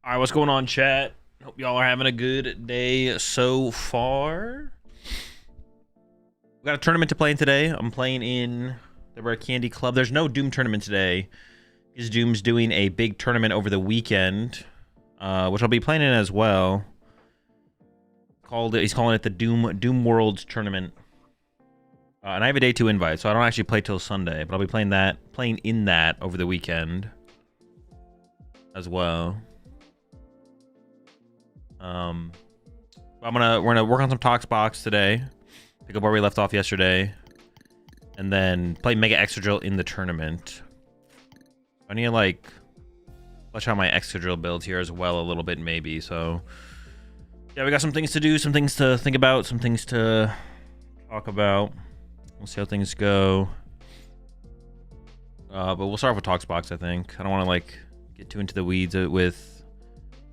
All right, what's going on, chat? Hope y'all are having a good day so far. We got a tournament to play in today. I'm playing in the Rare Candy Club. There's no Doom tournament today. Is Doom's doing a big tournament over the weekend, which I'll be playing in as well. He's calling it the Doom World Tournament. And I have a day 2 invite, so I don't actually play till Sunday, but I'll be playing in that over the weekend as well. We're gonna work on some Tox Box today, pick up where we left off yesterday, and then play Mega Extra Drill in the tournament. I need to like flesh out my Extra Drill build here as well a little bit, maybe. So yeah, we got some things to do, some things to think about, some things to talk about. We'll see how things go. But we'll start off with Tox Box, I think. I don't want to like get too into the weeds with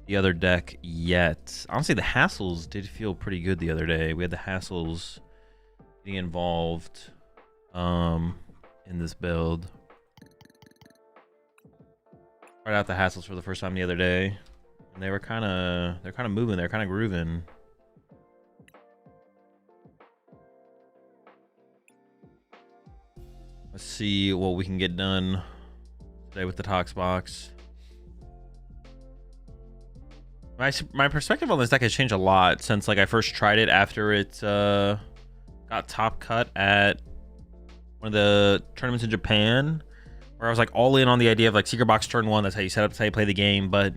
the other deck yet. Honestly, the hassles did feel pretty good the other day. We had the hassles getting involved in this build. Tried out the hassles for the first time the other day, and they're kind of moving, they're kind of grooving. Let's see what we can get done today with the Tox Box. My perspective on this deck has changed a lot since like I first tried it after it got top cut at one of the tournaments in Japan, where I was like all in on the idea of like Secret Box turn 1. That's how you set up, that's how you play the game. But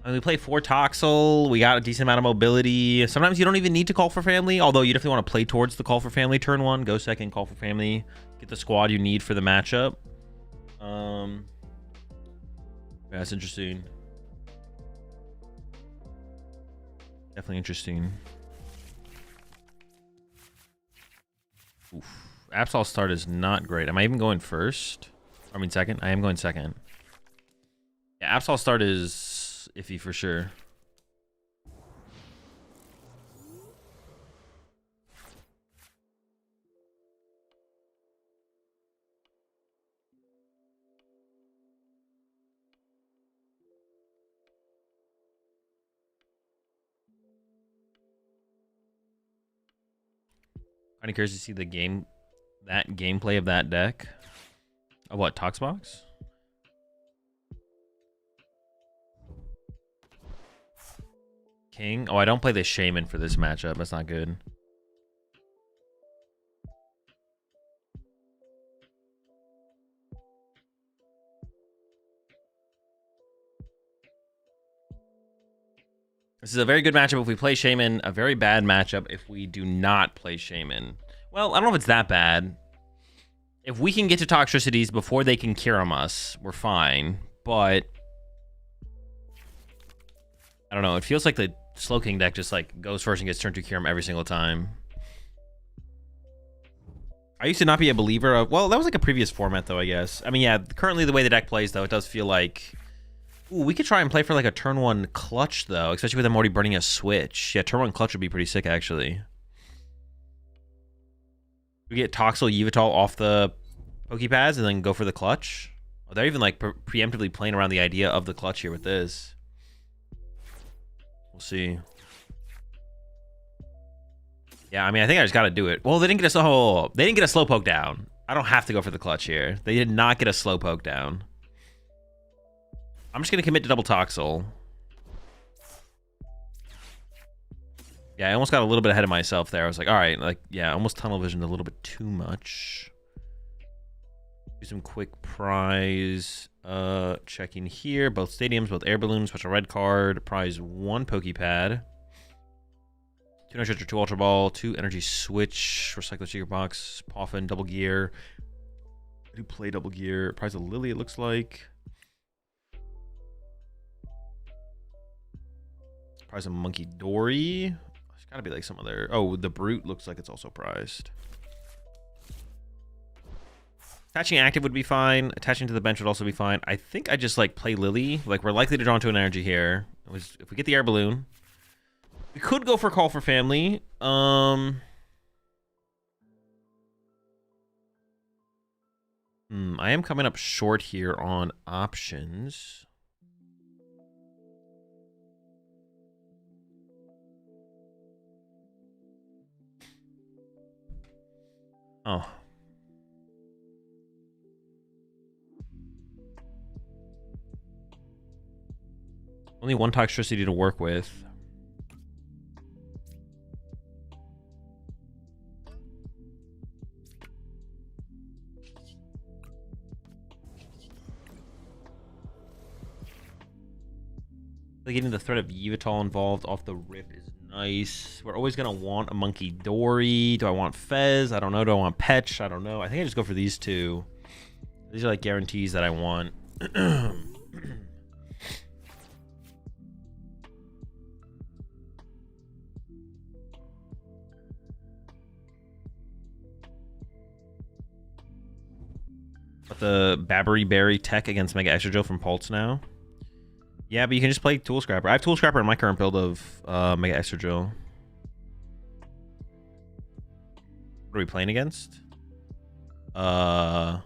when we play 4 Toxel, we got a decent amount of mobility. Sometimes you don't even need to call for family, although you definitely want to play towards the call for family turn 1. Go second, call for family, get the squad you need for the matchup. Yeah, that's interesting. Definitely interesting. Oof. Absol start is not great. Am I even going first? I mean second? I am going second. Yeah, Absol start is iffy for sure. Kind of curious to see the gameplay of that deck. Oh, what, Tox Box? King? Oh, I don't play the Shaman for this matchup. That's not good. This is a very good matchup if we play Shaman, a very bad matchup if we do not play Shaman. Well, I don't know if it's that bad. If we can get to Toxtricities before they can Kyurem us, we're fine. But I don't know. It feels like the Slowking deck just like goes first and gets turn 2 Kyurem every single time. I used to not be a believer of... Well, that was like a previous format, though, I guess. I mean, yeah, currently the way the deck plays, though, it does feel like... Ooh, we could try and play for like a turn 1 clutch, though, especially with them already burning a switch. Yeah, turn 1 clutch would be pretty sick, actually. We get Toxel Yveltal off the Pokepads and then go for the clutch. Oh, they're even like preemptively playing around the idea of the clutch here with this. We'll see. Yeah, I mean, I think I just got to do it. Well, they didn't get a Slowpoke down. I don't have to go for the clutch here. They did not get a Slowpoke down. I'm just going to commit to double Toxel. Yeah, I almost got a little bit ahead of myself there. I was like, all right, like, yeah, almost tunnel visioned a little bit too much. Do some quick prize checking here. Both stadiums, both air balloons, special red card, prize 1 Pokepad. 2 Nitro, 2 Ultra Ball, 2 Energy Switch, Recycle Secret Box, Poffin, Double Gear. I do play Double Gear. Prize of Lily, it looks like. Prize of Monkey Dory. There's gotta be like some other... Oh, the Brute looks like it's also prized. Attaching active would be fine. Attaching to the bench would also be fine. I think I just like play Lily. Like we're likely to draw into an energy here. If we get the air balloon, we could go for call for family. I am coming up short here on options. Oh. Only one toxicity to work with. Like getting the threat of Yveltal involved off the rip is nice. We're always gonna want a Monkey Dory. Do I want Fez? I don't know. Do I want Petch? I don't know. I think I just go for these two. These are like guarantees that I want. But the Babbery Berry tech against Mega Extra Drill from Pulse now. Yeah, but you can just play Tool Scrapper. I have Tool Scrapper in my current build of Mega Extra Drill. What are we playing against? I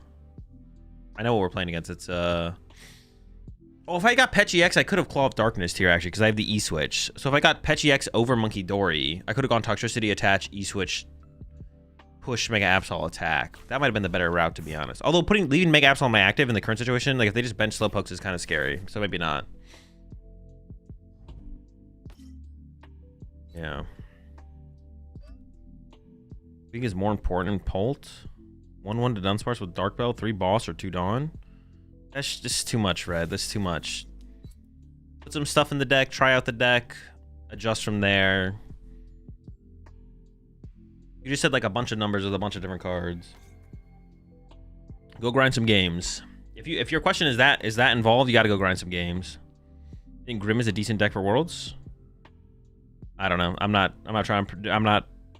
know what we're playing against. It's oh, if I got Petch EX, I could have Claw of Darkness here actually, because I have the E switch. So if I got Petch EX over Monkey Dory, I could have gone Toxicity attach, E switch, push Mega Absol attack. That might have been the better route, to be honest. Although leaving Mega Absol on my active in the current situation, like if they just bench Slowpokes is kind of scary. So maybe not. Yeah. I think is more important in Pult. 1-1 to Dunsparce with Dark Bell, 3 Boss or 2 Dawn. That's just too much, Red. That's too much. Put some stuff in the deck, try out the deck, adjust from there. You just said like a bunch of numbers with a bunch of different cards. Go grind some games. If your question is that involved, you got to go grind some games. Think Grim is a decent deck for Worlds? I don't know. I'm not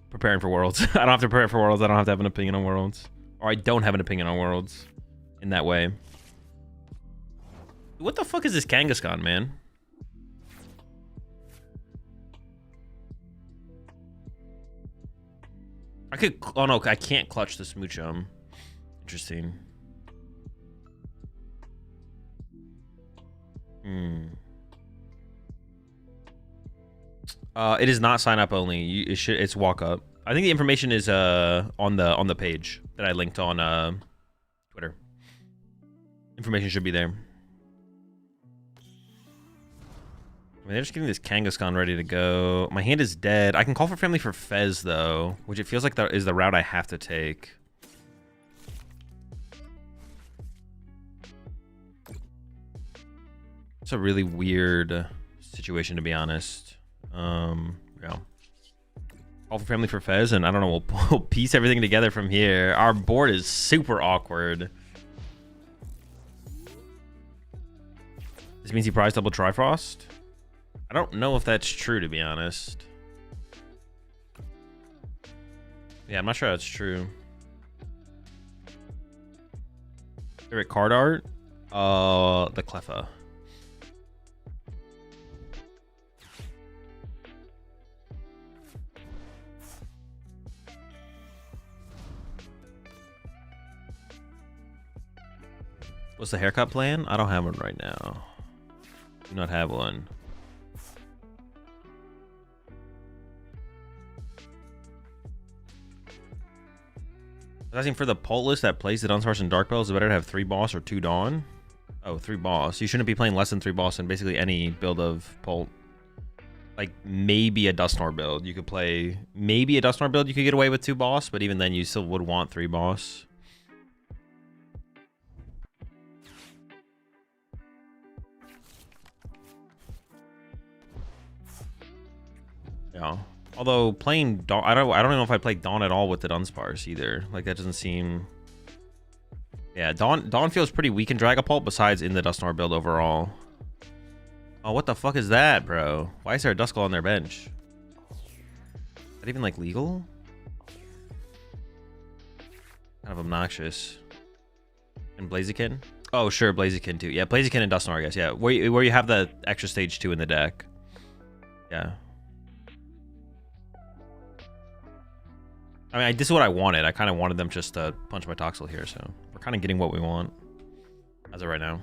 preparing for Worlds. I don't have to prepare for Worlds. I don't have to have an opinion on Worlds. Or I don't have an opinion on Worlds in that way. What the fuck is this Kangaskhan, man? I could... Oh, no. I can't clutch the Smoochum. Interesting. It is not sign up only. It's walk up. I think the information is on the page that I linked on Twitter. Information should be there. I mean, they're just getting this Kangaskhan ready to go. My hand is dead. I can call for family for Fez though, which it feels like that is the route I have to take. It's a really weird situation, to be honest. Yeah. Call for family for Fez, and I don't know, we'll piece everything together from here. Our board is super awkward. This means he prize double Trifrost? I don't know if that's true, to be honest. Yeah, I'm not sure that's true. Favorite card art? The Cleffa. What's the haircut plan? I don't have one right now. Do not have one. I was asking for the Pult list that plays the Dunsparce and Dark Bell. Is it better to have 3 Boss or 2 Dawn? Oh, 3 Boss. You shouldn't be playing less than 3 Boss in basically any build of Pult. Like maybe a Dusknoir build. You could play maybe a Dusknoir build. You could get away with 2 Boss, but even then you still would want 3 Boss. Yeah. Although playing Dawn, I don't know if I play Dawn at all with the Dunsparce either. Like that doesn't seem. Yeah, Dawn feels pretty weak in Dragapult besides in the Dusknoir build overall. Oh, what the fuck is that, bro? Why is there a Duskull on their bench? Is that even like legal? Kind of obnoxious. And Blaziken? Oh, sure, Blaziken too. Yeah, Blaziken and Dusknoir, I guess. Yeah, where you have the extra stage 2 in the deck. Yeah. I mean, this is what I wanted. I kind of wanted them just to punch my Toxel here, so we're kind of getting what we want as of right now.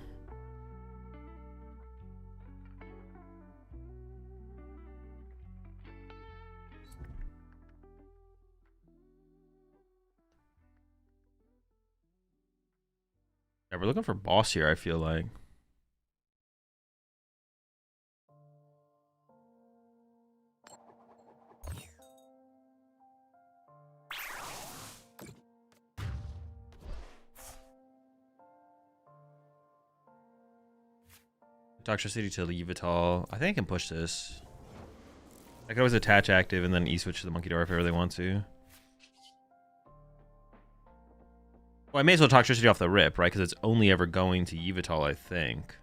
Yeah, we're looking for boss here, I feel like. Toxicity to Levital. I think I can push this. I could always attach active and then E-switch to the Monkey Door if I really want to. Well, I may as well Toxicity off the rip, right? Because it's only ever going to Yveltal, I think.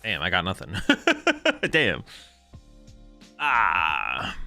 Damn, I got nothing. Damn. Ah.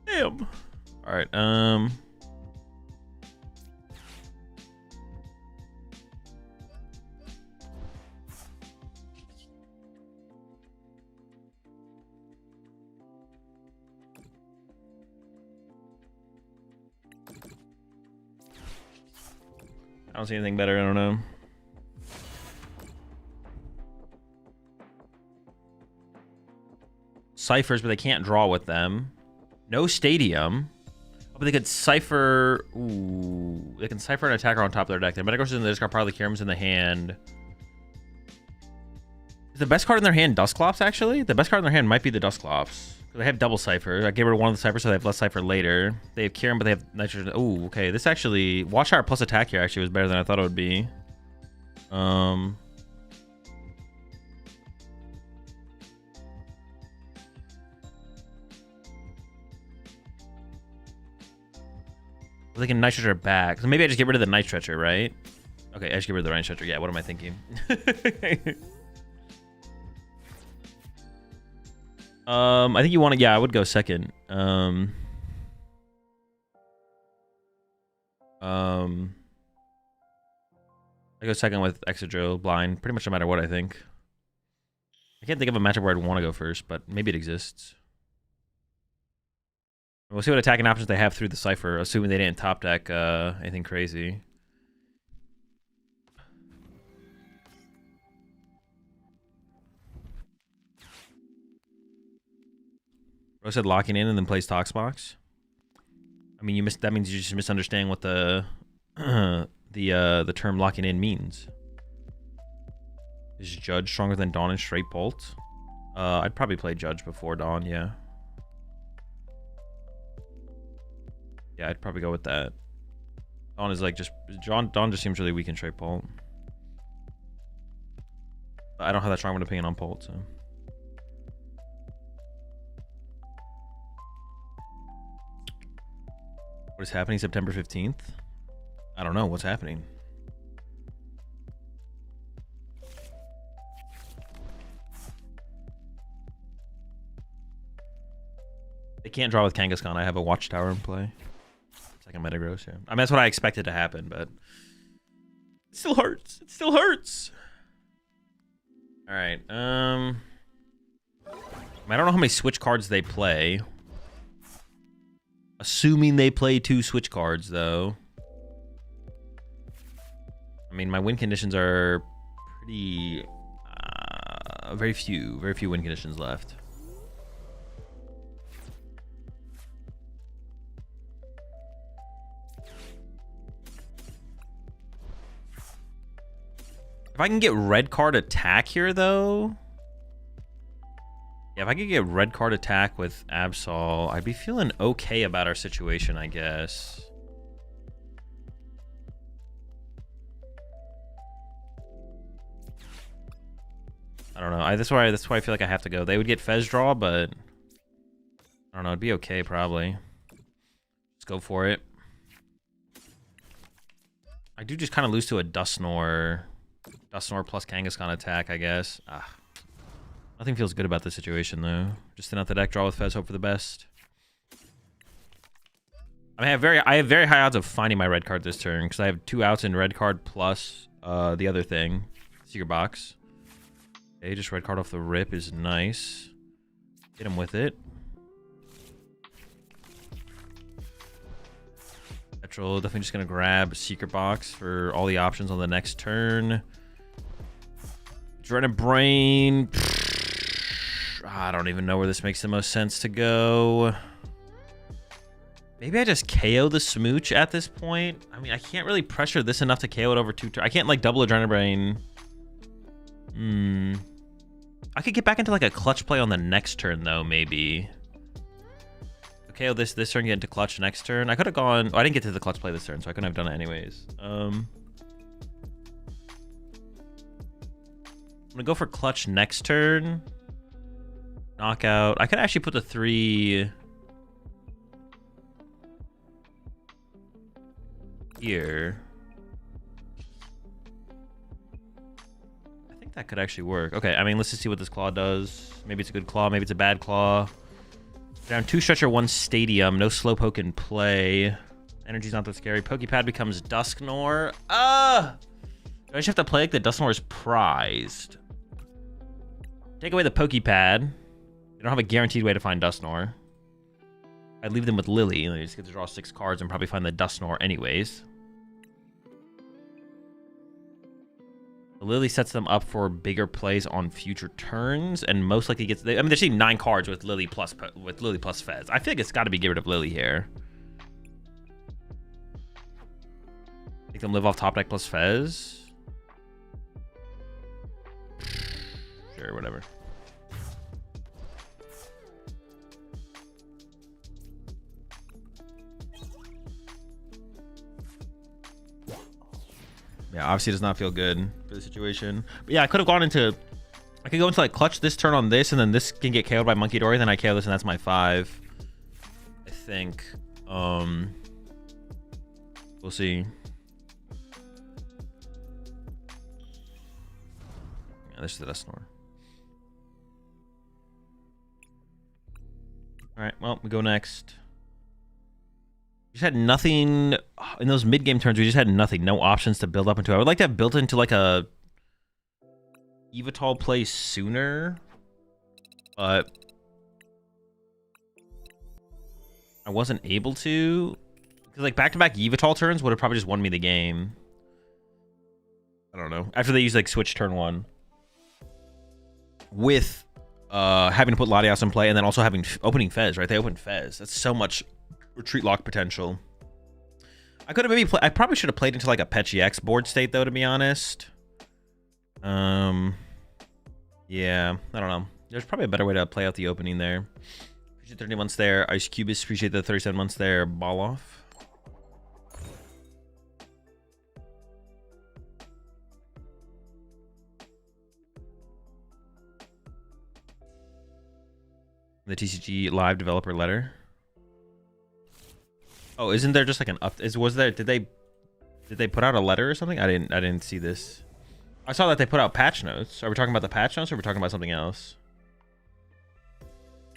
Damn. All right. I don't see anything better. I don't know. Ciphers, but they can't draw with them. No stadium. Oh, but they could cipher. Ooh, they can cipher an attacker on top of their deck. Their Metagross is in the discard pile. The Kyurem's in the hand. Is the best card in their hand Dusclops, actually? The best card in their hand might be the Dusclops. They have double cipher. I gave her one of the ciphers, so they have less cipher later. They have Kyurem, but they have nitrogen. Oh, okay. This actually, Watchtower plus attack here actually was better than I thought it would be. They can Night Stretcher back. So maybe I just get rid of the Night Stretcher, right? Okay, I just get rid of the Night Stretcher. Yeah, what am I thinking? I think you want to. Yeah, I would go second. I go second with Exodrill, blind, pretty much no matter what, I think. I can't think of a matchup where I'd want to go first, but maybe it exists. We'll see what attacking options they have through the Cypher, assuming they didn't top deck anything crazy. Bro said locking in and then plays Tox Box. I mean, that means you just misunderstand what the the term locking in means. Is Judge stronger than Dawn and straight Bolt? I'd probably play Judge before Dawn, yeah. Yeah, I'd probably go with that. Dawn is like just Dawn just seems really weak in straight Bolt. I don't have that strong of an opinion on Bolt, so. What is happening September 15th? I don't know what's happening. They can't draw with Kangaskhan. I have a Watchtower in play. Second Metagross, yeah. I mean, that's what I expected to happen, but it still hurts. It still hurts. All right. I don't know how many switch cards they play. Assuming they play 2 switch cards, though. I mean, my win conditions are pretty... very few win conditions left. If I can get red card attack here, though... Yeah, if I could get red card attack with Absol, I'd be feeling okay about our situation, I guess. I don't know. That's why I feel like I have to go. They would get Fez draw, but I don't know. It'd be okay, probably. Let's go for it. I do just kind of lose to a Dusknoir. Dusknoir plus Kangaskhan attack, I guess. Nothing feels good about this situation, though. Just thin out the deck, draw with Fez, hope for the best. I mean, I have very high odds of finding my red card this turn, because I have 2 outs in red card plus the other thing. Secret Box. Okay, just red card off the rip is nice. Hit him with it. Petrol, definitely just going to grab Secret Box for all the options on the next turn. Dreaded Brain. I don't even know where this makes the most sense to go. Maybe I just KO the Smooch at this point. I mean, I can't really pressure this enough to KO it over 2 turns. I can't, like, double Adrenaline Brain. I could get back into, like, a clutch play on the next turn, though, maybe. KO this turn, get into clutch next turn. I could have gone... Oh, I didn't get to the clutch play this turn, so I couldn't have done it anyways. I'm going to go for clutch next turn. Knockout. I could actually put the 3... here. I think that could actually work. Okay, I mean, let's just see what this claw does. Maybe it's a good claw, maybe it's a bad claw. Down 2 stretcher, 1 stadium. No slowpoke in play. Energy's not that scary. Pokepad becomes Dusknoir. Do I just have to play like the Dusknoir is prized? Take away the Pokepad. You don't have a guaranteed way to find Dusknoir. I'd leave them with Lily. And they just get to draw 6 cards and probably find the Dusknoir anyways. Lily sets them up for bigger plays on future turns, and most likely gets. I mean, they're seeing 9 cards with Lily plus Fez. I feel like it's got to be get rid of Lily here. Make them live off top deck plus Fez. Sure, whatever. Yeah, obviously does not feel good for the situation. But yeah, I could have gone into... I could go into like clutch this turn on this, and then this can get KO'd by Monkey Dory, then I KO this, and that's my 5. I think. We'll see. Yeah, this is the Dusknoir. Alright, well, we go next. We just had nothing in those mid-game turns. We just had nothing, no options to build up into. I would like to have built into like a Evital play sooner, but I wasn't able to, because like back-to-back Evital turns would have probably just won me the game. I don't know. After they use like switch turn 1 with having to put Latias in play, and then also having opening Fez, right? They opened Fez. That's so much retreat lock potential. I could have maybe I probably should have played into like a Petchy X board state though, to be honest. Yeah, I don't know. There's probably a better way to play out the opening there. Appreciate 30 months there. Ice Cubist, appreciate the 37 months there. Ball off. The TCG live developer letter. Oh, isn't there just like an up? Was there? Did they put out a letter or something? I didn't see this. I saw that they put out patch notes. Are we talking about the patch notes, or are we talking about something else?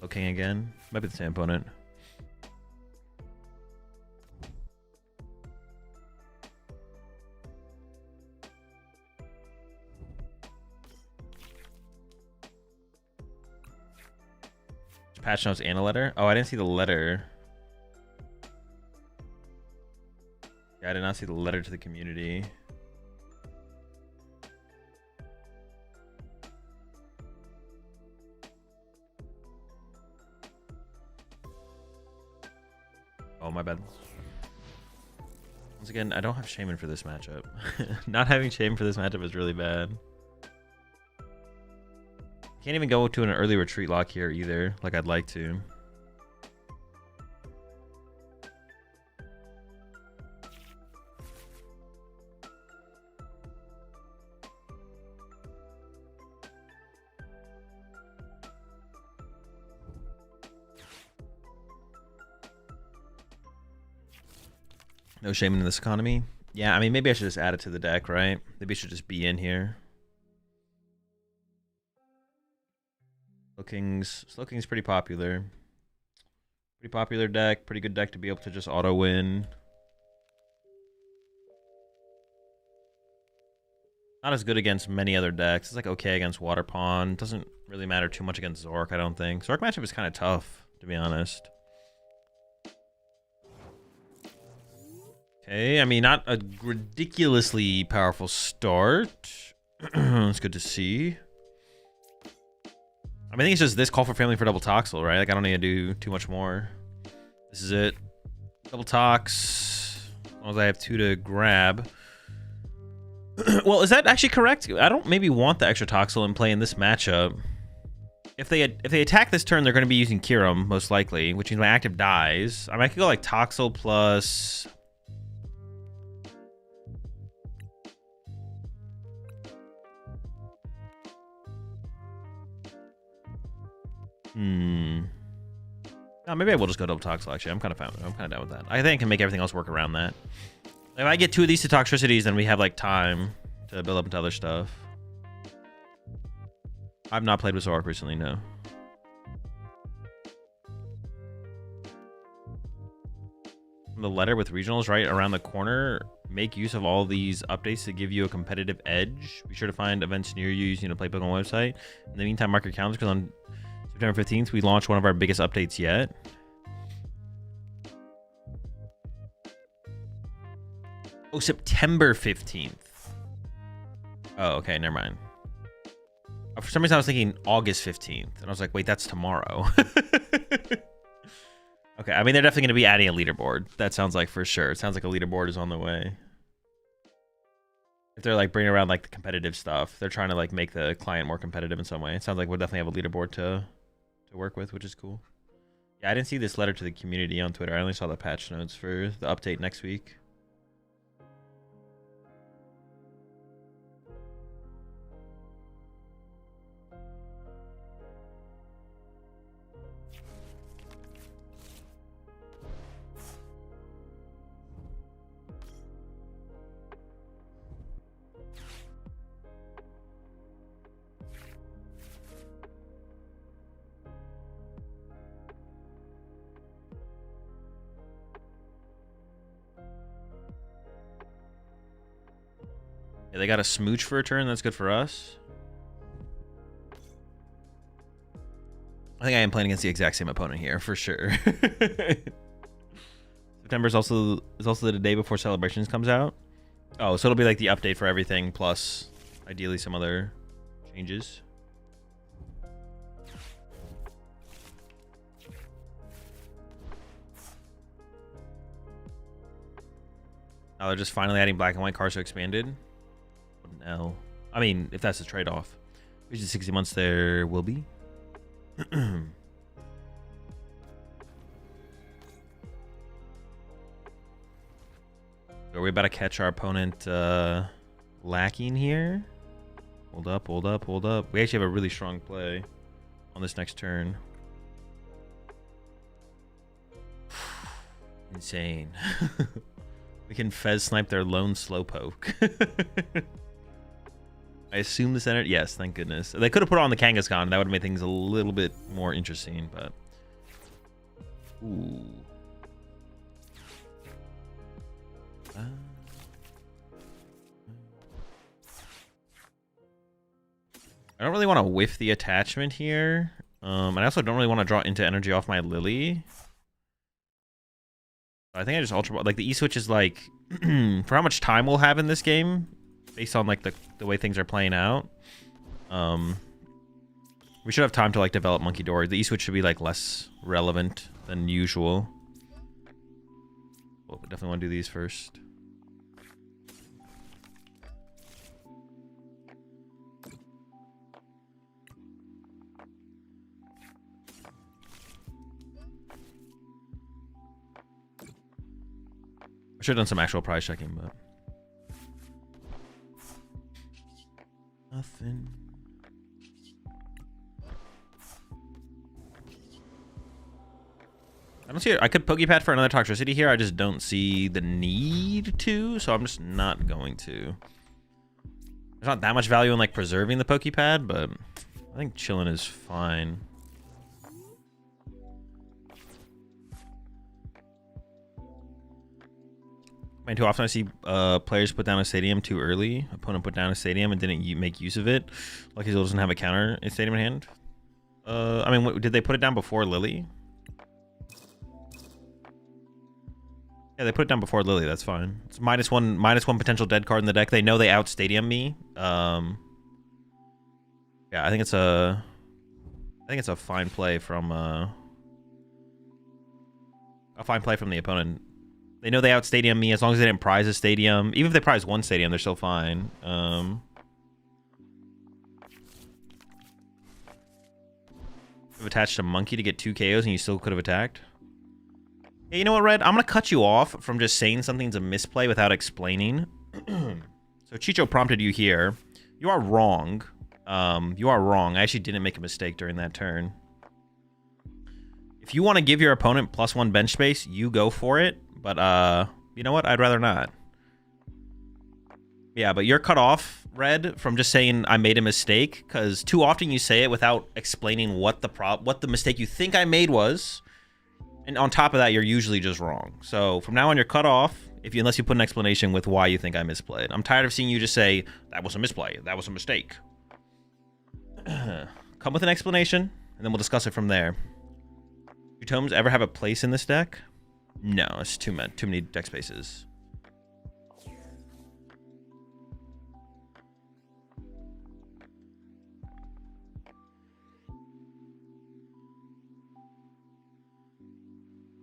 Okay, again. Might be the same opponent. Patch notes and a letter. Oh, I didn't see the letter. Yeah, I did not see the letter to the community. Oh, my bad. Once again, I don't have Shaman for this matchup. Not having Shaman for this matchup is really bad. Can't even go to an early retreat lock here either, like I'd like to. No Shaman in this economy. Yeah, I mean, maybe I should just add it to the deck, right? Maybe it should just be in here. Slowking's pretty popular. Pretty popular deck. Pretty good deck to be able to just auto win. Not as good against many other decks. It's like okay against Water Pond. Doesn't really matter too much against Zork, I don't think. Zork matchup is kind of tough, to be honest. Okay, I mean, not a ridiculously powerful start. It's good to see. I mean, I think it's just this call for family for double Toxel, right? Like, I don't need to do too much more. This is it. Double Tox. As long as I have 2 to grab. Well, is that actually correct? I don't maybe want the extra Toxel in play in this matchup. If they attack this turn, they're going to be using Kyurem, most likely, which means my active dies. I mean, I could go like Toxel plus... No, maybe I will just go double Toxel, actually. I'm kind of down with that. I think I can make everything else work around that. If I get 2 of these to Toxtricities, then we have like time to build up into other stuff. I've not played with Zork recently, no. The letter with regionals right around the corner. Make use of all these updates to give you a competitive edge. Be sure to find events near you using the Play Pokemon website. In the meantime, mark your calendars because on September 15th, we launched one of our biggest updates yet. Oh, September 15th. Oh, okay, never mind. For some reason, I was thinking August 15th. And I was like, wait, that's tomorrow. Okay, I mean, they're definitely going to be adding a leaderboard. That sounds like for sure. It sounds like a leaderboard is on the way. If they're like bringing around like the competitive stuff, they're trying to like make the client more competitive in some way. It sounds like we'll definitely have a leaderboard to work with, which is cool. Yeah, I didn't see this letter to the community on Twitter. I only saw the patch notes for the update next week. Yeah, they got a smooch for a turn. That's good for us. I think I am playing against the exact same opponent here for sure. September is also the day before Celebrations comes out. Oh, so it'll be like the update for everything plus ideally some other changes. Now they're just finally adding black and white cards to expanded. No, I mean, if that's the trade-off. Here's the 60 months there will be. Are we about to catch our opponent lacking here? Hold up, hold up, hold up. We actually have a really strong play on this next turn. Insane. We can Fez snipe their lone Slowpoke. I assume the center. Yes, thank goodness. They could have put it on the Kangaskhan. That would have made things a little bit more interesting, but. Ooh. I don't really want to whiff the attachment here. And I also don't really want to draw into energy off my Lily. I think I just ultra like the E-switch is like for how much time we'll have in this game based on like the way things are playing out. We should have time to like develop Monkey Door. The E-switch should be like less relevant than usual. Well, we definitely want to do these first. I should have done some actual prize checking, but nothing. I don't see it. I could Pokepad for another Toxtricity here. I just don't see the need to, so I'm just not going to. There's not that much value in like preserving the Pokepad, but I think chilling is fine. Man, too often I see players put down a stadium too early. Opponent put down a stadium and didn't make use of it. Lucky Azul doesn't have a counter in stadium in hand. I mean, what, did they put it down before Lily? Yeah, they put it down before Lily. That's fine. It's -1 potential dead card in the deck. They know they out stadium me. Yeah, I think it's a fine play from the opponent. They know they out stadium me as long as they didn't prize a stadium. Even if they prize one stadium, they're still fine. You've attached a monkey to get 2 KOs and you still could have attacked. Hey, you know what, Red? I'm gonna cut you off from just saying something's a misplay without explaining. So Chicho prompted you here. You are wrong. You are wrong. I actually didn't make a mistake during that turn. If you want to give your opponent +1 bench space, you go for it. But you know what? I'd rather not. Yeah, but you're cut off, Red, from just saying I made a mistake, because too often you say it without explaining what the mistake you think I made was. And on top of that, you're usually just wrong. So from now on, you're cut off unless you put an explanation with why you think I misplayed. I'm tired of seeing you just say, that was a misplay, that was a mistake. Come with an explanation, and then we'll discuss it from there. Do tomes ever have a place in this deck? No, it's too many deck spaces.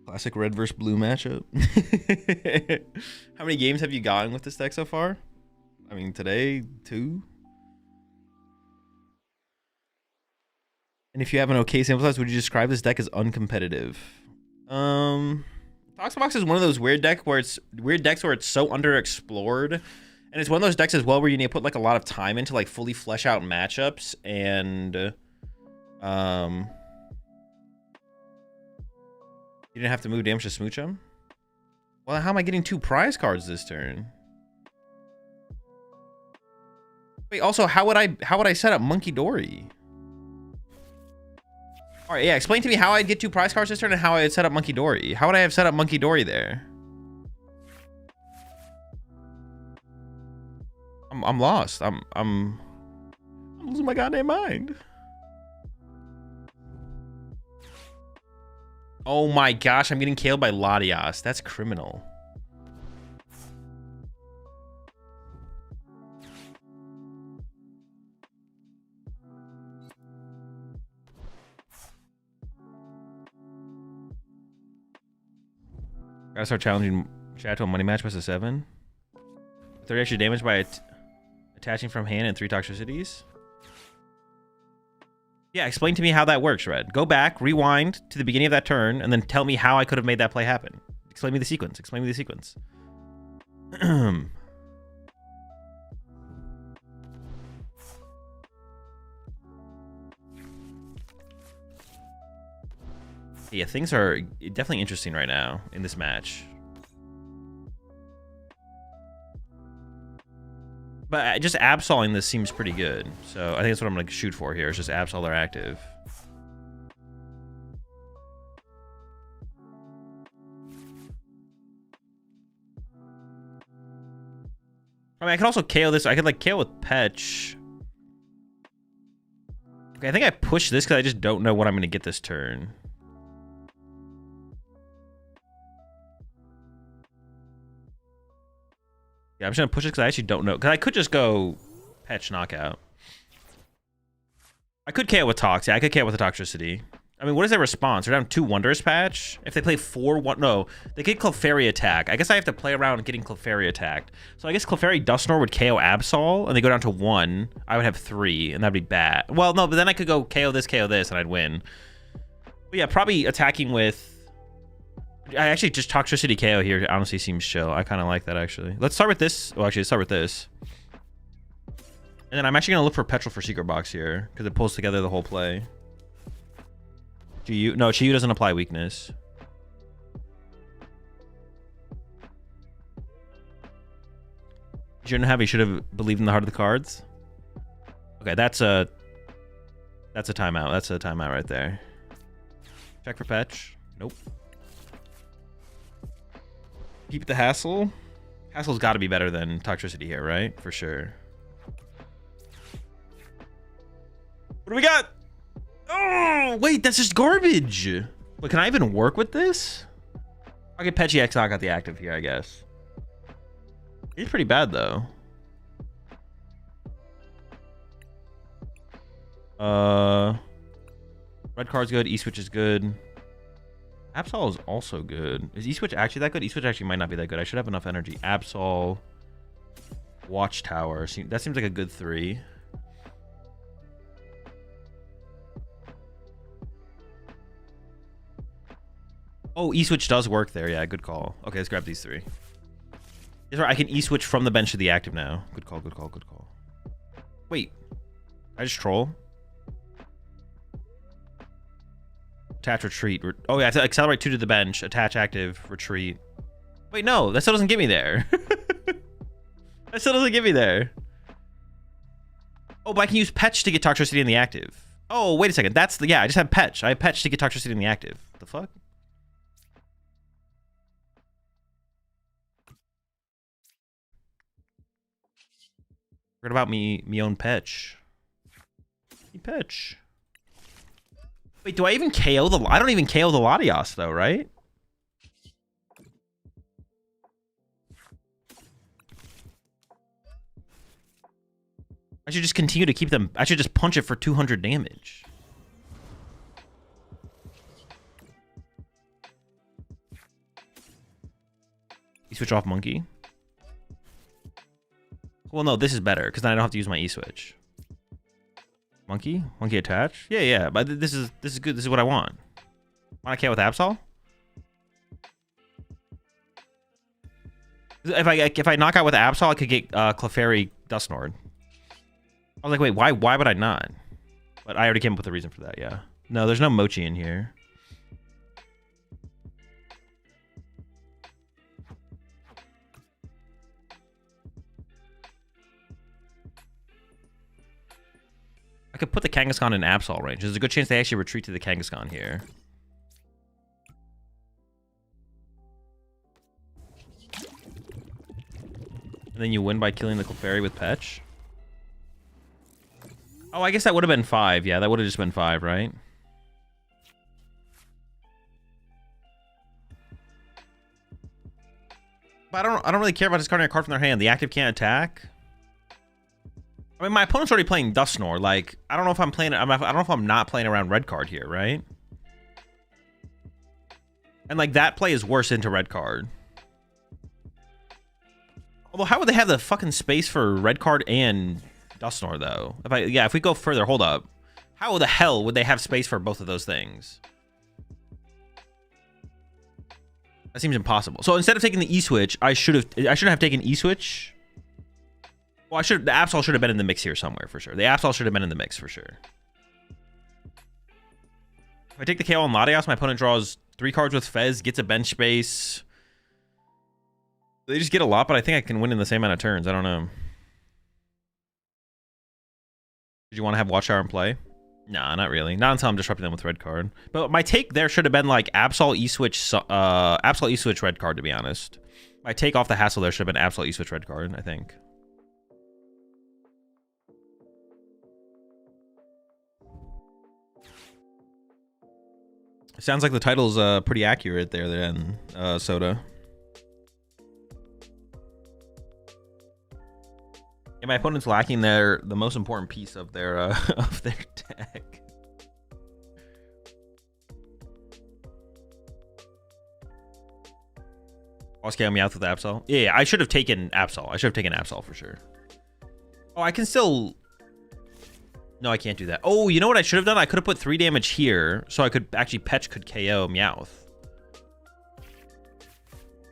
Classic red versus blue matchup. How many games have you gotten with this deck so far? I mean, today, 2. And if you have an okay sample size, would you describe this deck as uncompetitive? Tox Box is one of those weird decks where it's so underexplored, and it's one of those decks as well where you need to put like a lot of time into like fully flesh out matchups, and you didn't have to move damage to smooch him. Well, how am I getting 2 prize cards this turn? Wait, also, how would I set up Monkey Dory? All right, yeah, explain to me how I'd get 2 prize cards this turn and how I'd set up Monkey Dory. How would I have set up Monkey Dory there? I'm lost. I'm losing my goddamn mind. Oh my gosh, I'm getting KO'd by Latias. That's criminal. Gotta start challenging chat to a money match +7. 30 extra damage by attaching from hand and 3 toxicities. Yeah, explain to me how that works, Red. Go back, rewind to the beginning of that turn, and then tell me how I could have made that play happen. Explain me the sequence. Explain me the sequence. Yeah, things are definitely interesting right now in this match. But just absoling this seems pretty good. So I think that's what I'm going to shoot for here. It's just absol their active. I mean, I could also KO this. I could like KO with Petch. Okay, I think I push this because I just don't know what I'm going to get this turn. Yeah, I'm just going to push it because I actually don't know. Because I could just go Petch knockout. I could KO with Tox. Yeah, I could KO with the Toxtricity. I mean, what is their response? They're down 2 Wondrous Patch. If they play 4-1... No, they get Clefairy attack. I guess I have to play around getting Clefairy attacked. So I guess Clefairy Dusknoir would KO Absol, and they go down to 1. I would have 3, and that'd be bad. Well, no, but then I could go KO this, and I'd win. But yeah, probably attacking with... I actually just Toxtricity KO here honestly seems chill. I kind of like that, actually. Let's start with this. Well, actually, let's start with this. And then I'm actually going to look for Petrol for Secret Box here, because it pulls together the whole play. Chiyu? No, Chiyu doesn't apply weakness. You shouldn't have. You should have believed in the heart of the cards. Okay, that's a timeout. That's a timeout right there. Check for fetch. Nope. Keep the hassle. Hassle's got to be better than toxicity here, right? For sure. What do we got? Oh, wait, that's just garbage. Wait, can I even work with this? I'll get Pecci X. I got the active here, I guess. He's pretty bad, though. Red card's good. E-switch is good. Absol is also good. Is E-switch actually that good? E-switch actually might not be that good. I should have enough energy. Absol, Watchtower. That seems like a good 3. Oh, E-switch does work there. Yeah, good call. Okay, let's grab these 3. I can E-switch from the bench to the active now. Good call, good call, good call. Wait. I just troll? Attach, retreat. Oh, yeah, accelerate 2 to the bench. Attach, active, retreat. Wait, no. That still doesn't get me there. That still doesn't get me there. Oh, but I can use Petch to get Toxicity in the active. Oh, wait a second. That's the... Yeah, I just have Petch. I have Petch to get Toxicity in the active. What the fuck? Forget about me own Petch. Petch. Wait, do I even KO the... I don't even KO the Latios, though, right? I should just continue to keep them... I should just punch it for 200 damage. You switch off Monkey. Well, no, this is better, because then I don't have to use my E-switch. Monkey? Monkey attach? Yeah, yeah, but this is good. This is what I want. Want to KO with Absol? If I knock out with Absol, I could get Clefairy Dusknoid. I was like, wait, why would I not? But I already came up with a reason for that, yeah. No, there's no Mochi in here. I could put the Kangaskhan in Absol range. There's a good chance they actually retreat to the Kangaskhan here. And then you win by killing the Clefairy with Petch. Oh, I guess that would have been 5. Yeah, that would have just been 5, right? But I don't really care about discarding a card from their hand. The active can't attack. I mean, my opponent's already playing Dusknoir. Like, I don't know if I'm playing... I don't know if I'm not playing around red card here, right? And, like, that play is worse into red card. Although, how would they have the fucking space for red card and Dusknoir, though? If we go further, hold up. How the hell would they have space for both of those things? That seems impossible. So, instead of taking the E-switch, I should have taken E-switch... Well, the Absol should have been in the mix here somewhere, for sure. The Absol should have been in the mix, for sure. If I take the KO on Latios, my opponent draws 3 cards with Fez, gets a bench space. They just get a lot, but I think I can win in the same amount of turns. I don't know. Did you want to have Watchtower in play? Nah, not really. Not until I'm disrupting them with red card. But my take there should have been like Absol E-switch red card, to be honest. My take off the hassle there should have been Absol E-switch red card, I think. Sounds like the title's pretty accurate there then, Soda. Yeah, my opponent's lacking the most important piece of their of their deck. Oscar Meowth with Absol. Yeah, I should have taken Absol. I should have taken Absol for sure. Oh, I can still... No, I can't do that. Oh, you know what I should have done? I could have put 3 damage here, so I could actually Petch could KO Meowth.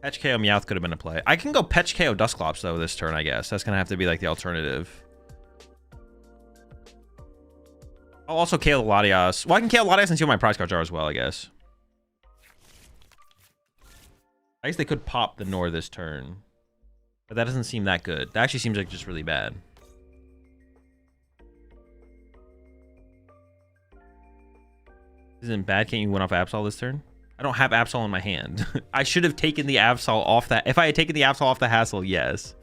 Petch KO Meowth could have been a play. I can go Petch KO Dusclops, though, this turn, I guess. That's going to have to be, like, the alternative. I'll also KO the Latios. Well, I can KO Latios and see what my prize cards are as well, I guess. I guess they could pop the Nor this turn. But that doesn't seem that good. That actually seems like just really bad. Isn't bad? Can't you win off Absol this turn? I don't have Absol in my hand. I should have taken the Absol off that. If I had taken the Absol off the Hassle, yes.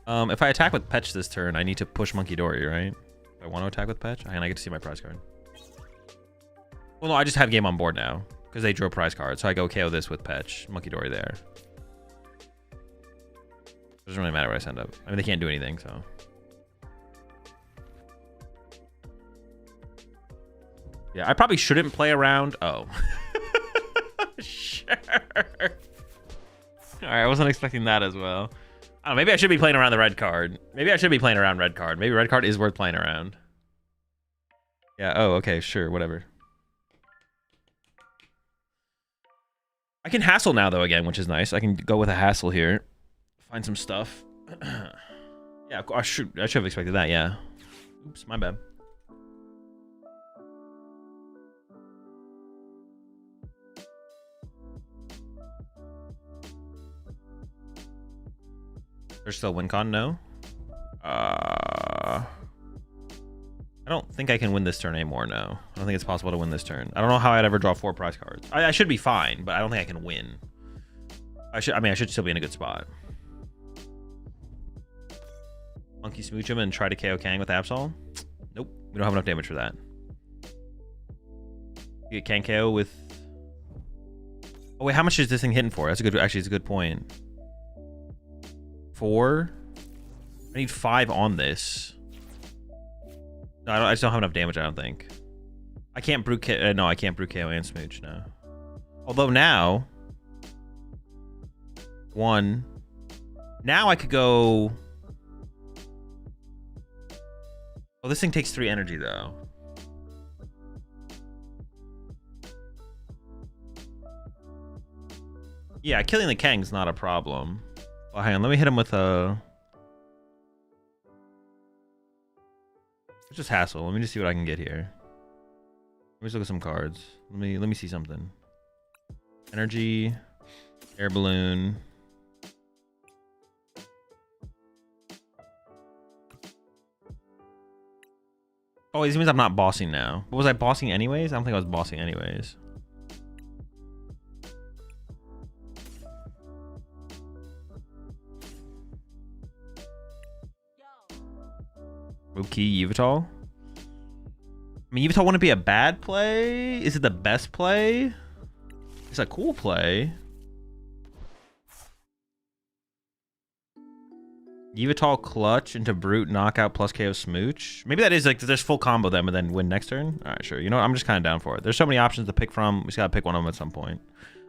If I attack with Petch this turn, I need to push Monkey Dory, right? If I want to attack with Petch, and I get to see my prize card. Well, no, I just have game on board now because they drew a prize card, so I go KO this with Petch, Monkey Dory there. Doesn't really matter what I send up. I mean, they can't do anything, so. Yeah, I probably shouldn't play around. Oh. Sure. All right, I wasn't expecting that as well. I don't know, maybe I should be playing around the red card. Maybe I should be playing around red card. Maybe red card is worth playing around. Yeah, oh, okay, sure, whatever. I can hassle now, though, again, which is nice. I can go with a hassle here. Find some stuff. Yeah, I should have expected that, yeah. Oops, my bad. There's still WinCon? No. I don't think I can win this turn anymore, no. I don't think it's possible to win this turn. I don't know how I'd ever draw 4 prize cards. I should be fine, but I don't think I can win. I should still be in a good spot. Monkey Smooch him and try to KO Kang with Absol? Nope. We don't have enough damage for that. You get Kang KO with... Oh, wait, how much is this thing hitting for? That's a good... Actually, it's a good point. 4? I need 5 on this. No, I just don't have enough damage, I don't think. I can't brew KO. No, I can't brew KO and Smooch, no. Although now... 1. Now I could go... Oh, this thing takes 3 energy, though. Yeah, killing the Kang's not a problem. Well, hang on, let me hit him with a... Just hassle. Let me just see what I can get here. Let me just look at some cards. Let me see something. Energy, air balloon. Oh, this means I'm not bossing now. But was I bossing anyways? I don't think I was bossing anyways. Rookie Yveltal. I mean, Yveltal wouldn't be a bad play. Is it the best play? It's a cool play. Yveltal clutch into brute knockout plus KO Smooch. Maybe that is like there's full combo them and then win next turn. All right, sure. You know what? I'm just kind of down for it. There's so many options to pick from. We just gotta pick one of them at some point.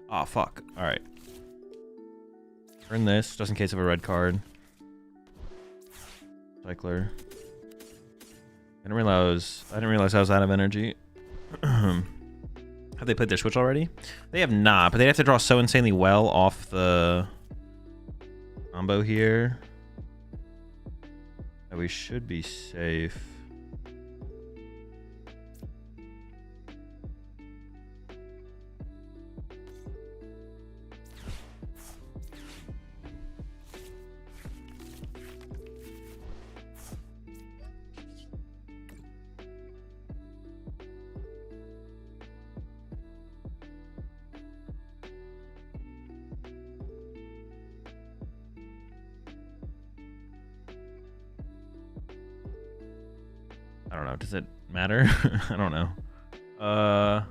Oh fuck. All right. Burn this just in case of a red card. Cycler. I didn't realize I was out of energy. Have they played their Switch already? They have not, but they'd have to draw so insanely well off the combo here that we should be safe. I don't know. Does it matter? I don't know. I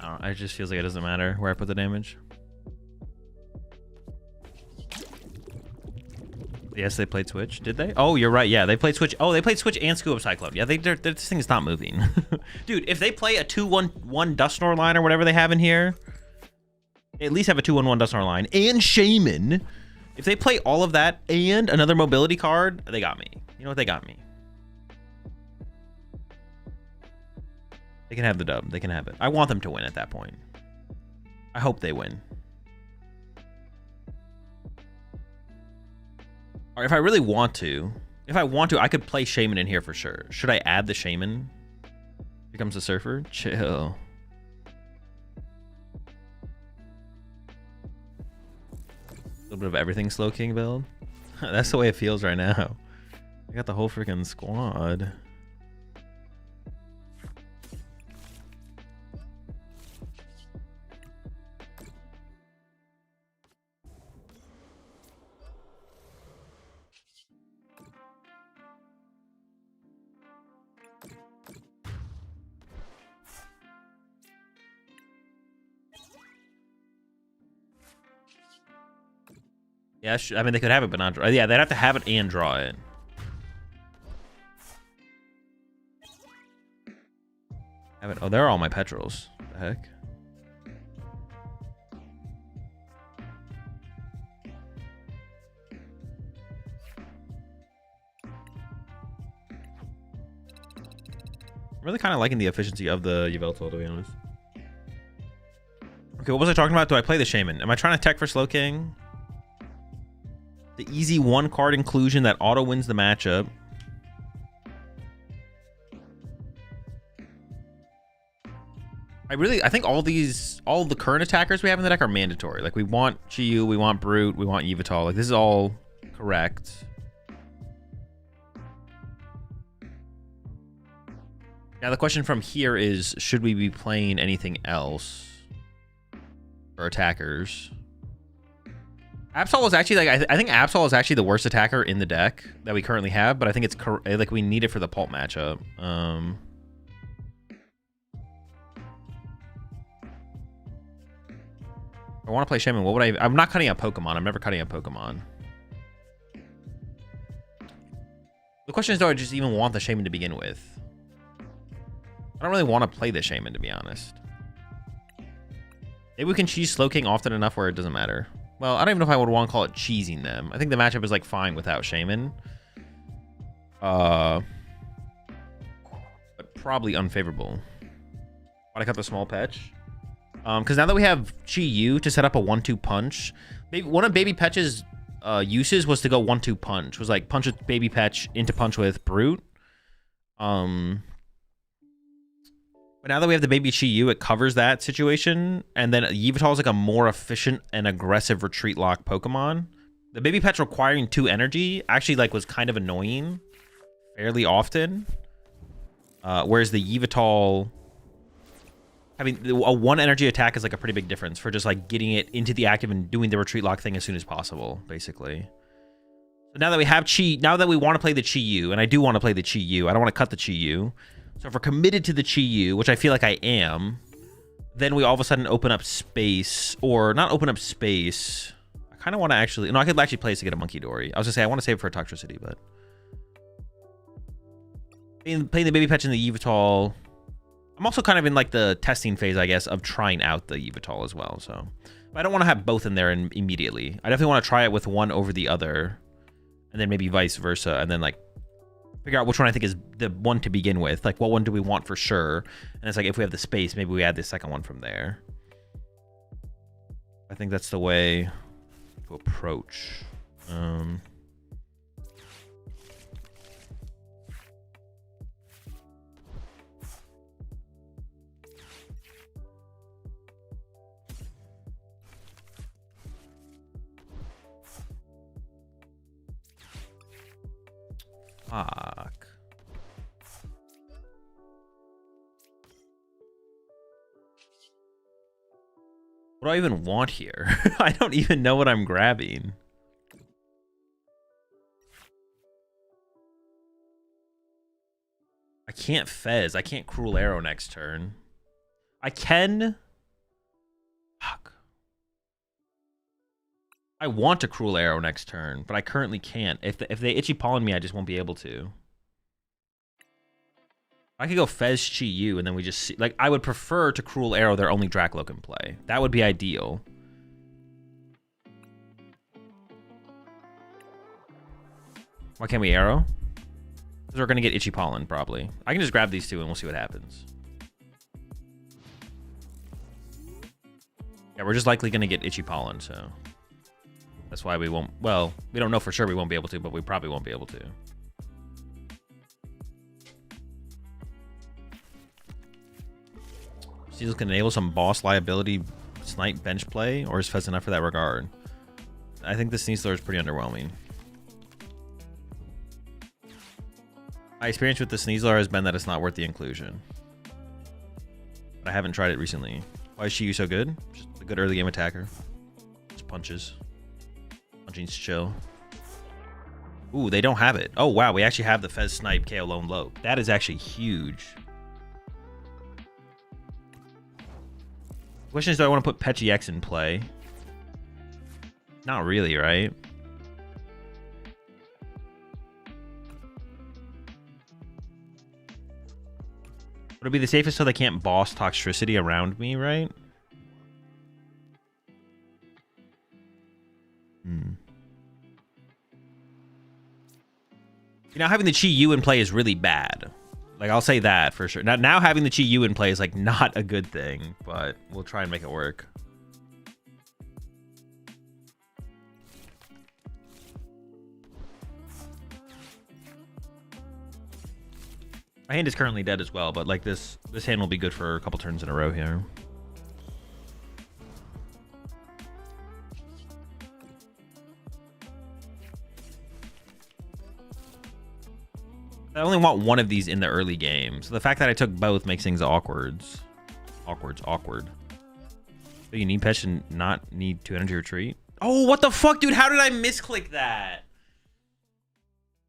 don't know. It just feels like it doesn't matter where I put the damage. Yes, they played Switch. Did they? Oh, you're right. Yeah, they played Switch. Oh, they played Switch and Scoop Up Cyclone. Yeah, this thing is not moving. Dude, if they play a 2-1-1 Dusknoir line or whatever they have in here, they at least have a 2-1-1 Dusknoir line and Shaman. If they play all of that and another mobility card, they got me. You know what? They got me. They can have the dub. They can have it. I want them to win at that point. I hope they win. Or if I really want to, I could play Shaman in here for sure. Should I add the Shaman? Becomes a surfer. Chill. A little bit of everything slow king build. That's the way it feels right now. I got the whole freaking squad. Yeah, I mean, they could have it, but not draw. Yeah, they'd have to have it and draw it. Have it. Oh, there are all my petrels. What the heck? I'm really kind of liking the efficiency of the Yveltal, to be honest. Okay, what was I talking about? Do I play the Shaman? Am I trying to tech for Slow King? The easy one card inclusion that auto wins the matchup. I think all the current attackers we have in the deck are mandatory. Like, we want Chi-Yu, we want Brute, we want Yveltal. Like, this is all correct. Now the question from here is, should we be playing anything else for attackers? Absol is actually, like, I think Absol is actually the worst attacker in the deck that we currently have, but I think it's like we need it for the pulp matchup. I want to play Shaman. What would I'm not cutting out Pokemon. I'm never cutting out Pokemon. The question is, do I just even want the Shaman to begin with? I don't really want to play the Shaman, to be honest. Maybe we can cheese Slow King often enough where it doesn't matter. Well, I don't even know if I would want to call it cheesing them. I think the matchup is, like, fine without Shaman. But probably unfavorable. Want to cut the small patch? Because now that we have Chi-Yu to set up a 1-2 punch, maybe one of Baby Petch's uses was to go 1-2 punch. Was like punch with Baby Petch into punch with Brute. But now that we have the Baby Chi-Yu, it covers that situation. And then Yveltal is like a more efficient and aggressive retreat lock Pokemon. The Baby Petch requiring 2 energy actually, like, was kind of annoying fairly often. Whereas the Yveltal, having a 1 energy attack is like a pretty big difference for just, like, getting it into the active and doing the retreat lock thing as soon as possible, basically. So now that we have now that we want to play the Chi-Yu, and I do want to play the Chi-Yu, I don't want to cut the Chi-Yu. So if we're committed to the Chi-Yu, which I feel like I am, then we all of a sudden open up space, or not open up space. I kind of want to actually, no, I could actually play this to get a Monkey Dory. I was gonna say I want to save it for Toxtricity, but playing the Baby Petch and the Yveltal. I'm also kind of in, like, the testing phase, I guess, of trying out the Yveltal as well. So but I don't want to have both in there immediately. I definitely want to try it with one over the other, and then maybe vice versa, and then, like, figure out which one I think is the one to begin with. Like, what one do we want for sure? And it's like, if we have the space, maybe we add the second one from there. I think that's the way to approach. Fuck. What do I even want here? I don't even know what I'm grabbing. I can't Fez. I can't Cruel Arrow next turn. I can. Fuck. I want to Cruel Arrow next turn, but I currently can't. If they Itchy Pollen me, I just won't be able to. I could go Fez Chi-Yu, and then we just see. Like, I would prefer to Cruel Arrow their only Dracloak in play. That would be ideal. Why can't we Arrow? Because we're going to get Itchy Pollen, probably. I can just grab these two, and we'll see what happens. Yeah, we're just likely going to get Itchy Pollen, so that's why we won't. Well, we don't know for sure we won't be able to, but we probably won't be able to. Sneasel can enable some boss liability snipe bench play, or is Fez enough for that regard? I think the Sneasler is pretty underwhelming. My experience with the Sneasler has been that it's not worth the inclusion. But I haven't tried it recently. Why is she so good? Just a good early game attacker. Just punches. Punching's chill. Ooh, they don't have it. Oh, wow. We actually have the Fez Snipe KO Lone Low. That is actually huge. The question is, do I want to put Petchy X in play? Not really, right? Would it be the safest so they can't boss Toxtricity around me, right? You know, having the Chi Yu in play is really bad. Like, I'll say that for sure. Now having the Chi Yu in play is, like, not a good thing, but we'll try and make it work. My hand is currently dead as well, but, like, this hand will be good for a couple turns in a row here. I only want one of these in the early game, so the fact that I took both makes things awkward. Awkward. So you need Petch and not need 2 energy retreat? Oh, what the fuck, dude? How did I misclick that?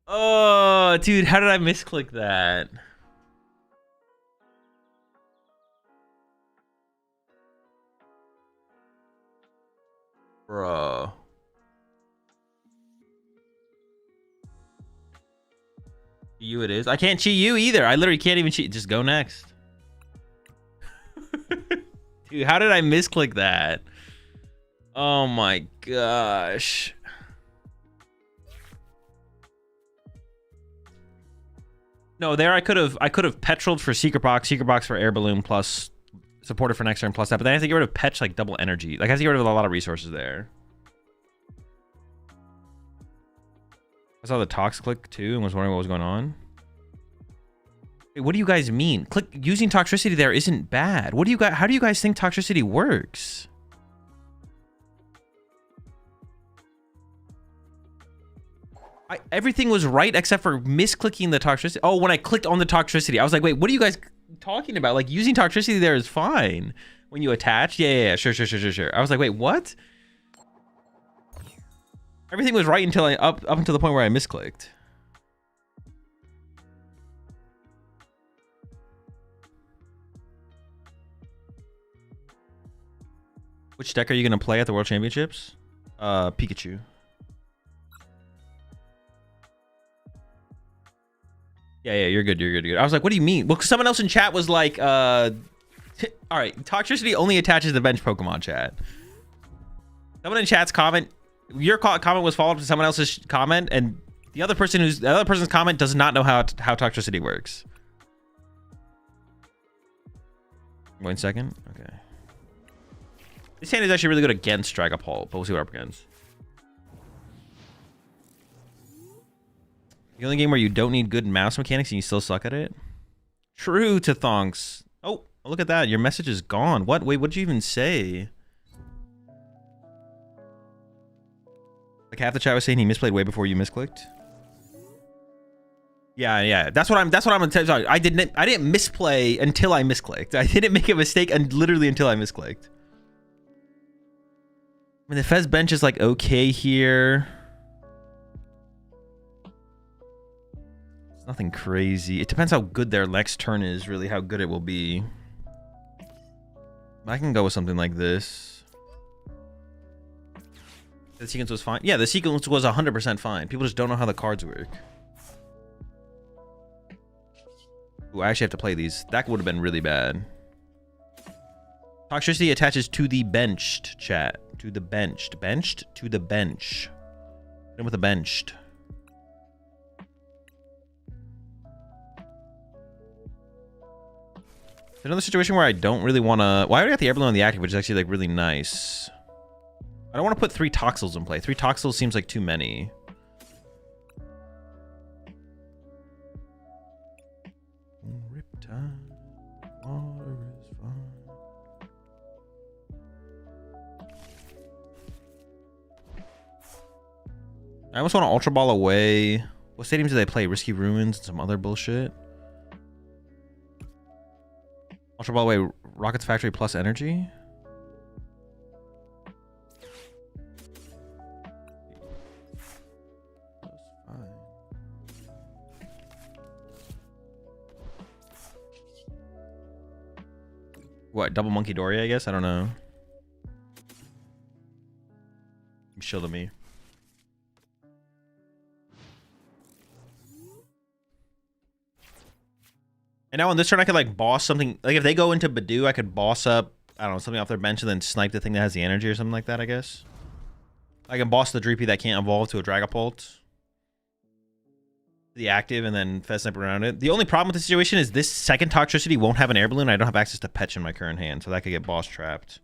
Oh, dude, how did I misclick that? Bro. You it is. I can't cheat you either. I literally can't even cheat. Just go next. Dude, how did I misclick that? Oh my gosh. No, there I could have petroled for Secret Box for Air Balloon plus supported for next turn plus that, but then I have to get rid of Petch like double energy. Like I have to get rid of a lot of resources there. I saw the Tox click too and was wondering what was going on. Wait, what do you guys mean? Using Toxtricity there isn't bad. What do you guys? How do you guys think Toxtricity works? Everything was right except for misclicking the Toxtricity. Oh, when I clicked on the Toxtricity, I was like, wait, what are you guys talking about? Like using Toxtricity there is fine when you attach. Yeah, sure. I was like, wait, what? Everything was right until up until the point where I misclicked. Which deck are you gonna play at the World Championships? Pikachu. Yeah, you're good. I was like, what do you mean? Well, someone else in chat was like, all right, Toxtricity only attaches the bench Pokemon, chat. Someone in chat's comment, your comment was followed up to someone else's comment, and the other person's comment does not know how Toxtricity works. One second. Okay. This hand is actually really good against Dragapult, but we'll see what we're up against. The only game where you don't need good mouse mechanics and you still suck at it? True to Thonks. Oh, look at that. Your message is gone. What? Wait, what did you even say? Like half the chat was saying he misplayed way before you misclicked. Yeah. That's what I'm gonna tell you. I didn't misplay until I misclicked. I didn't make a mistake literally until I misclicked. I mean, the Fez bench is like okay here. It's nothing crazy. It depends how good their next turn is, really, how good it will be. I can go with something like this. The sequence was fine. Yeah, the sequence was 100% fine. People just don't know how the cards work. Ooh, I actually have to play these. That would have been really bad. Toxtricity attaches to the benched, chat. To the benched. Benched? To the bench. Hit him with a benched. Another situation where I don't really want to... Well, I already got the Air Balloon on the active, which is actually like really nice. I don't want to put 3 Toxels in play. 3 Toxels seems like too many. Riptide. Water is fine. I almost want to Ultra Ball away. What stadiums do they play? Risky Ruins and some other bullshit. Ultra Ball away. Rockets Factory plus energy. What, double Monkey Dory, I guess? I don't know. Chill to me. And now on this turn, I could like boss something. Like if they go into Badoo, I could boss up, I don't know, something off their bench and then snipe the thing that has the energy or something like that, I guess. I can boss the Dreepy that can't evolve to a Dragapult. The active and then Fez Sniper around it. The only problem with the situation is this second Toxtricity won't have an air balloon. I don't have access to Petch in my current hand, so that could get boss trapped.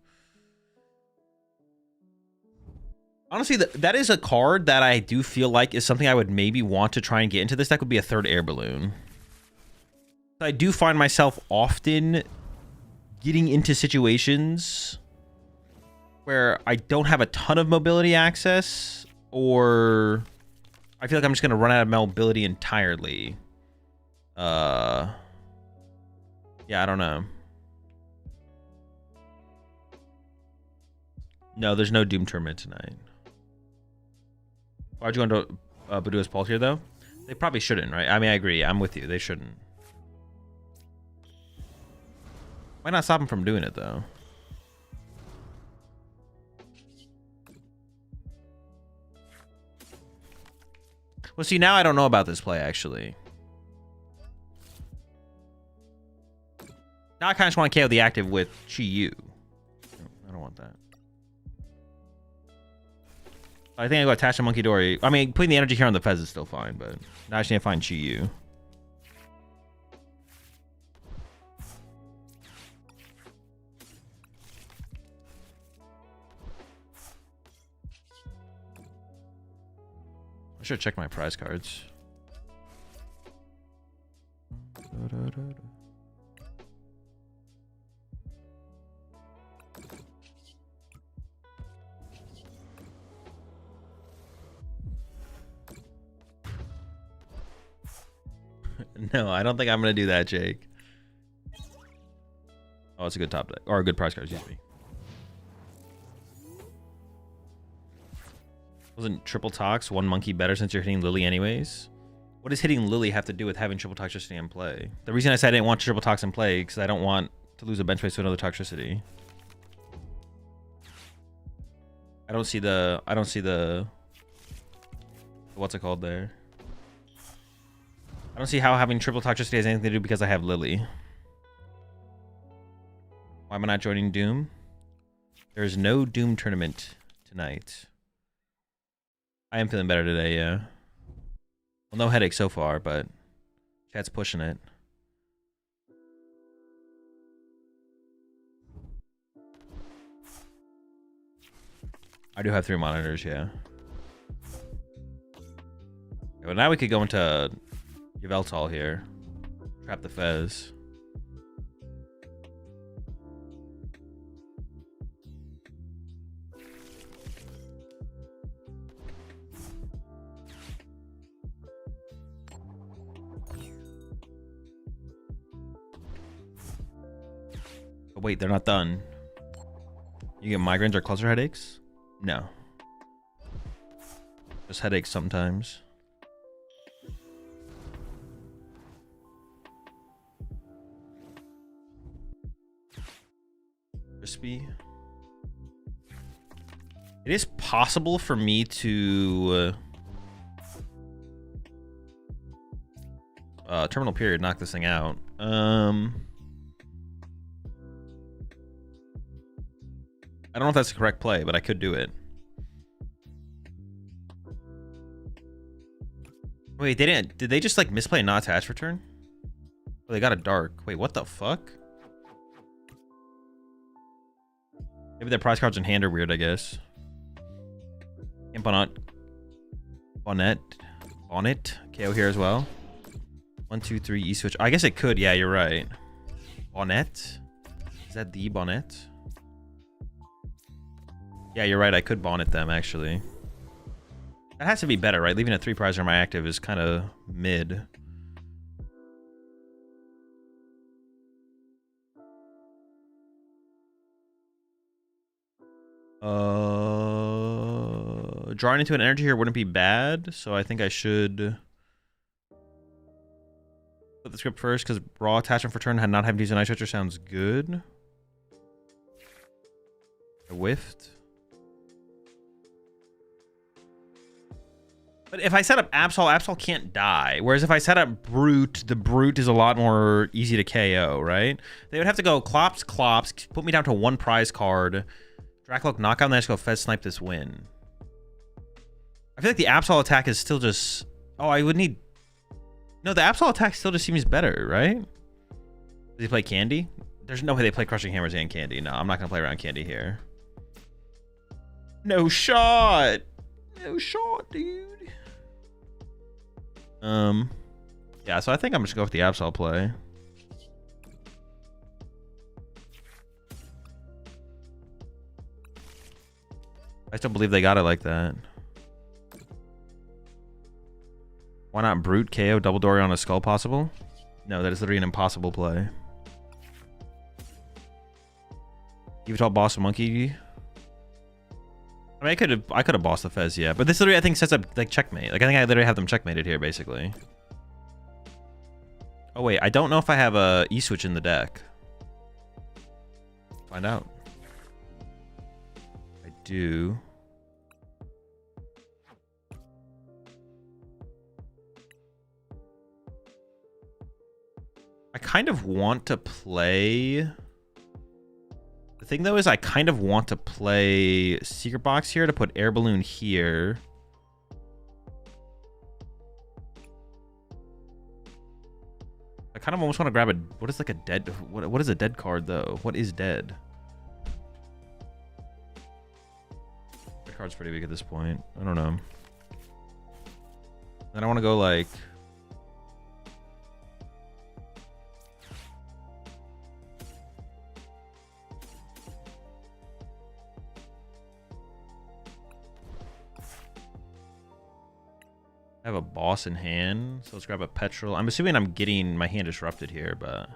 Honestly, that is a card that I do feel like is something I would maybe want to try and get into this deck would be a third air balloon. I do find myself often getting into situations where I don't have a ton of mobility access, or I feel like I'm just going to run out of mobility entirely. Yeah, I don't know. No, there's no Doom tournament tonight. Why'd you go into Badoo's Pulse here, though? They probably shouldn't, right? I mean, I agree. I'm with you. They shouldn't. Why not stop him from doing it, though? Well, see, now I don't know about this play, actually. Now I kind of just want to KO the active with Chi-Yu. I don't want that. I think I go attach a Monkey Dory. I mean, putting the energy here on the Fez is still fine, but now I just need to find Chi-Yu. I should check my prize cards. No, I don't think I'm going to do that, Jake. Oh, it's a good top deck. Or a good prize card, excuse me. Wasn't triple Tox one monkey better since you're hitting Lily anyways? What does hitting Lily have to do with having triple Toxtricity in play? The reason I said I didn't want triple Tox in play because I don't want to lose a bench space to another Toxtricity. I don't see the what's it called there? I don't see how having triple Toxtricity has anything to do because I have Lily. Why am I not joining Doom? There's no Doom tournament tonight. I am feeling better today, yeah. Well, no headache so far, but chat's pushing it. I do have 3 monitors, yeah. Okay, well, now we could go into Yveltal here. Trap the Fez. Oh, wait, they're not done. You get migraines or cluster headaches? No. Just headaches sometimes. Crispy. It is possible for me to terminal period knock this thing out. I don't know if that's the correct play, but I could do it. Wait, they didn't. Did they just like misplay a not attached return? Oh, they got a dark. Wait, what the fuck? Maybe their prize cards in hand are weird, I guess. Bonnet. KO here as well. 1, 2, 3, E switch. I guess it could. Yeah, you're right. Bonnet? Is that the Bonnet? Yeah, you're right. I could Bonnet them, actually. That has to be better, right? Leaving a 3 prize on my active is kind of mid. Drawing into an energy here wouldn't be bad, so I think I should put the script first because raw attachment for turn had not having to use an ice stretcher sounds good. I whiffed. But if I set up Absol can't die. Whereas if I set up Brute, the Brute is a lot more easy to KO, right? They would have to go Clops, put me down to 1 prize card, Dracloak knockout, and then I just go Fez Snipe this win. I feel like the Absol attack is still just... Oh, I would need... No, the Absol attack still just seems better, right? Does he play Candy? There's no way they play Crushing Hammers and Candy. No, I'm not going to play around Candy here. No shot! No shot, dude. Yeah, so I think I'm just going to go with the Absol play. I still believe they got it like that. Why not Brute KO double Dory on a Skull possible? No, that is literally an impossible play. Give it all boss a monkey. I mean, I could have bossed the Fez, yeah. But this literally I think sets up like checkmate. Like I think I literally have them checkmated here basically. Oh wait, I don't know if I have a E-switch in the deck. Find out. I do. I kind of want to play... The thing though is I kind of want to play Secret Box here to put Air Balloon here. I kind of almost want to grab a... What is like a dead... What is a dead card though? What is dead? The card's pretty weak at this point. I don't know. Then I want to go like... I have a boss in hand, so let's grab a petrol. I'm assuming I'm getting my hand disrupted here, but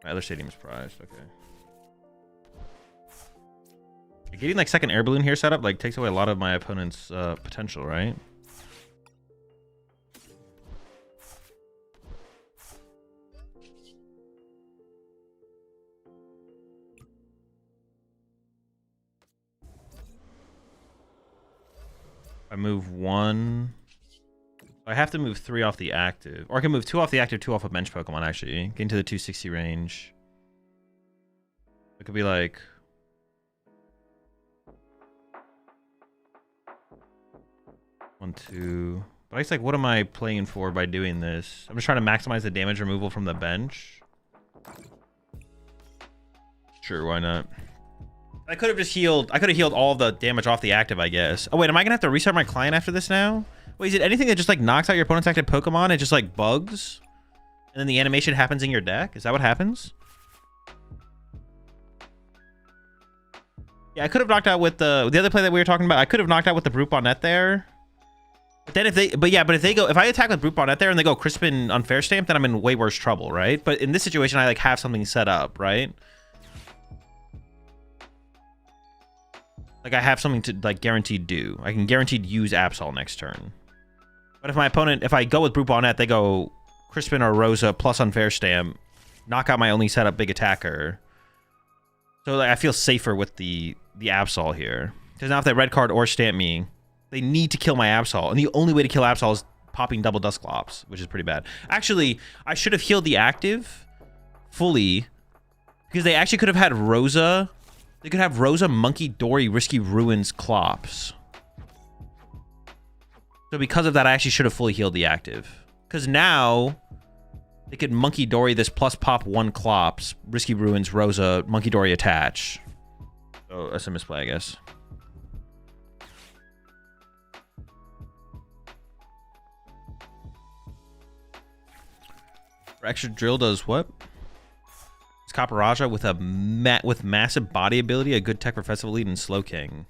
my other stadium is prized. Okay. Getting like second air balloon here set up like takes away a lot of my opponent's potential, right? I move 1. I have to move 3 off the active. Or I can move 2 off the active, 2 off a bench Pokemon, actually. Getting to the 260 range. It could be like... One, 2... But it's like, what am I playing for by doing this? I'm just trying to maximize the damage removal from the bench. Sure, why not? I could have just healed. I could have healed all the damage off the active, I guess. Oh, wait. Am I going to have to restart my client after this now? Wait, is it anything that just, like, knocks out your opponent's active Pokemon? It just, like, bugs? And then the animation happens in your deck? Is that what happens? Yeah, I could have knocked out with the other play that we were talking about. I could have knocked out with the Brute Bonnet there. But then if they... But yeah, but if they go... If I attack with Brute Bonnet there and they go Crispin Unfair Stamp, then I'm in way worse trouble, right? But in this situation, I, like, have something set up, right? Like, I have something to, like, guaranteed do. I can guaranteed use Absol next turn. But if my opponent, if I go with Brute Bonnet, they go Crispin or Rosa plus Unfair Stamp, knock out my only setup big attacker. So, like, I feel safer with the Absol here. Because now if they red card or stamp me, they need to kill my Absol. And the only way to kill Absol is popping double Dusclops, which is pretty bad. Actually, I should have healed the active fully. Because they actually could have had Rosa... They could have Rosa, Monkey, Dory, Risky Ruins, Clops. So because of that, I actually should have fully healed the active. Because now, they could Monkey Dory this plus pop 1 Clops, Risky Ruins, Rosa, Monkey Dory attach. So that's a misplay, I guess. Extra Drill does what? It's Copper with with massive body ability, a good tech for Festival Lead, and Slowking.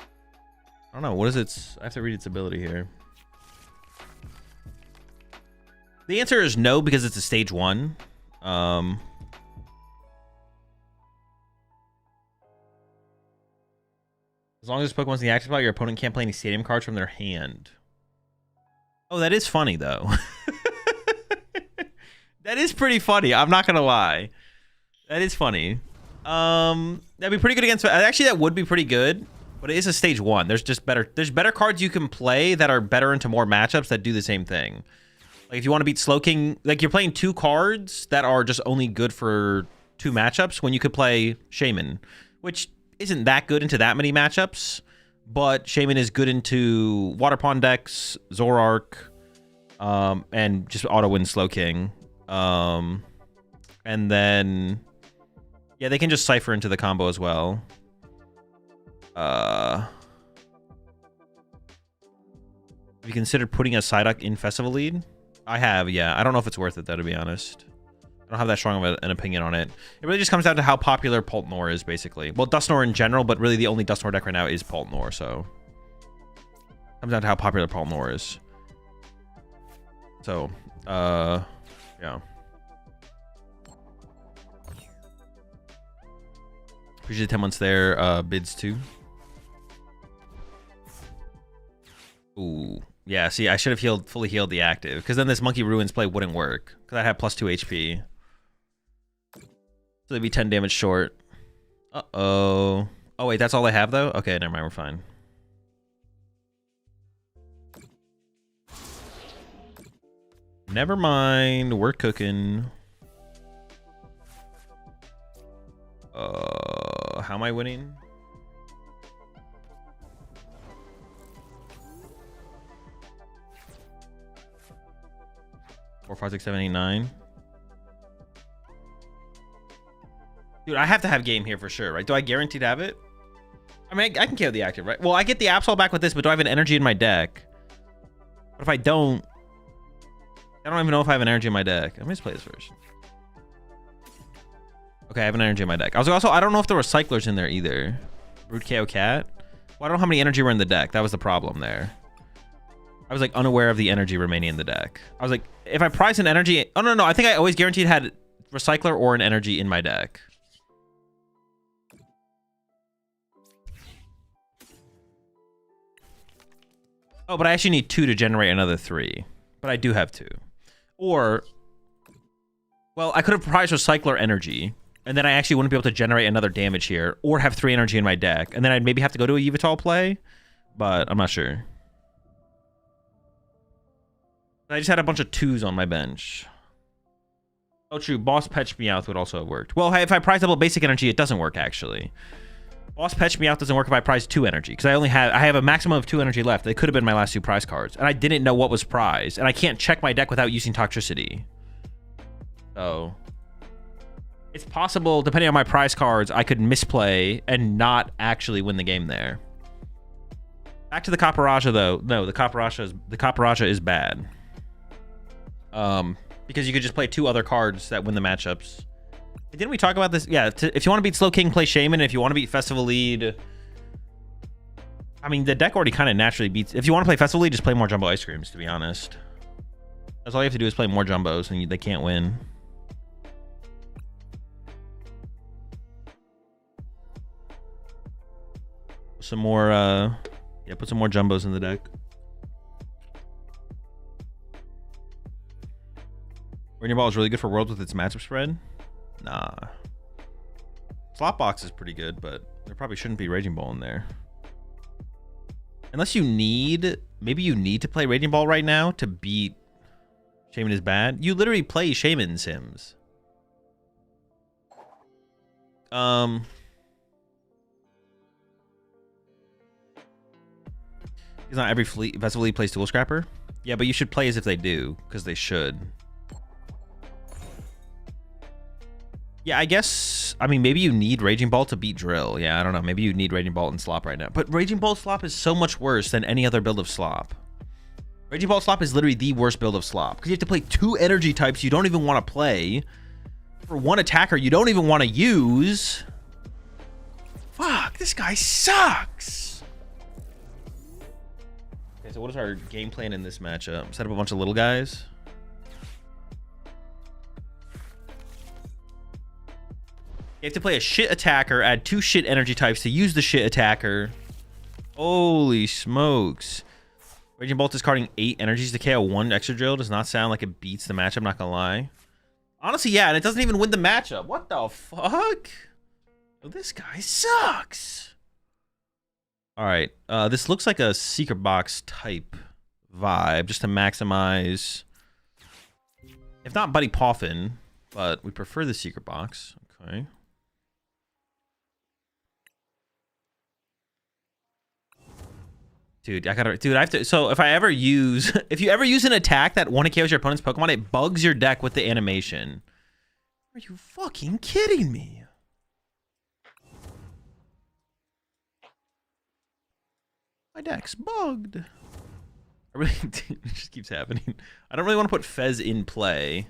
I don't know. What is its... I have to read its ability here. The answer is no, because it's a stage 1. As long as Pokemon's in the active spot, your opponent can't play any stadium cards from their hand. Oh, that is funny, though. That is pretty funny. I'm not gonna lie. That is funny. That'd be pretty good against... Actually, that would be pretty good. But it is a stage 1. There's just better... There's better cards you can play that are better into more matchups that do the same thing. Like, if you want to beat Slowking... Like, you're playing 2 cards that are just only good for 2 matchups when you could play Shaman. Which isn't that good into that many matchups. But Shaman is good into Water Pond decks, Zoroark, and just auto-win Slowking. And then... Yeah, they can just Cypher into the combo as well. Have you considered putting a Psyduck in Festival Lead? I have, yeah. I don't know if it's worth it, though, to be honest. I don't have that strong of an opinion on it. It really just comes down to how popular Poltnor is, basically. Well, Dusknoir in general, but really the only Dusknoir deck right now is Poltnor, so... Comes down to how popular Poltnor is. So, yeah. Appreciate the 10 months there, bids too. Ooh. Yeah, see, I should have fully healed the active, because then this Monkey Ruins play wouldn't work, because I'd have plus 2 HP. So they'd be 10 damage short. Uh-oh. Oh, wait, that's all I have, though? Okay, never mind, we're fine. Never mind, we're cooking. How am I winning? Four, 5, 6, 7, 8, 9. Dude, I have to have game here for sure, right? Do I guarantee to have it? I mean, I can KO the active, right? Well, I get the Absol back with this, but do I have an energy in my deck? But if I don't even know if I have an energy in my deck. Let me just play this first. Okay, I have an energy in my deck. I don't know if there were cyclers in there either. Root KO Cat. Well, I don't know how many energy were in the deck. That was the problem there. I was like unaware of the energy remaining in the deck. I was like, if I prize an energy... Oh, no. I think I always guaranteed had Recycler or an energy in my deck. Oh, but I actually need 2 to generate another 3. But I do have 2. Or... Well, I could have prized Recycler energy. And then I actually wouldn't be able to generate another damage here. Or have 3 energy in my deck. And then I'd maybe have to go to a Yveltal play. But I'm not sure. I just had a bunch of 2s on my bench. Oh, true. Boss Petch Meowth would also have worked. Well, if I prize double basic energy, it doesn't work, actually. Boss Petch Meowth doesn't work if I prize 2 energy. Because I have a maximum of 2 energy left. They could have been my last 2 prize cards. And I didn't know what was prized. And I can't check my deck without using Toxicity. So... It's possible, depending on my prize cards, I could misplay and not actually win the game there. Back to the Copperaja, though. No, the Copperaja is bad. Because you could just play 2 other cards that win the matchups. Didn't we talk about this? Yeah, if you want to beat Slowking, play Shaman. If you want to beat Festival Lead... I mean, the deck already kind of naturally beats... If you want to play Festival Lead, just play more Jumbo Ice Creams, to be honest. That's all you have to do is play more Jumbos, and they can't win. Some more, yeah, put some more Jumbos in the deck. Raging Ball is really good for Worlds with its matchup spread? Nah. Slot Box is pretty good, but there probably shouldn't be Raging Ball in there. Unless you need... Maybe you need to play Raging Ball right now to beat Shaman is bad. You literally play Shaman Sims. Is not every Festival League plays Tool Scrapper? Yeah, but you should play as if they do, because they should. Yeah, I guess... I mean, maybe you need Raging Ball to beat Drill. Yeah, I don't know. Maybe you need Raging Ball and Slop right now. But Raging Ball Slop is so much worse than any other build of Slop. Raging Ball Slop is literally the worst build of Slop. Because you have to play 2 energy types you don't even want to play. For one attacker you don't even want to use. Fuck, this guy sucks. Okay, so what is our game plan in this matchup? Set up a bunch of little guys. You have to play a shit attacker, add 2 shit energy types to use the shit attacker. Holy smokes. Raging Bolt discarding 8 energies to KO 1 extra drill does not sound like it beats the matchup, not gonna lie. Honestly, yeah, and it doesn't even win the matchup. What the fuck? Oh, this guy sucks. Alright, this looks like a secret box type vibe, just to maximize, if not Buddy Poffin, but we prefer the secret box. Okay. Dude, I have to, so if you ever use an attack that 1 KOs your opponent's Pokemon, it bugs your deck with the animation. Are you fucking kidding me? My deck's bugged. I really, it just keeps happening. I don't really want to put Fez in play.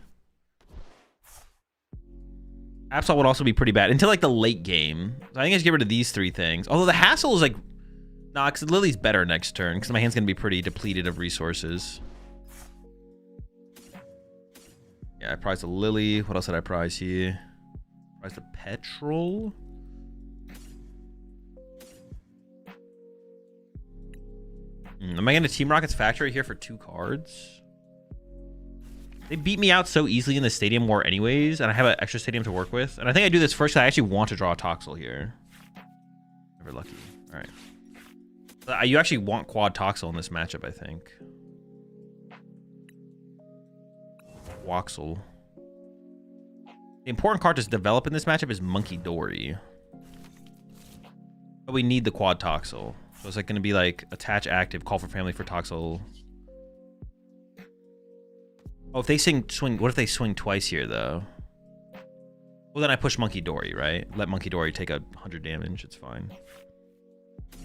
Absol would also be pretty bad until like the late game. So I think I should get rid of these 3 things. Although the hassle is like, nah, because Lily's better next turn because my hand's gonna be pretty depleted of resources. Yeah, I prized a Lily. What else did I prize here? Prized a Petrol. Am I going to Team Rocket's Factory here for 2 cards? They beat me out so easily in the Stadium War anyways, and I have an extra stadium to work with. And I think I do this first because I actually want to draw a Toxel here. Never lucky. All right. You actually want quad Toxel in this matchup, I think. Woxel. The important card to develop in this matchup is Monkey Dory. But we need the quad Toxel. So it's like going to be like attach active, call for family for Toxel. Oh, if they swing, what if they swing twice here though? Well, then I push Monkey Dory, right? Let Monkey Dory take 100 damage. It's fine.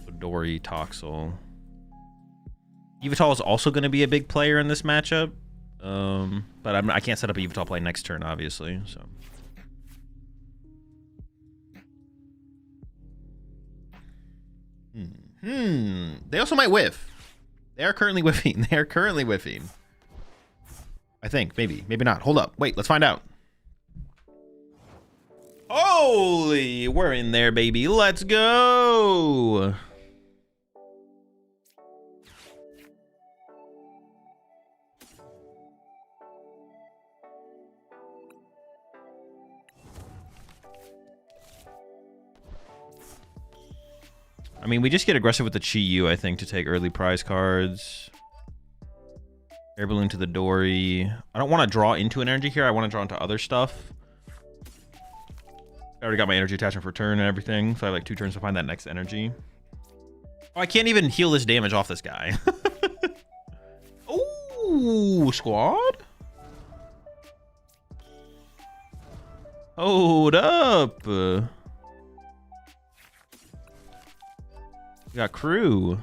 So Dory, Toxel. Yveltal is also going to be a big player in this matchup. But I can't set up a Yveltal play next turn, obviously. So. They also might whiff. They are currently whiffing. They are currently whiffing. I think. Maybe. Maybe not. Hold up. Wait. Let's find out. Holy. We're in there, baby. Let's go. I mean, we just get aggressive with the Chi-Yu, I think, to take early prize cards. Air Balloon to the Dory. I don't want to draw into an energy here. I want to draw into other stuff. I already got my energy attachment for turn and everything, so I have like 2 turns to find that next energy. Oh, I can't even heal this damage off this guy. Ooh, squad? Hold up. We got crew.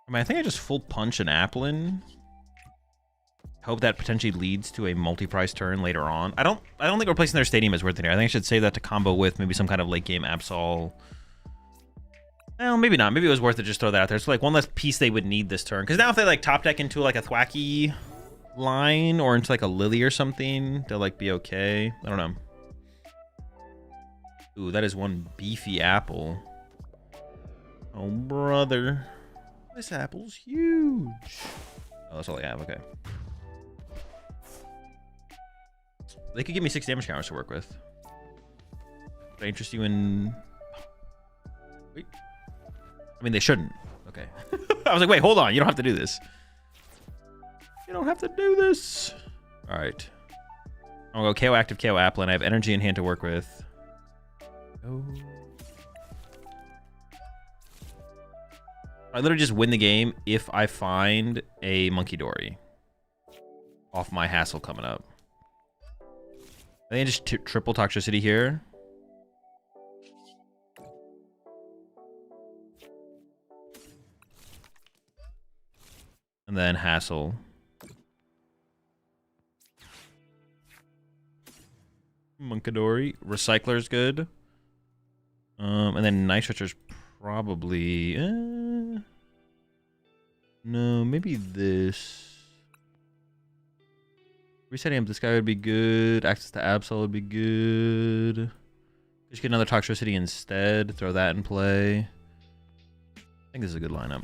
I mean, I think I just full punch an Applin. Hope that potentially leads to a multi-prize turn later on. I don't think replacing their stadium is worth it here. I think I should save that to combo with maybe some kind of late game Absol. Well, maybe not. Maybe it was worth it just throw that out there. It's like one less piece they would need this turn. Because now if they like top deck into like a Thwacky line or into like a Lily or something, they'll like be okay. I don't know. Ooh, that is one beefy apple. Oh, brother. This apple's huge. Oh, that's all I have. Okay. They could give me 6 damage counters to work with. Would I interest you in... Wait. I mean, they shouldn't. Okay. I was like, wait, hold on. You don't have to do this. You don't have to do this. All right. I'm going to go KO active, KO Applin. I have energy in hand to work with. Oh. I literally just win the game if I find a Monkey Dory off my hassle coming up. I think just triple Toxicity here. And then Hassle. Monkadori. Recycler's good. And then Night Stretcher's probably... no, maybe this. Resetting up this guy would be good. Access to Absol would be good. Just get another Toxicity instead. Throw that in play. I think this is a good lineup.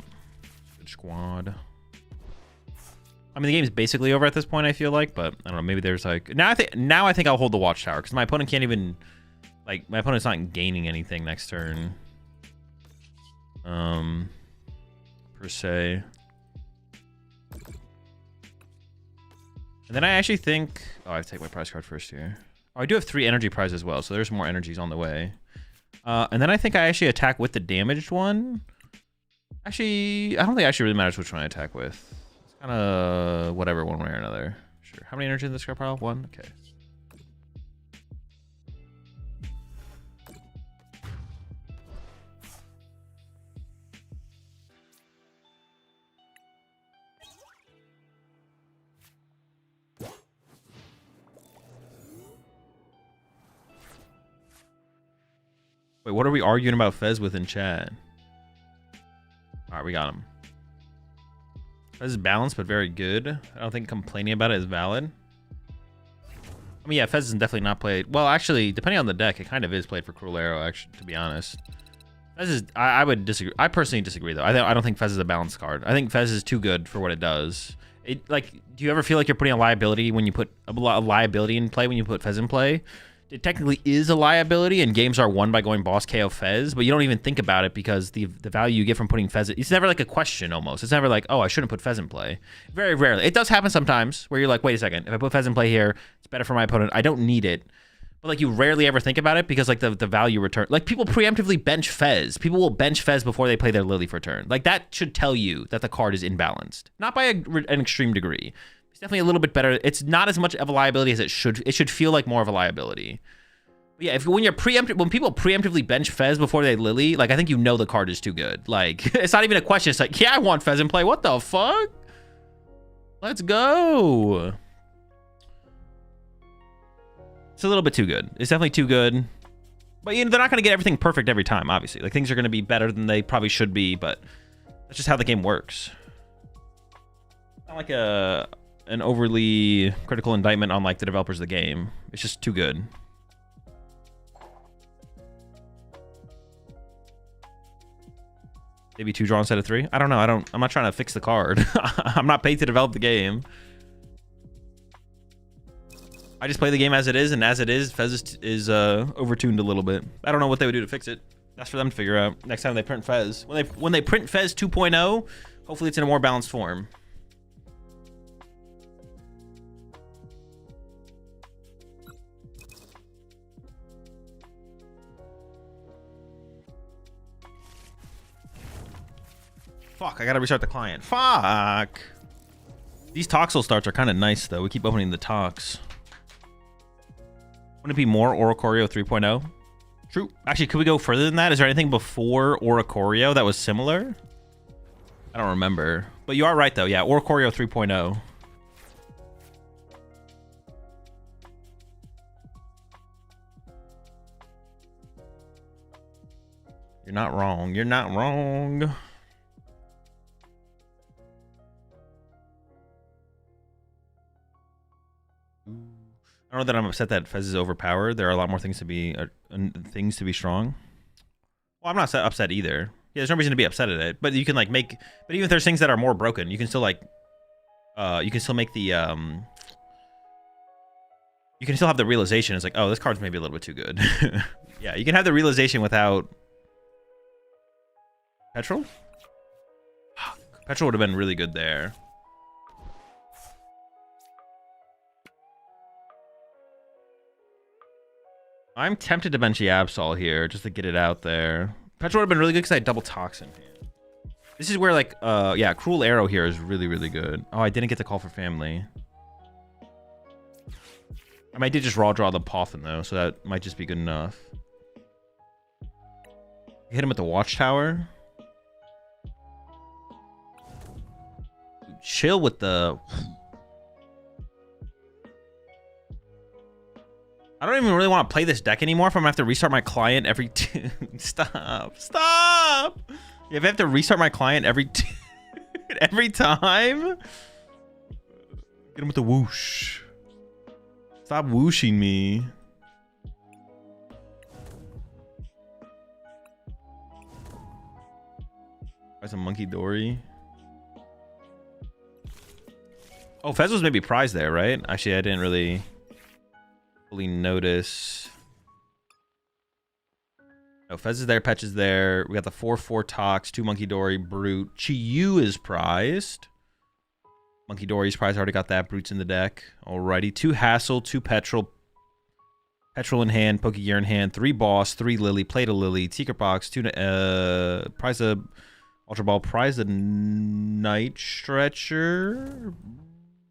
Good squad. I mean, the game's basically over at this point, I feel like, but I don't know. Maybe there's like now I think I'll hold the Watchtower because my opponent can't even my opponent's not gaining anything next turn. Per se. And then I actually think I have to take my prize card first here. Oh, I do have 3 energy prizes as well, so there's more energies on the way. And then I think I actually attack with the damaged one. Actually, I don't think it actually really matters which one I attack with. It's kind of whatever, one way or another. Sure. How many energy in this card pile? 1? Okay. Wait, what are we arguing about Fez with in chat? Alright, we got him. Fez is balanced, but very good. I don't think complaining about it is valid. I mean, yeah, Fez is definitely not played. Well, actually, depending on the deck, it kind of is played for Cruel Arrow, actually, to be honest. Fez is... I would disagree. I personally disagree, though. I don't think Fez is a balanced card. I think Fez is too good for what it does. Do you ever feel like you're putting a liability when you put a liability in play when you put Fez in play? It technically is a liability, and games are won by going boss KO Fez, but you don't even think about it because the value you get from putting Fez... It's never like a question, almost. It's never like, oh, I shouldn't put Fez in play. Very rarely. It does happen sometimes where you're like, wait a second. If I put Fez in play here, it's better for my opponent. I don't need it. But like you rarely ever think about it because like the value return... Like people preemptively bench Fez. People will bench Fez before they play their Lily for turn. Like that should tell you that the card is imbalanced. Not by an extreme degree. It's definitely a little bit better. It's not as much of a liability as it should. It should feel like more of a liability. But yeah, when people preemptively bench Fez before they Lily, like I think you know the card is too good. Like it's not even a question. It's like, yeah, I want Fez in play. What the fuck? Let's go. It's a little bit too good. It's definitely too good. But you know, they're not going to get everything perfect every time, obviously. Like things are going to be better than they probably should be, but that's just how the game works. Not like an overly critical indictment on like the developers of the game. It's just too good. Maybe 2 draw instead of 3. I don't know. I'm not trying to fix the card. I'm not paid to develop the game. I just play the game as it is, and as it is, Fez is overtuned a little bit. I don't know what they would do to fix it. That's for them to figure out next time they print Fez. When they print Fez 2.0, hopefully it's in a more balanced form. Fuck, I gotta restart the client. Fuck. These Toxel starts are kind of nice, though. We keep opening the Tox. Wouldn't it be more Oricorio 3.0? True. Actually, could we go further than that? Is there anything before Oricorio that was similar? I don't remember. But you are right, though. Yeah, Oricorio 3.0. You're not wrong. You're not wrong. I don't know that I'm upset that Fez is overpowered. There are a lot more things to be strong. Well, I'm not upset either. Yeah, there's no reason to be upset at it. But you can like make. But even if there's things that are more broken, you can still like. You can still make the. You can still have the realization. It's like, oh, this card's maybe a little bit too good. Yeah, you can have the realization without. Petrol. Petrol would have been really good there. I'm tempted to bench the Absol here just to get it out there. Petrol would have been really good because I had double Toxin here. This is where like, yeah, Cruel Arrow here is really, really good. Oh, I didn't get the call for family. I might did just raw draw the Poffin though, so that might just be good enough. Hit him with the Watchtower. Chill with the... I don't even really want to play this deck anymore if I'm gonna have to restart my client every Stop. If I have to restart my client every every time. Get him with the whoosh. Stop whooshing me. There's a Monkey Dory. Oh, Fez was maybe prized there, right? Actually, I didn't really fully notice. No, Fez is there, Petch is there. We got the 4/4 Tox, 2 Monkey Dory, Brute. Chi-Yu is prized. Monkey Dory's prized. Already got that. Brute's in the deck. Alrighty. 2 Hassel, 2 Petrol. Petrol in hand, Pokegear in hand, 3 Boss, 3 Lily, Plate of Lily, Secret Box, 2 prize of Ultra Ball, prize of Night Stretcher.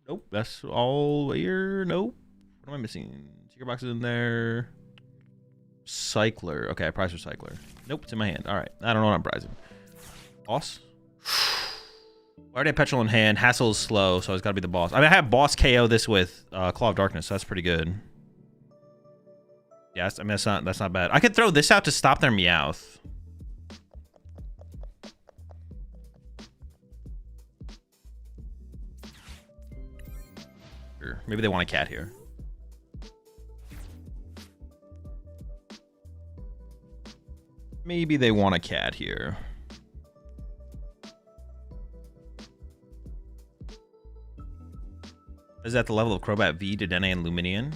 Nope, that's all here. Nope. What am I missing? Secret Box is in there. Cycler. Okay, I prize for Cycler. Nope, it's in my hand. All right, I don't know what I'm prizing. Boss. I already have Petrol in hand. Hassel is slow, so it's got to be the boss. I mean, I have Boss KO this with Claw of Darkness, so that's pretty good. Yes, I mean that's not bad. I could throw this out to stop their Meowth. Sure. Maybe they want a cat here. Maybe they want a cat here. Is that the level of Crobat V, Dedenne, and Luminion?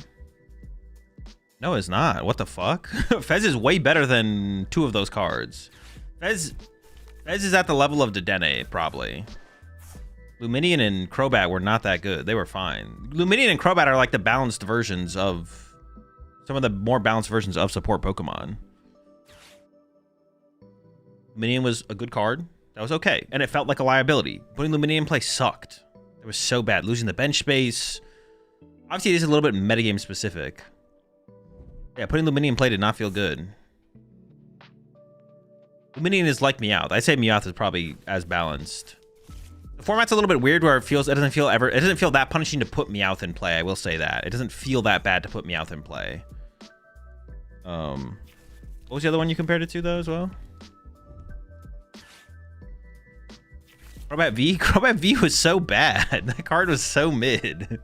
No, it's not. What the fuck? Fez is way better than 2 of those cards. Fez is at the level of Dedenne, probably. Luminion and Crobat were not that good. They were fine. Luminion and Crobat are like the balanced versions of... some of the more balanced versions of support Pokemon. Luminion was a good card. That was okay. And it felt like a liability. Putting Luminion in play sucked. It was so bad. Losing the bench space. Obviously, it is a little bit metagame specific. Yeah, putting Luminion in play did not feel good. Luminion is like Meowth. I'd say Meowth is probably as balanced. The format's a little bit weird where it doesn't feel that punishing to put Meowth in play. I will say that. It doesn't feel that bad to put Meowth in play. What was the other one you compared it to though as well? Crobat V? Crobat V was so bad. That card was so mid.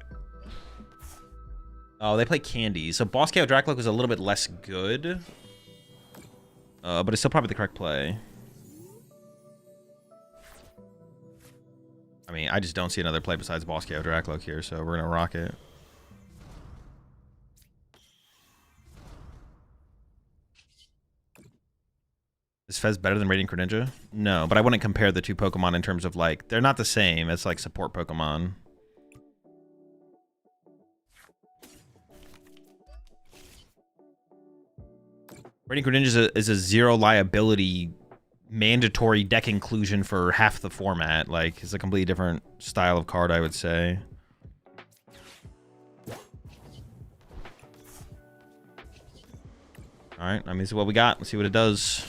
Oh, they play Candy. So Boss KO Dracloak was a little bit less good. But it's still probably the correct play. I mean, I just don't see another play besides Boss KO Dracloak here, so we're gonna rock it. Is Fez better than Radiant Greninja? No, but I wouldn't compare the 2 Pokemon in terms of like, they're not the same. It's like support Pokemon. Radiant Greninja is a 0 liability mandatory deck inclusion for half the format. Like, it's a completely different style of card, I would say. All right, I mean, this is what we got. Let's see what it does.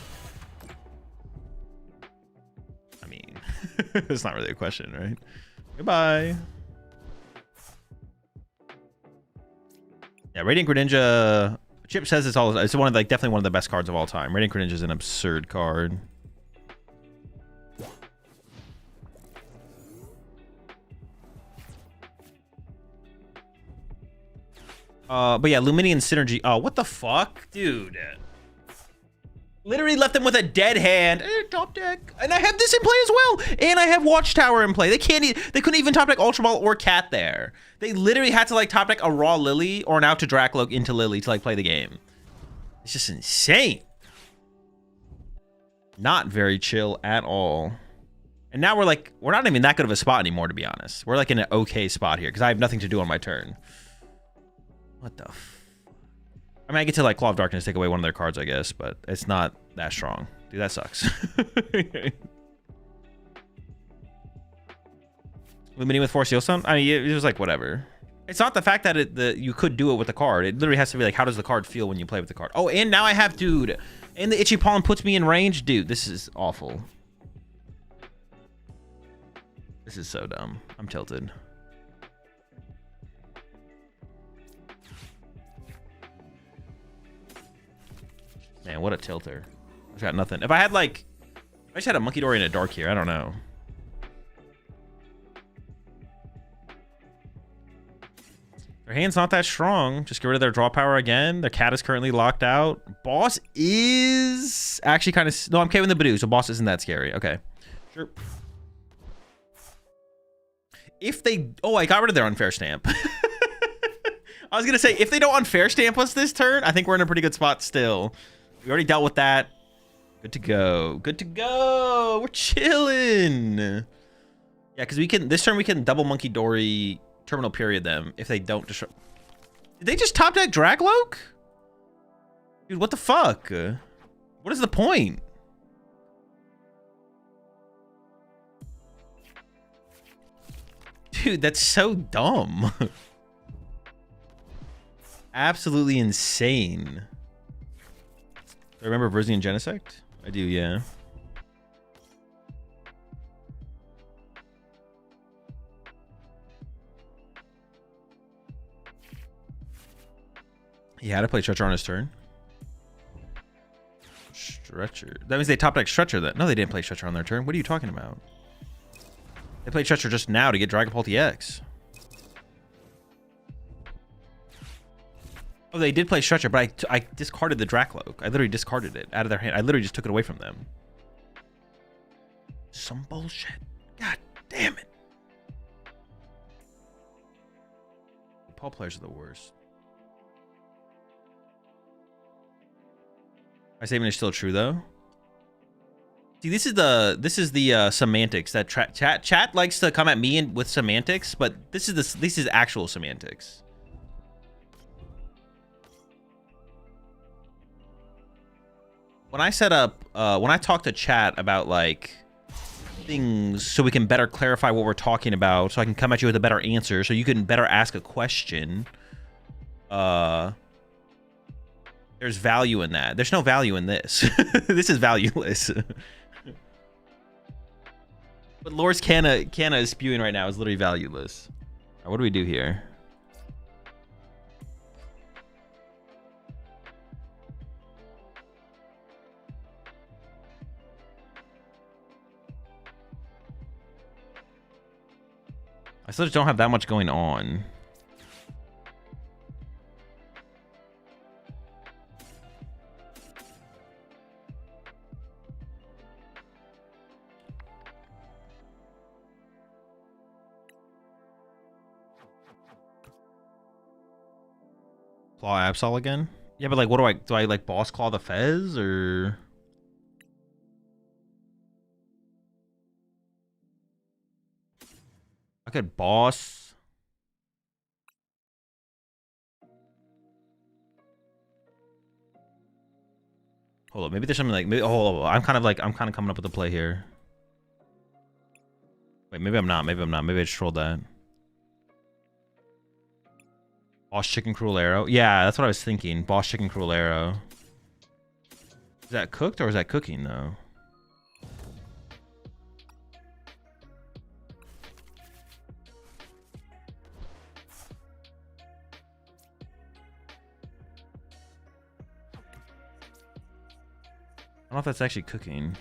I mean, it's not really a question, right? Goodbye. Yeah, Radiant Greninja. Chip says it's one of definitely one of the best cards of all time. Radiant Greninja is an absurd card. But yeah, Luminion Synergy. Oh, what the fuck, dude? Literally left them with a dead hand. Top deck, and I have this in play as well, and I have Watchtower in play. They couldn't even top deck Ultra Ball or Cat there. They literally had to like top deck a raw Lily or an out to Dracloak into Lily to like play the game. It's just insane. Not very chill at all. And now we're not even that good of a spot anymore, to be honest. We're like in an okay spot here because I have nothing to do on my turn. What the f... I mean, I get to like Claw of Darkness, take away one of their cards, I guess, but it's not that strong. Dude, that sucks. Luminion with Force Stone? I mean, it was like whatever. It's not the fact that you could do it with the card. It literally has to be like, how does the card feel when you play with the card? Oh, and now I have, dude, and the Itchy Pollen puts me in range. Dude, this is awful. This is so dumb. I'm tilted. Man, what a tilter. I've got nothing. If I had like, I just had a Monkey Dory and a Dark here. I don't know. Their hand's not that strong. Just get rid of their draw power again. Their cat is currently locked out. Boss is actually kind of... No, I'm okay with the Badoo, so boss isn't that scary. Okay. Sure. If they... Oh, I got rid of their unfair stamp. I was going to say, if they don't unfair stamp us this turn, I think we're in a pretty good spot still. We already dealt with that. Good to go. Good to go. We're chilling. Yeah, because we can... This turn, we can double Monkey Dory... Terminal period them if they don't destroy. Did they just top deck Dragloak? Dude, what the fuck? What is the point? Dude, that's so dumb. Absolutely insane. Do I remember Verzian Genesect? I do, yeah. He had to play Stretcher on his turn. Stretcher. That means they top deck Stretcher then. No, they didn't play Stretcher on their turn. What are you talking about? They played Stretcher just now to get Dragapult EX. Oh, they did play Stretcher, but I discarded the Dracloak. I literally discarded it out of their hand. I literally just took it away from them. Some bullshit. God damn it. Paul players are the worst. My statement is still true though. See, this is the semantics that chat likes to come at me with semantics, but this is actual semantics. When I set up, when I talk to chat about like things so we can better clarify what we're talking about, so I can come at you with a better answer, so you can better ask a question. There's value in that. There's no value in this. This is valueless. But Lore's Canna is spewing right now is literally valueless. All right, what do we do here? I still just don't have that much going on. Claw Absol again? Yeah, but like, what do I like boss claw the Fez or? I could boss. Hold up, maybe there's something like, maybe, oh, I'm kind of coming up with a play here. Wait, maybe I'm not, maybe I just trolled that. Boss Chicken Cruel Arrow. Yeah, that's what I was thinking. Boss Chicken Cruel Arrow. Is that cooked or is that cooking though? I don't know if that's actually cooking.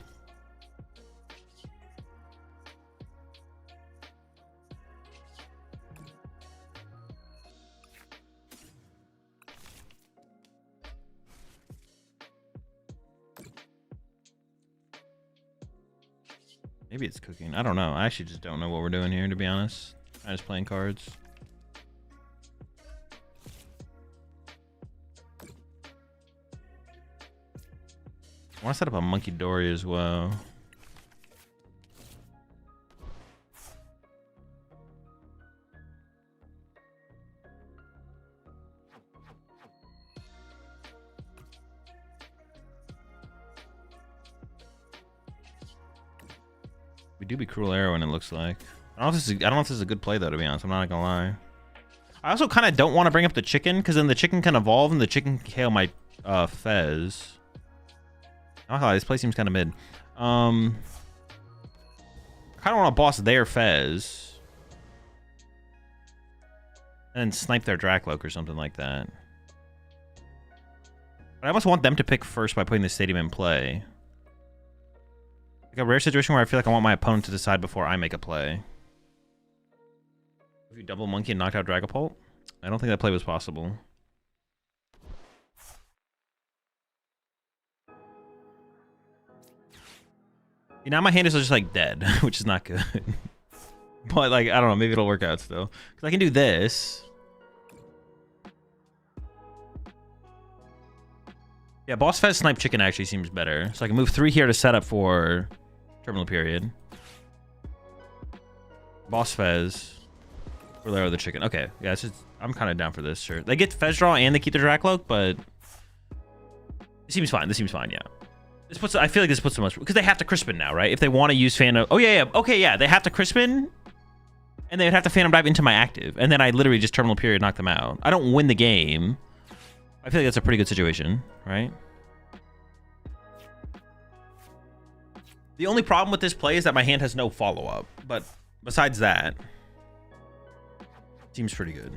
Maybe it's cooking. I don't know. I actually just don't know what we're doing here, to be honest. I'm just playing cards. I want to set up a Monkey Dory as well. We do be Cruel Arrow, and it looks like. I don't know if this is a good play though, to be honest. I'm not gonna lie. I also kind of don't want to bring up the chicken, because then the chicken can evolve and the chicken can KO my Fez. Oh, this play seems kind of mid. I kind of want to boss their Fez. And then snipe their Dracloak or something like that. But I almost want them to pick first by putting the stadium in play. Like a rare situation where I feel like I want my opponent to decide before I make a play. If you double monkey and knocked out Dragapult? I don't think that play was possible. Now my hand is just like dead, which is not good. But like, I don't know, maybe it'll work out still. Because I can do this. Yeah, Boss Fez Snipe Chicken actually seems better. So I can move 3 here to set up for Terminal Period. Boss Fez. Or Lair of the Chicken. Okay, yeah, it's just, I'm kind of down for this, sure. They get Fez Draw and they keep the Dracloak, but it seems fine. This seems fine, yeah. This puts, I feel like this puts so much, because they have to Crispin now, right? If they want to use Phantom, oh yeah, okay, yeah, they have to Crispin, and they would have to Phantom Dive into my active, and then I literally just Terminal Period knock them out. I don't win the game. I feel like that's a pretty good situation, right? The only problem with this play is that my hand has no follow-up, but besides that, seems pretty good.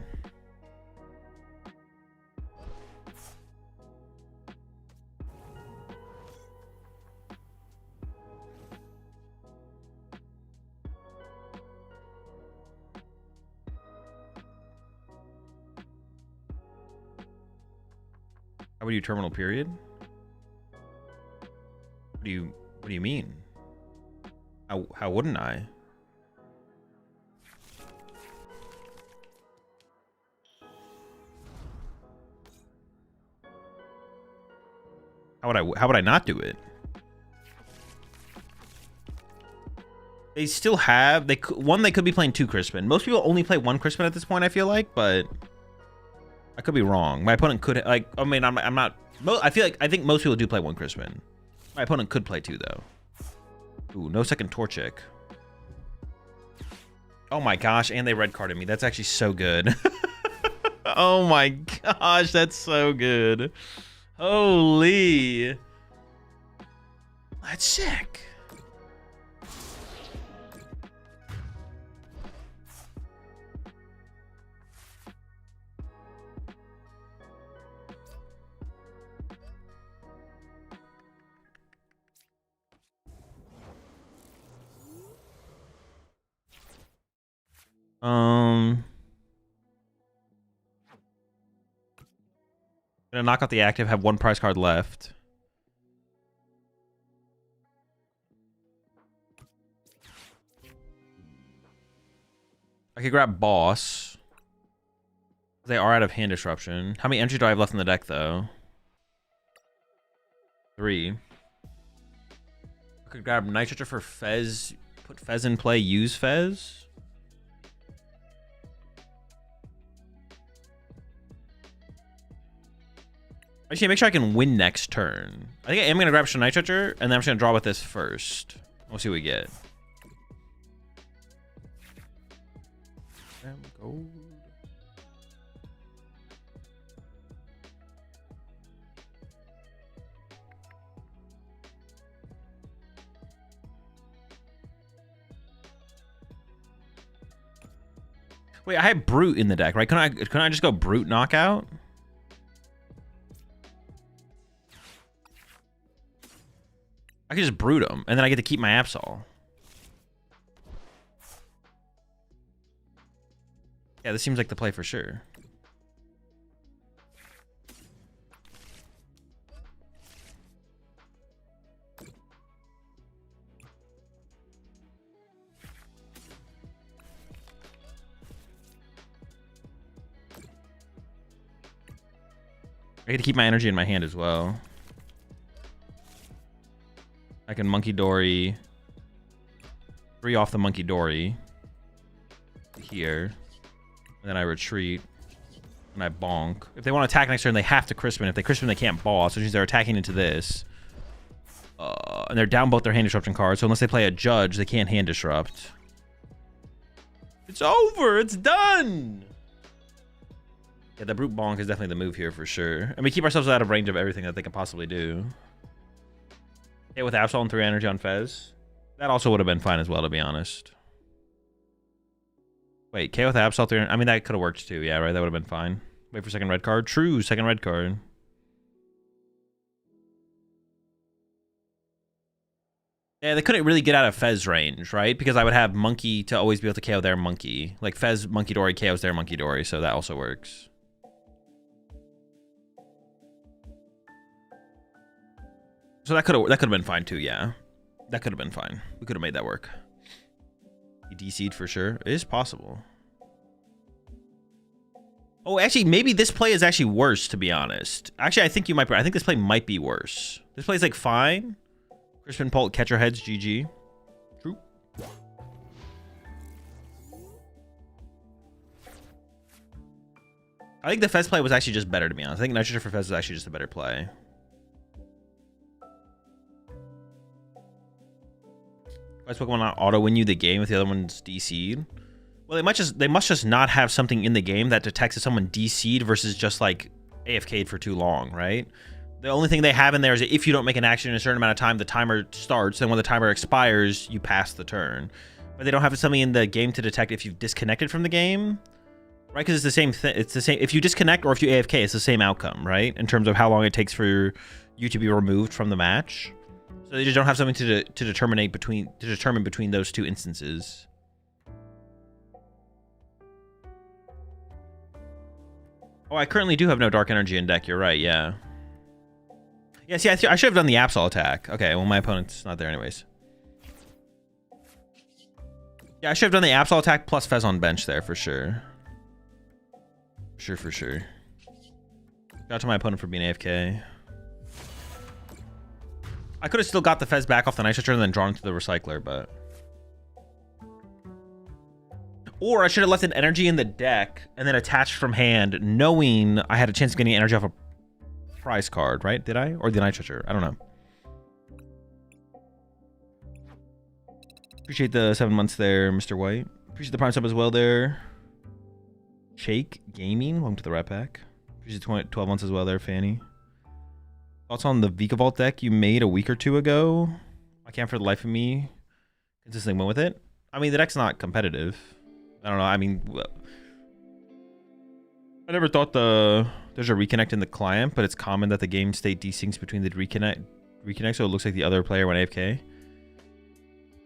How would you Terminal Period? What do you mean? How wouldn't I? How would I not do it? They still have, they could be playing 2 Crispin. Most people only play 1 Crispin at this point, I feel like, but I could be wrong. My opponent could, like, I mean, I'm not, I think most people do play 1 Crispin. My opponent could play 2 though. Ooh, no second Torchic. Oh my gosh, and they red carded me. That's actually so good. Oh my gosh, that's so good. Holy. That's sick. Gonna knock out the active, have 1 prize card left. I could grab Boss. They are out of hand disruption. How many energy do I have left in the deck though? 3. I could grab Nitrogen for Fez, put Fez in play, use Fez. I just need to make sure I can win next turn. I think I am going to grab Nitrogen, and then I'm just going to draw with this first. We'll see what we get. Gold. Wait, I had Brute in the deck, right? Couldn't I just go Brute knockout? I could just Brute him, and then I get to keep my Absol. Yeah, this seems like the play for sure. I get to keep my energy in my hand as well. I can Monkey Dory. 3 off the Monkey Dory. Here. And then I retreat. And I bonk. If they want to attack next turn, they have to Crispin. If they Crispin, they can't boss, which means they're attacking into this. And they're down both their hand disruption cards, so unless they play a Judge, they can't hand disrupt. It's over! It's done! Yeah, the Brute Bonk is definitely the move here for sure. And we keep ourselves out of range of everything that they can possibly do. Yeah, with Absol and 3 energy on Fez. That also would have been fine as well, to be honest. Wait, K with Absol 3... I mean, that could have worked too. Yeah, right? That would have been fine. Wait for second red card. True, second red card. Yeah, they couldn't really get out of Fez range, right? Because I would have Monkey to always be able to KO their Monkey. Like, Fez, Monkey Dory KOs their Monkey Dory, so that also works. So that could have been fine too, yeah. That could have been fine. We could have made that work. He DC'd for sure. It is possible. Oh, actually, maybe this play is actually worse, to be honest. Actually, I think you might be. I think this play might be worse. This play's like fine. Crispin Pult, catcher heads, GG. True. I think the Fez play was actually just better, to be honest. I think Nitrogen for Fez is actually just a better play. This Pokemon not auto win you the game if the other one's DC'd. Well, they must just not have something in the game that detects if someone DC'd versus just like AFK'd for too long, right? The only thing they have in there is that if you don't make an action in a certain amount of time, the timer starts, and when the timer expires, you pass the turn. But they don't have something in the game to detect if you've disconnected from the game, right? Because it's the same thing. It's the same if you disconnect or if you AFK, it's the same outcome, right? In terms of how long it takes for you to be removed from the match. So they just don't have something to determine between those two instances. Oh, I currently do have no Dark Energy in deck. You're right. Yeah. Yeah. See, I should have done the Absol attack. Okay. Well, my opponent's not there anyways. Yeah, I should have done the Absol attack plus Fez on bench there for sure. For sure. Shout out to my opponent for being AFK. I could have still got the Fez back off the Nitrogen and then drawn to the Recycler, but... Or I should have left an energy in the deck and then attached from hand, knowing I had a chance of getting energy off a prize card, right? Did I? Or the Nitrogen? I don't know. Appreciate the 7 months there, Mr. White. Appreciate the Prime sub as well there. Shake Gaming, welcome to the Rat Pack. Appreciate the 12 months as well there, Fanny. Thoughts on the Vikavolt deck you made a week or two ago? I can't for the life of me consistently win with it. I mean, the deck's not competitive. I don't know. I mean, I never thought there's a reconnect in the client, but it's common that the game state desyncs between the reconnect, so it looks like the other player went AFK.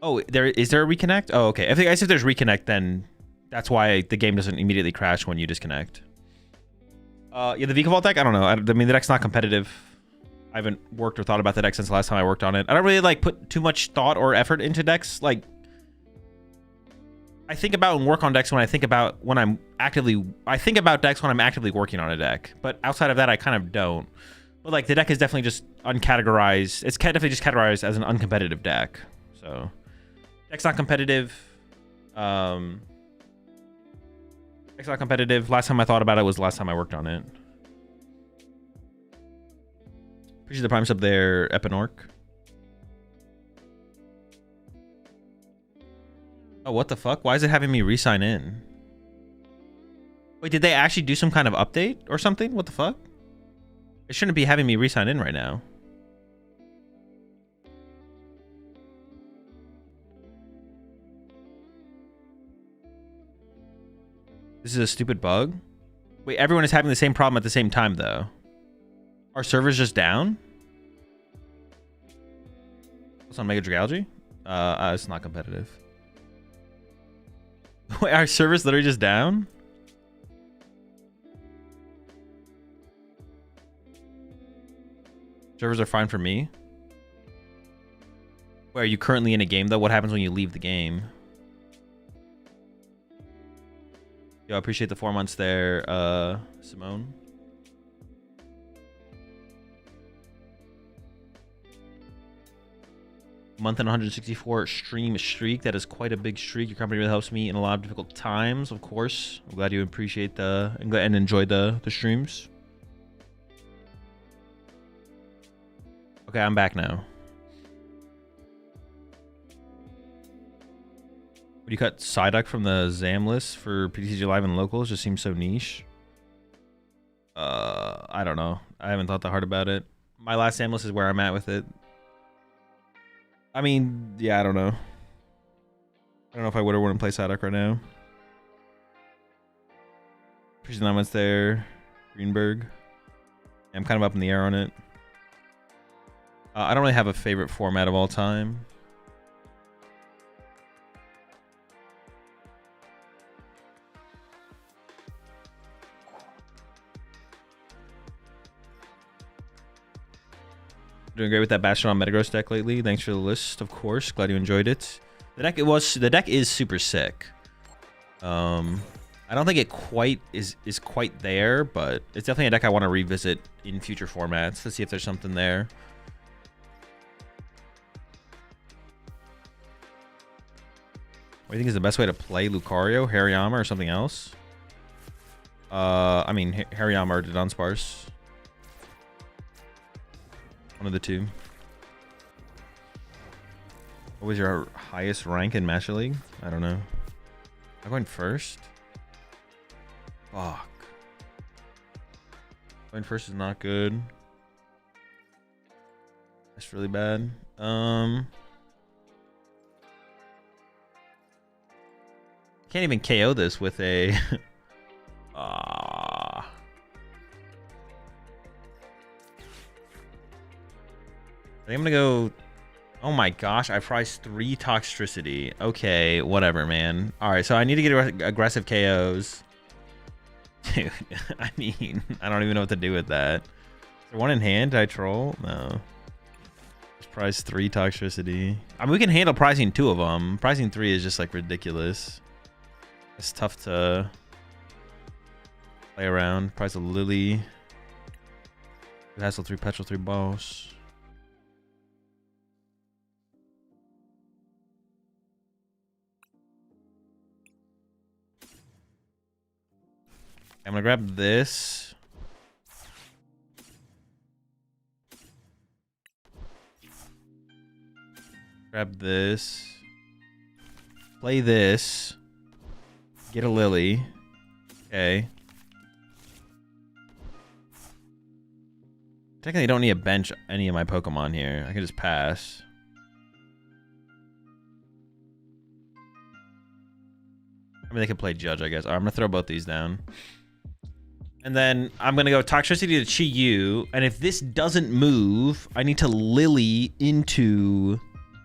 Oh, is there a reconnect? Oh, okay. I guess if there's reconnect, then that's why the game doesn't immediately crash when you disconnect. Yeah, the Vikavolt deck, I don't know. I mean, the deck's not competitive. I haven't worked or thought about the deck since the last time I worked on it. I don't really like put too much thought or effort into decks. Like, I think about and work on decks when I think about decks when I'm actively working on a deck. But outside of that, I kind of don't. But like, the deck is definitely just uncategorized. It's definitely just categorized as an uncompetitive deck. So, deck's not competitive. Deck's not competitive. Last time I thought about it was the last time I worked on it. Appreciate the Prime sub there, Epinork. Oh, what the fuck? Why is it having me re-sign in? Wait, did they actually do some kind of update or something? What the fuck? It shouldn't be having me re-sign in right now. This is a stupid bug? Wait, everyone is having the same problem at the same time, though. Our server's just down? What's on Mega Dragalgy? It's not competitive. Wait, our server's literally just down? Servers are fine for me. Wait, are you currently in a game, though? What happens when you leave the game? Yo, I appreciate the 4 months there, Simone. Month and 164 stream streak. That is quite a big streak. Your company really helps me in a lot of difficult times, of course. I'm glad you appreciate and enjoy the streams. Okay, I'm back now. Would you cut Psyduck from the Zam list for PTCG Live and Locals? Just seems so niche. I don't know. I haven't thought that hard about it. My last Amulet is where I'm at with it. I mean, yeah, I don't know. I don't know if I would or wouldn't play Psyduck right now. Prison Diamond's there. Greenberg. I'm kind of up in the air on it. I don't really have a favorite format of all time. Doing great with that Bastion on Metagross deck lately. Thanks for the list, of course. Glad you enjoyed it. The deck is super sick. I don't think it quite is quite there, but it's definitely a deck I want to revisit in future formats to see if there's something there. What do you think is the best way to play Lucario, Hariyama, or something else? I mean, Hariyama or Dunsparce. One of the two. What was your highest rank in Master League? I don't know. I'm going first? Fuck. Going first is not good. That's really bad. Can't even KO this with a... I think I'm gonna go... Oh my gosh, I priced 3 Toxtricity. Okay, whatever, man. Alright, so I need to get aggressive KOs. Dude, I mean, I don't even know what to do with that. Is there one in hand? Did I troll? No. Just price 3 Toxtricity. I mean, we can handle pricing 2 of them. Pricing 3 is just, like, ridiculous. It's tough to play around. Price a Lily. Hassle 3 Petrol 3 Boss. I'm gonna grab this. Grab this. Play this. Get a Lily. Okay. Technically, I don't need to bench any of my Pokemon here. I can just pass. I mean, they could play Judge, I guess. All right, I'm gonna throw both these down. And then I'm going to go Toxtricity to Chi-Yu. And if this doesn't move, I need to Lily into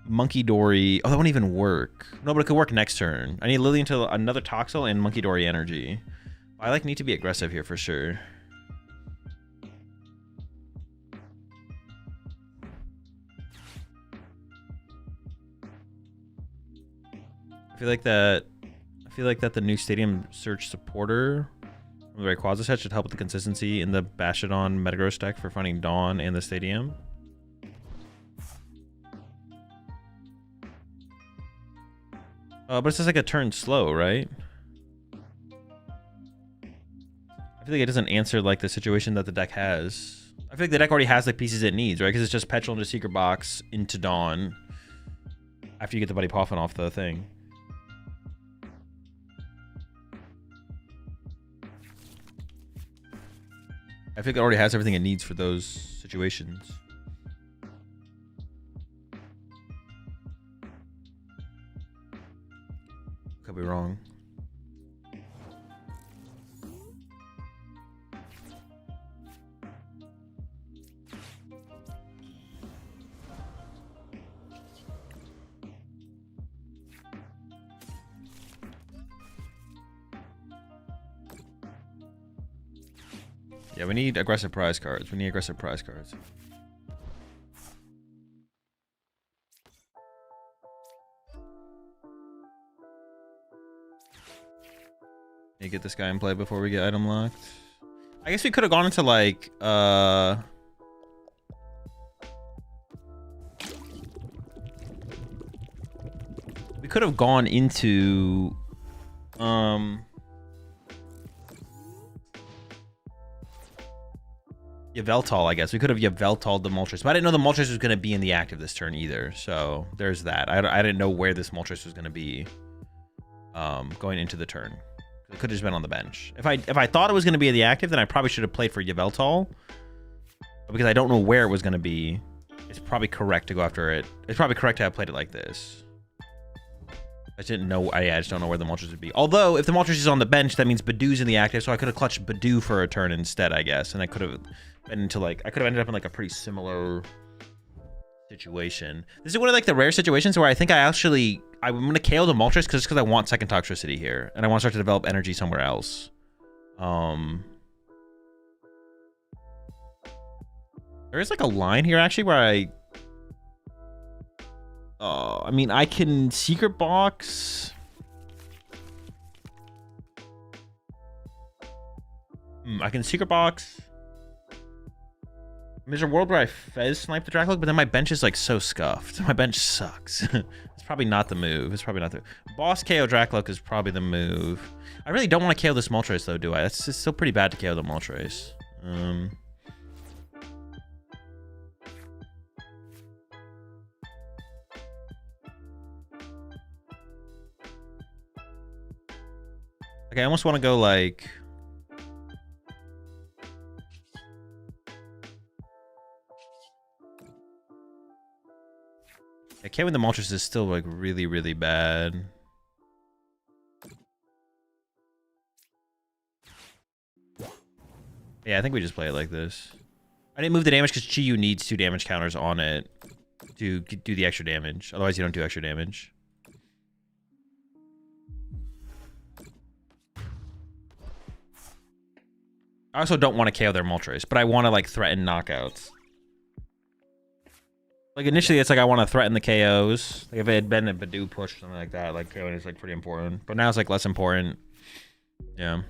Monkey Dory. Oh, that won't even work. No, but it could work next turn. I need Lily into another Toxel and Monkey Dory energy. I like need to be aggressive here for sure. I feel like that the new Stadium Search supporter the Rayquaza set should help with the consistency in the Bastiodon Metagross deck for finding Dawn and the Stadium. But it's just like a turn slow, right? I feel like it doesn't answer like the situation that the deck has. I feel like the deck already has the pieces it needs, right? Because it's just Petrol into Secret Box into Dawn after you get the Buddy Poffin off the thing. I think it already has everything it needs for those situations. Could be wrong. Yeah, we need aggressive prize cards. We need aggressive prize cards. Need to get this guy in play before we get item locked. I guess we could have gone into like we could have gone into Yveltal, I guess. We could have Yveltal the Moltres, but I didn't know the Moltres was going to be in the active this turn either. So there's that. I didn't know where this Moltres was going to be going into the turn. It could have just been on the bench. If I thought it was going to be the active, then I probably should have played for Yveltal. But because I don't know where it was going to be, it's probably correct to go after it. It's probably correct to have played it like this. I didn't know. I just don't know where the Moltres would be. Although, if the Moltres is on the bench, that means Badoo's in the active, so I could have clutched Badoo for a turn instead, I guess. And I could have been into like, I could have ended up in like a pretty similar situation. This is one of like the rare situations where I think I'm going to KO the Moltres because I want second Toxtricity here. And I want to start to develop energy somewhere else. There is like a line here actually where I mean, I can Secret Box. I can Secret Box. There's a world where I Fez snipe the Dracloak, but then my bench is like so scuffed. My bench sucks. It's probably not the move. It's probably not the boss KO Dracloak is probably the move. I really don't want to KO this Moltres though, do I? That's just still pretty bad to KO the Moltres. Okay, I almost want to go like... Okay, with the Moltres is still like really, really bad. Yeah, I think we just play it like this. I didn't move the damage because Chi-Yu needs 2 damage counters on it to do the extra damage. Otherwise, you don't do extra damage. I also don't want to KO their Moltres, but I want to like threaten knockouts. Like initially, it's like I want to threaten the KOs. Like if it had been a Badoo push or something like that, like KOing is like pretty important. But now it's like less important. Yeah.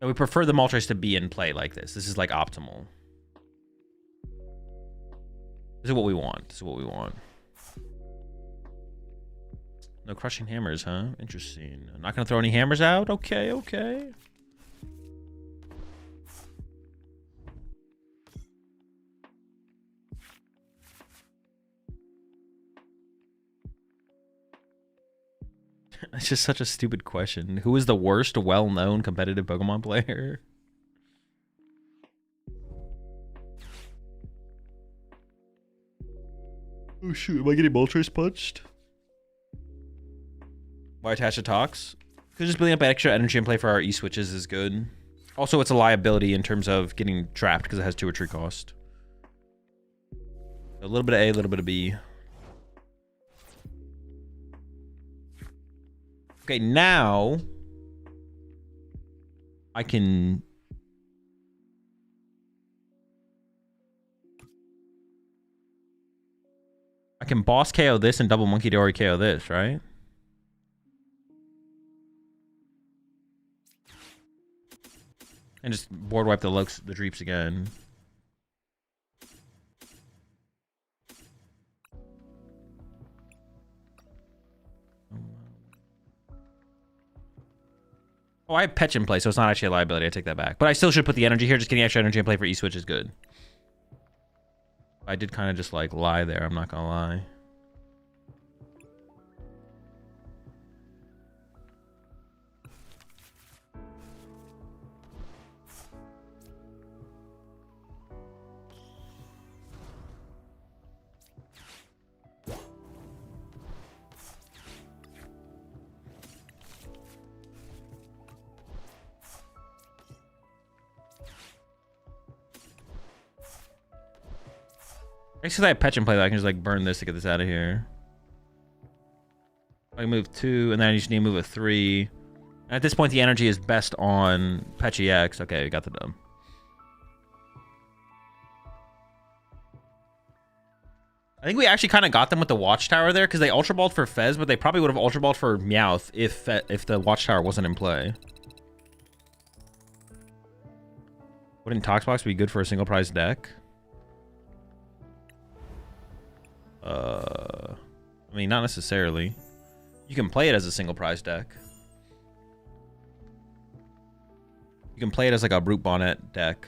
So we prefer the Moltres to be in play like this. This is like optimal. This is what we want. This is what we want. No crushing hammers, huh? Interesting. I'm not gonna throw any hammers out? Okay, okay. That's just such a stupid question. Who is the worst well-known competitive Pokemon player? Oh shoot, am I getting Moltres punched? Why attach a Tox? Because just building up extra energy and play for our E-switches is good. Also, it's a liability in terms of getting trapped because it has 2 retreat cost. A little bit of A, a little bit of B. Okay, now I can... boss KO this and double Monkey Dory KO this, right? And just board wipe the Dreeps again. Oh, I have Petch in play, so it's not actually a liability. I take that back. But I still should put the energy here. Just getting extra energy and play for E-Switch is good. I did kind of just like lie there. I'm not going to lie. Because I have Petch in play, that I can just like burn this to get this out of here. I move 2, and then I just need to move a 3. And at this point, the energy is best on Petch EX. Okay, we got the dub. I think we actually kind of got them with the Watchtower there, because they Ultra Balled for Fez, but they probably would have Ultra Balled for Meowth if the Watchtower wasn't in play. Wouldn't Tox Box be good for a single prize deck? I mean, not necessarily. You can play it as a single prize deck. You can play it as like a Brute Bonnet deck.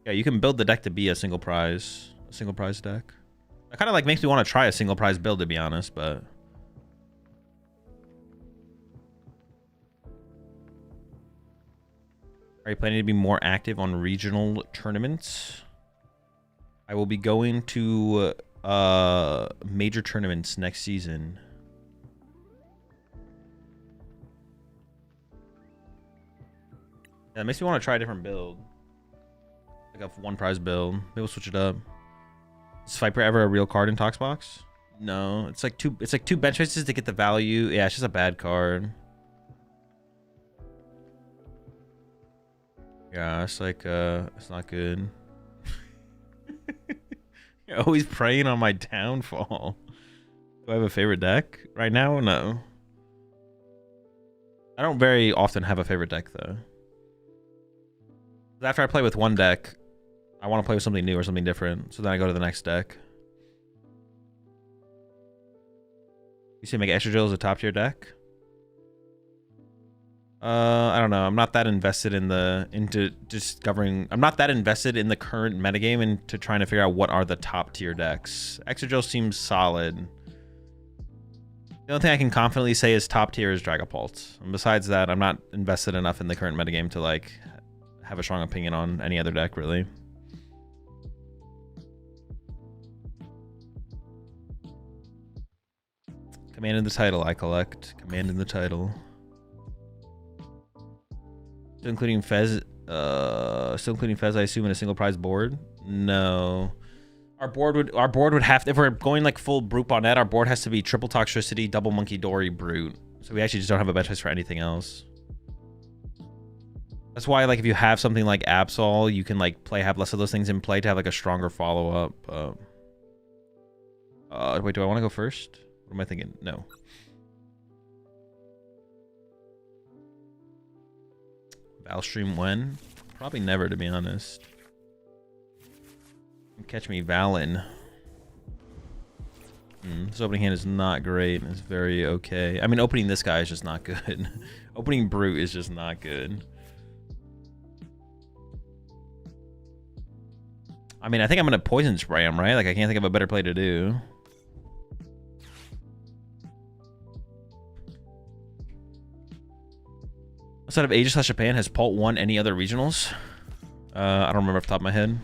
Yeah, you can build the deck to be a single prize deck. That kind of like makes me want to try a single prize build, to be honest, but are you planning to be more active on regional tournaments? I will be going to major tournaments next season. Yeah, it makes me want to try a different build. Like a one prize build. Maybe we'll switch it up. Is Viper ever a real card in Tox Box? No, it's like two bench faces to get the value. Yeah, it's just a bad card. Yeah, it's like it's not good. You're always preying on my downfall. Do I have a favorite deck right now? No. I don't very often have a favorite deck though. After I play with one deck, I want to play with something new or something different. So then I go to the next deck. You say Mega Extra Drill is a top tier deck? I don't know. I'm not that invested in I'm not that invested in the current metagame into trying to figure out what are the top tier decks. Extra Drill seems solid. The only thing I can confidently say is top tier is Dragapult. And besides that, I'm not invested enough in the current metagame to like have a strong opinion on any other deck, really. Command in the title, I collect. Command in the title. Still including Fez, I assume, in a single prize board? No. Our board would have to, if we're going like full Brute Bonnet, our board has to be triple Toxtricity, double Monkey Dory, Brute. So we actually just don't have a bench for anything else. That's why, like, if you have something like Absol, you can like have less of those things in play to have like a stronger follow-up. Wait, do I want to go first? What am I thinking? No. Valstream when? Probably never, to be honest. Catch me Valen. This opening hand is not great. It's very okay. I mean, opening this guy is just not good. Opening Brute is just not good. I mean, I think I'm going to Poison Spray him, right? Like, I can't think of a better play to do. Outside of Asia/Japan, has Pult won any other regionals? I don't remember off the top of my head.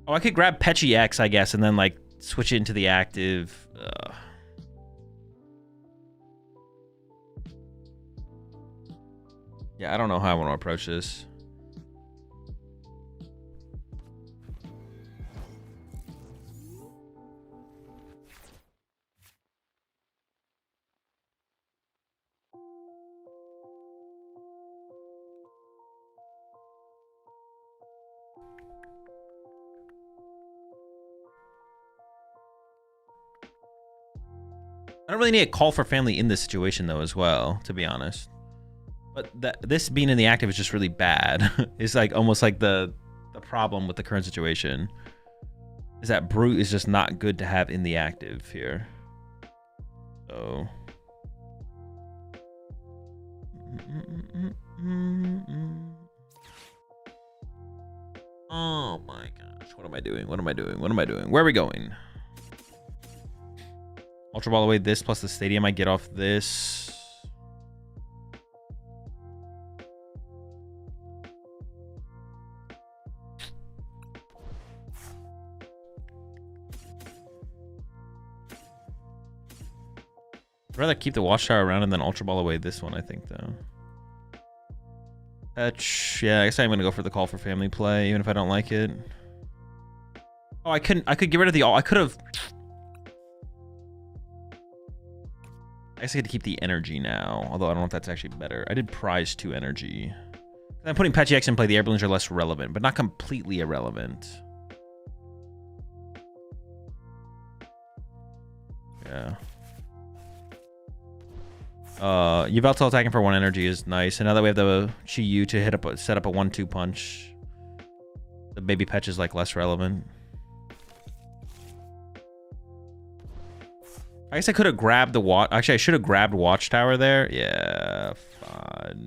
Oh, I could grab Pecci X, I guess, and then, like, switch it into the active. Yeah, I don't know how I want to approach this. I don't really need a call for family in this situation, though, as well, to be honest. But this being in the active is just really bad. It's like almost like the problem with the current situation is that Brute is just not good to have in the active here. So. Oh my gosh. What am I doing? What am I doing? What am I doing? Where are we going? Ultra Ball away this plus the stadium I get off this. I'd rather keep the Watchtower around and then Ultra Ball away this one, I think, though. Fetch. Yeah, I guess I'm going to go for the call for family play, even if I don't like it. Oh, I could get rid of the... I could have... I guess I had to keep the energy now, although I don't know if that's actually better. I did prize 2 energy. I'm putting Pecci X in play. The air balloons are less relevant, but not completely irrelevant. Yeah. Yveltal attacking for 1 energy is nice. And now that we have the Chi-Yu to set up a 1-2 punch, the baby Petch is like less relevant. I guess I could have grabbed the Actually, I should have grabbed Watchtower there. Yeah, fudge.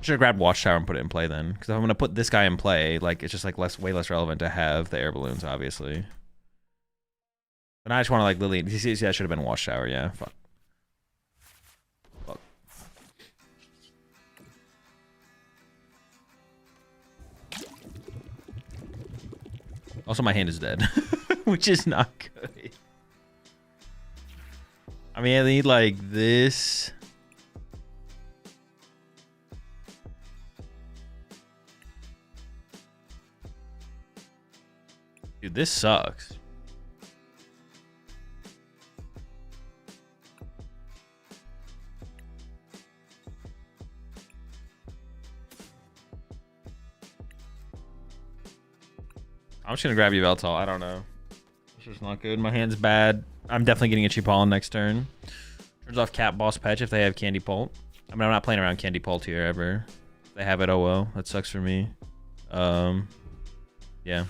Should have grabbed Watchtower and put it in play then, because if I'm gonna put this guy in play, like it's just like way less relevant to have the air balloons, obviously. And I just want to like Lily. See, that should have been Watchtower. Yeah. Fuck. Fuck. Also, my hand is dead, which is not good. I mean, I need like this. Dude, this sucks. I'm just gonna grab you, Veltal. I don't know. It's just not good. My hand's bad. I'm definitely getting a Itchy Pollen next turn. Turns off Cat Boss Patch if they have Candy Pult. I mean, I'm not playing around Candy Pult here ever. If they have it, oh well. That sucks for me. Yeah.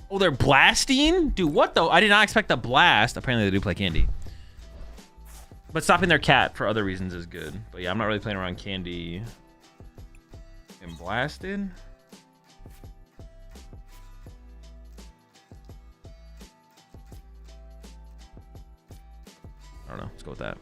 Oh, they're blasting? Dude, what though? I did not expect a blast. Apparently they do play Candy. But stopping their cat for other reasons is good. But yeah, I'm not really playing around Candy. And blasted? I don't know. Let's go with that.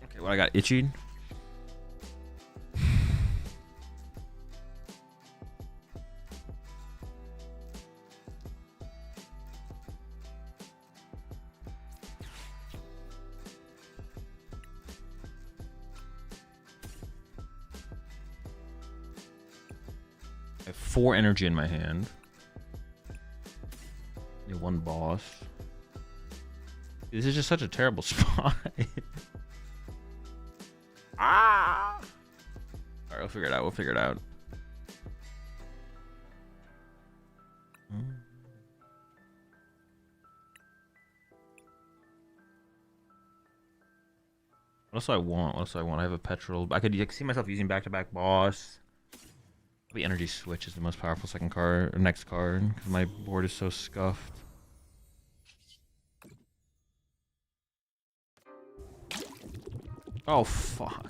Okay, what I got? Itchy. I have 4 energy in my hand. Need 1 boss. This is just such a terrible spot. Ah! Alright, we'll figure it out. We'll figure it out. What else do I want? What else do I want? I have a petrol. I could see myself using back-to-back boss. Maybe energy switch is the most powerful second card or next card because my board is so scuffed. Oh fuck.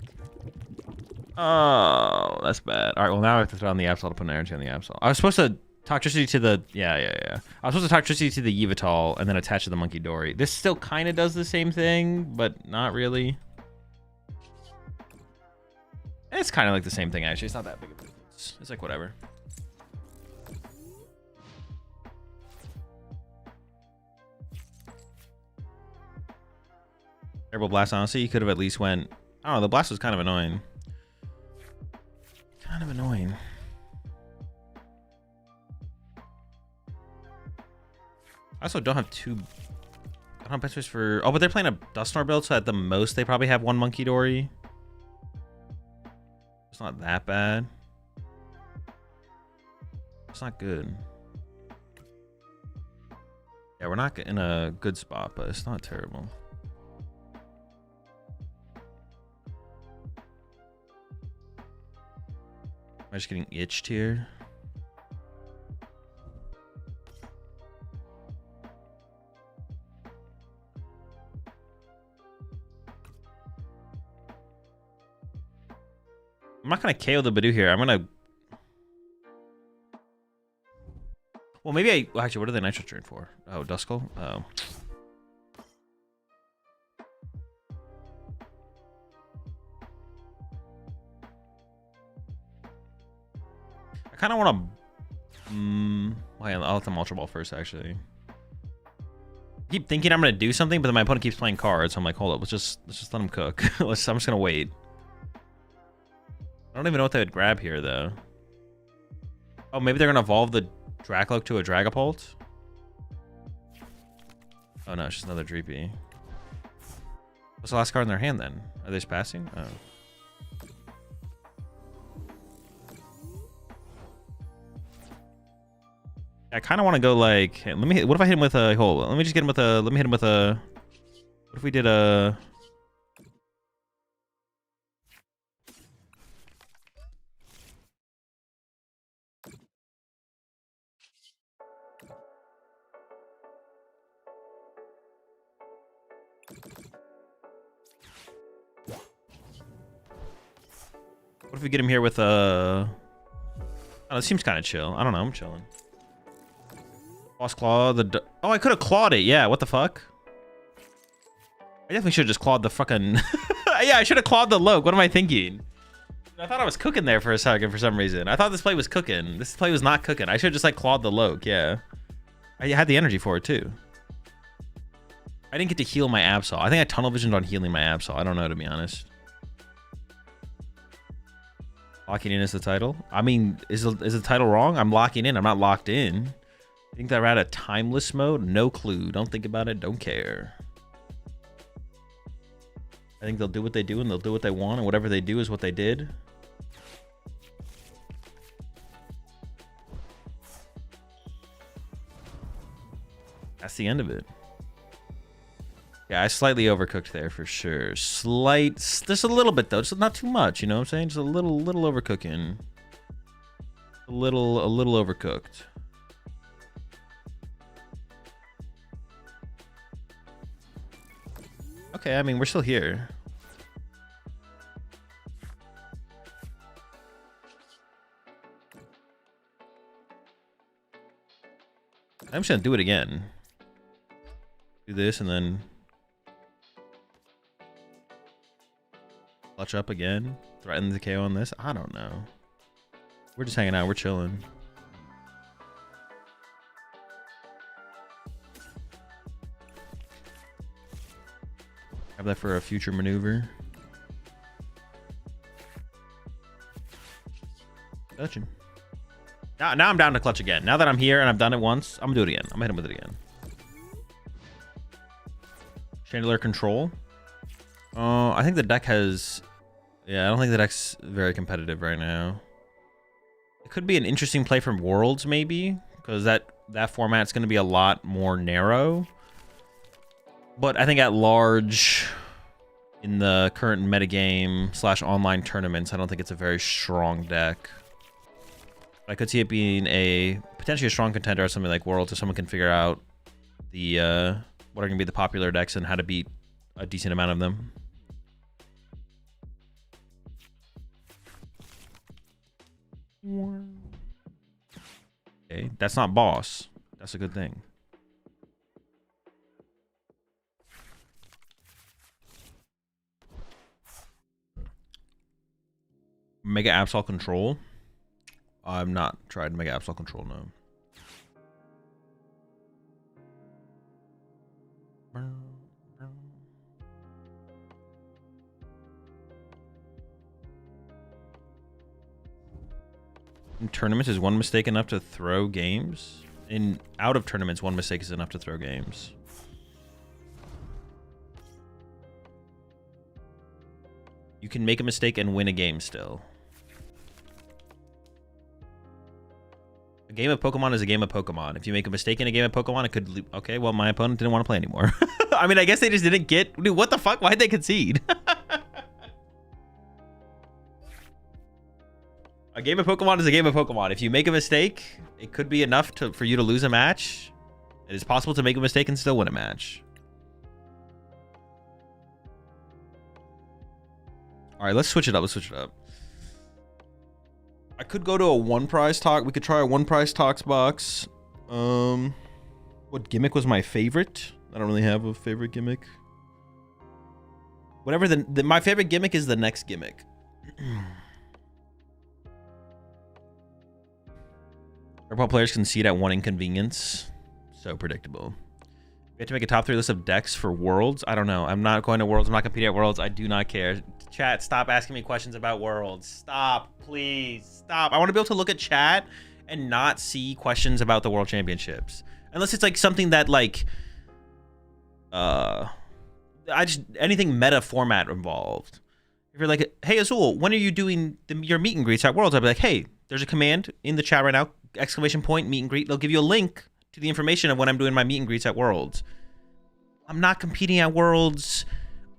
Oh, that's bad. All right, well now I have to throw on the Absol to put an energy on the Absol. I was supposed to Toxicity to the yeah. I was supposed to Toxicity to the Yveltal and then attach to the Monkey Dory. This still kind of does the same thing, but not really. It's kind of like the same thing actually. It's not that big of a difference. It's like whatever. Terrible blast. Honestly, you could have at least went. I don't know. The blast was kind of annoying. Kind of annoying. I also don't have 2. I don't have best ways for. Oh, but they're playing a Dusknoir build, so at the most they probably have 1 Monkey Dory. It's not that bad. It's not good. Yeah, we're not in a good spot, but it's not terrible. Am I just getting itched here? I'm not gonna KO the Badoo here. I'm gonna. Well, maybe I. Well, actually, what are the Nitro turn for? Oh, Duskull? Oh. kind of want to... wait, I'll let them Ultra Ball first, actually. I keep thinking I'm going to do something, but then my opponent keeps playing cards. So I'm like, hold up, let's just let him cook. I'm just going to wait. I don't even know what they would grab here, though. Oh, maybe they're going to evolve the Dracloak to a Dragapult? Oh, no, it's just another Dreepy. What's the last card in their hand, then? Are they just passing? Oh. I kind of want to go like, hey, what if I hit him with a, hold on, let me just get him with a, let me hit him with a, what if we did a, what if we get him here with a, oh, this seems kind of chill. I don't know, I'm chilling. Boss Claw, oh, I could have clawed it. Yeah, what the fuck? I definitely should have just clawed the fucking... Yeah, I should have clawed the Loke. What am I thinking? I thought I was cooking there for a second for some reason. I thought this play was cooking. This play was not cooking. I should have just like clawed the Loke, yeah. I had the energy for it too. I didn't get to heal my Absol. I think I tunnel visioned on healing my Absol. I don't know, to be honest. Locking in is the title? I mean, is the title wrong? I'm locking in. I'm not locked in. I think they're at a timeless mode. No clue. Don't think about it. Don't care. I think they'll do what they do and they'll do what they want, and whatever they do is what they did. That's the end of it. Yeah, I slightly overcooked there for sure. Just a little bit though. Just not too much, you know what I'm saying? Just a little overcooking. A little overcooked. Okay, I mean, we're still here. I'm just gonna do it again. Do this and then clutch up again. Threaten the KO on this. I don't know. We're just hanging out. We're chilling. Have that for a future maneuver. Clutching. Now I'm down to clutch again. Now that I'm here and I've done it once, I'm gonna do it again. I'm gonna hit him with it again. Chandelier Control. I think the deck has... Yeah, I don't think the deck's very competitive right now. It could be an interesting play from Worlds, maybe, because that format's going to be a lot more narrow. But I think at large, in the current metagame / online tournaments, I don't think it's a very strong deck. I could see it being a potentially a strong contender or something like Worlds, if someone can figure out the what are going to be the popular decks and how to beat a decent amount of them. Okay, that's not boss. That's a good thing. Mega Absol Control. I've not tried Mega Absol Control, no. In tournaments, is one mistake enough to throw games? Out of tournaments, one mistake is enough to throw games. You can make a mistake and win a game still. A game of Pokemon is a game of Pokemon. If you make a mistake in a game of Pokemon, it could... Okay, well, my opponent didn't want to play anymore. I mean, I guess they just didn't get... Dude, what the fuck? Why'd they concede? A game of Pokemon is a game of Pokemon. If you make a mistake, it could be enough for you to lose a match. It is possible to make a mistake and still win a match. All right, let's switch it up. Let's switch it up. I could go to a one prize talk. We could try a one prize Tox Box. What gimmick was my favorite? I don't really have a favorite gimmick. Whatever my favorite gimmick is the next gimmick. Purple players concede at one inconvenience. So predictable. We have to make a top 3 list of decks for Worlds. I don't know. I'm not going to Worlds. I'm not competing at Worlds. I do not care. Chat, stop asking me questions about Worlds. Stop, please. Stop. I want to be able to look at chat and not see questions about the World Championships. Unless it's like something that like anything meta format involved. If you're like, hey Azul, when are you doing your meet and greets at Worlds? I'll be like, hey, there's a command in the chat right now, ! Meet and greet. They'll give you a link to the information of when I'm doing my meet and greets at Worlds. I'm not competing at Worlds.